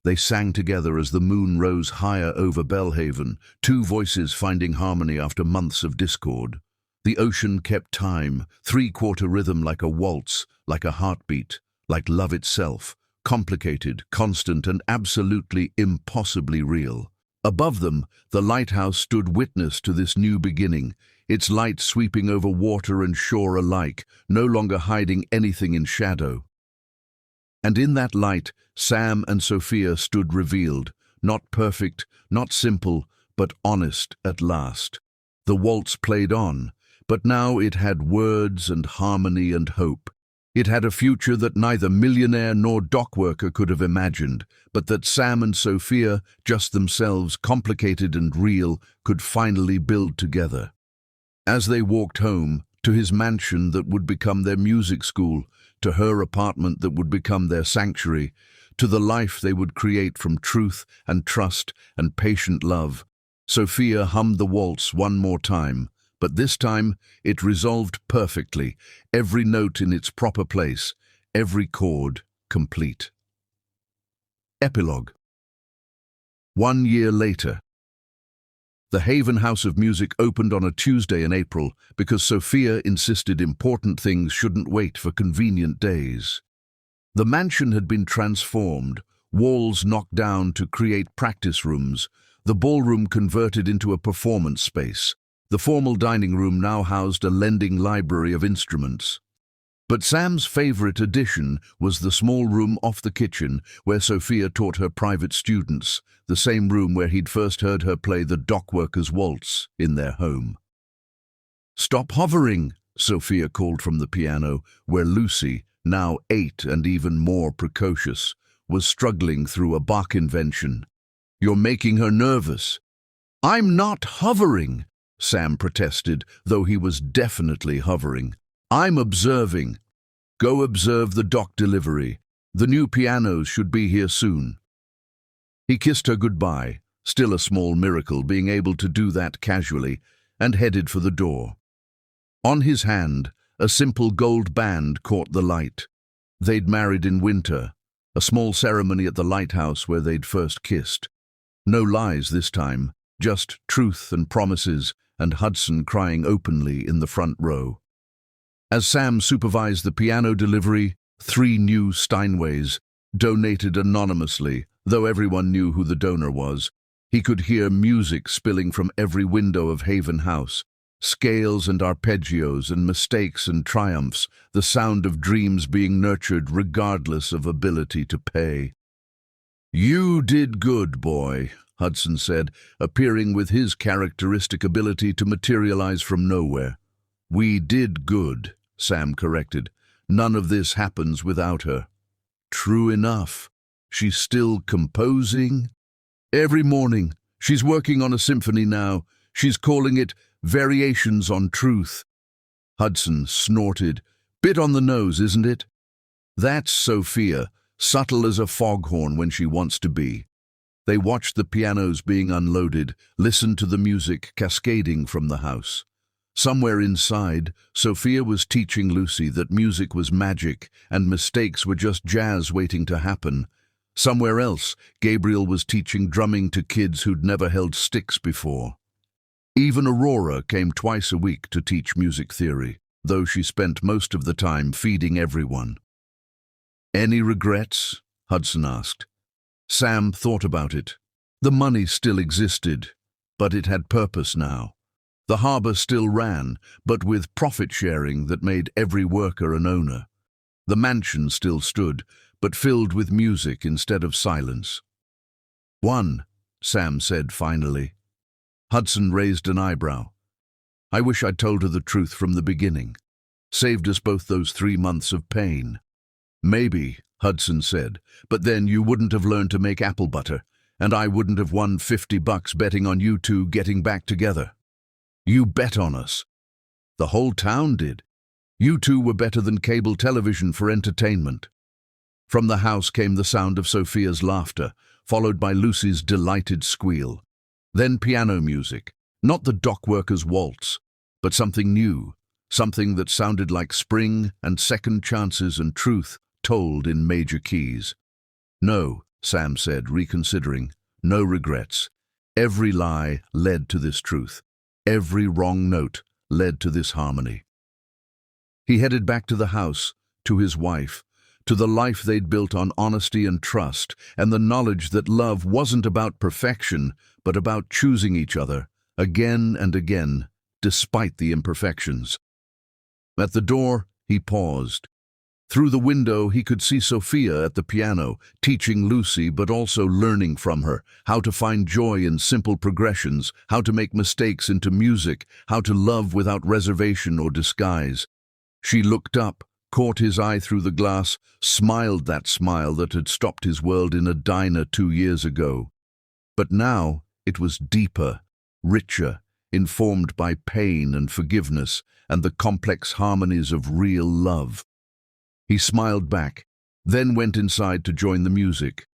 They sang together as the moon rose higher over Belhaven, two voices finding harmony after months of discord. The ocean kept time, three-quarter rhythm like a waltz, like a heartbeat, like love itself, complicated, constant, and absolutely impossibly real. Above them, the lighthouse stood witness to this new beginning, its light sweeping over water and shore alike, no longer hiding anything in shadow. And in that light, Sam and Sophia stood revealed, not perfect, not simple, but honest at last. The waltz played on, but now it had words and harmony and hope. It had a future that neither millionaire nor dockworker could have imagined, but that Sam and Sophia, just themselves, complicated and real, could finally build together. As they walked home, to his mansion that would become their music school, to her apartment that would become their sanctuary, to the life they would create from truth and trust and patient love, Sophia hummed the waltz one more time, but this time it resolved perfectly, every note in its proper place, every chord complete. Epilogue. 1 year later. The Haven House of Music opened on a Tuesday in April because Sophia insisted important things shouldn't wait for convenient days. The mansion had been transformed, walls knocked down to create practice rooms, the ballroom converted into a performance space. The formal dining room now housed a lending library of instruments. But Sam's favorite addition was the small room off the kitchen where Sophia taught her private students, the same room where he'd first heard her play the Dockworkers' Waltz in their home. "Stop hovering," Sophia called from the piano, where Lucy, now 8 and even more precocious, was struggling through a Bach invention. "You're making her nervous." "I'm not hovering," Sam protested, though he was definitely hovering. "I'm observing." "Go observe the dock delivery. The new pianos should be here soon." He kissed her goodbye, still a small miracle being able to do that casually, and headed for the door. On his hand, a simple gold band caught the light. They'd married in winter, a small ceremony at the lighthouse where they'd first kissed. No lies this time, just truth and promises, and Hudson crying openly in the front row. As Sam supervised the piano delivery, 3 new Steinways, donated anonymously, though everyone knew who the donor was, he could hear music spilling from every window of Haven House, scales and arpeggios and mistakes and triumphs, the sound of dreams being nurtured regardless of ability to pay. "You did good, boy," Hudson said, appearing with his characteristic ability to materialize from nowhere. "We did good," Sam corrected. "None of this happens without her." "True enough. She's still composing?" "Every morning. She's working on a symphony now. She's calling it Variations on Truth." Hudson snorted. "Bit on the nose, isn't it?" "That's Sophia, subtle as a foghorn when she wants to be." They watched the pianos being unloaded, listened to the music cascading from the house. Somewhere inside, Sophia was teaching Lucy that music was magic and mistakes were just jazz waiting to happen. Somewhere else, Gabriel was teaching drumming to kids who'd never held sticks before. Even Aurora came twice a week to teach music theory, though she spent most of the time feeding everyone. "Any regrets?" Hudson asked. Sam thought about it. The money still existed, but it had purpose now. The harbor still ran, but with profit sharing that made every worker an owner. The mansion still stood, but filled with music instead of silence. "One," Sam said finally. Hudson raised an eyebrow. "I wish I'd told her the truth from the beginning. Saved us both those 3 months of pain." "Maybe," Hudson said, "but then you wouldn't have learned to make apple butter, and I wouldn't have won $50 betting on you two getting back together. You bet on us. The whole town did. You two were better than cable television for entertainment." From the house came the sound of Sophia's laughter, followed by Lucy's delighted squeal. Then piano music, not the Dockworkers' Waltz, but something new, something that sounded like spring and second chances and truth told in major keys. "No," Sam said, reconsidering. "No regrets. Every lie led to this truth. Every wrong note led to this harmony." He headed back to the house, to his wife, to the life they'd built on honesty and trust, and the knowledge that love wasn't about perfection, but about choosing each other, again and again, despite the imperfections. At the door, he paused. Through the window, he could see Sophia at the piano, teaching Lucy but also learning from her, how to find joy in simple progressions, how to make mistakes into music, how to love without reservation or disguise. She looked up, caught his eye through the glass, smiled that smile that had stopped his world in a diner 2 years ago. But now it was deeper, richer, informed by pain and forgiveness and the complex harmonies of real love. He smiled back, then went inside to join the music.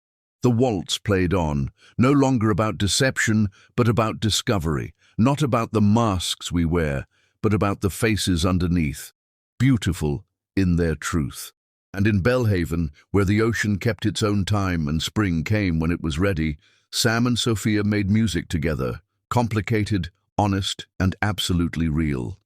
The waltz played on, no longer about deception, but about discovery, not about the masks we wear, but about the faces underneath, beautiful in their truth. And in Belhaven, where the ocean kept its own time and spring came when it was ready, Sam and Sophia made music together, complicated, honest, and absolutely real.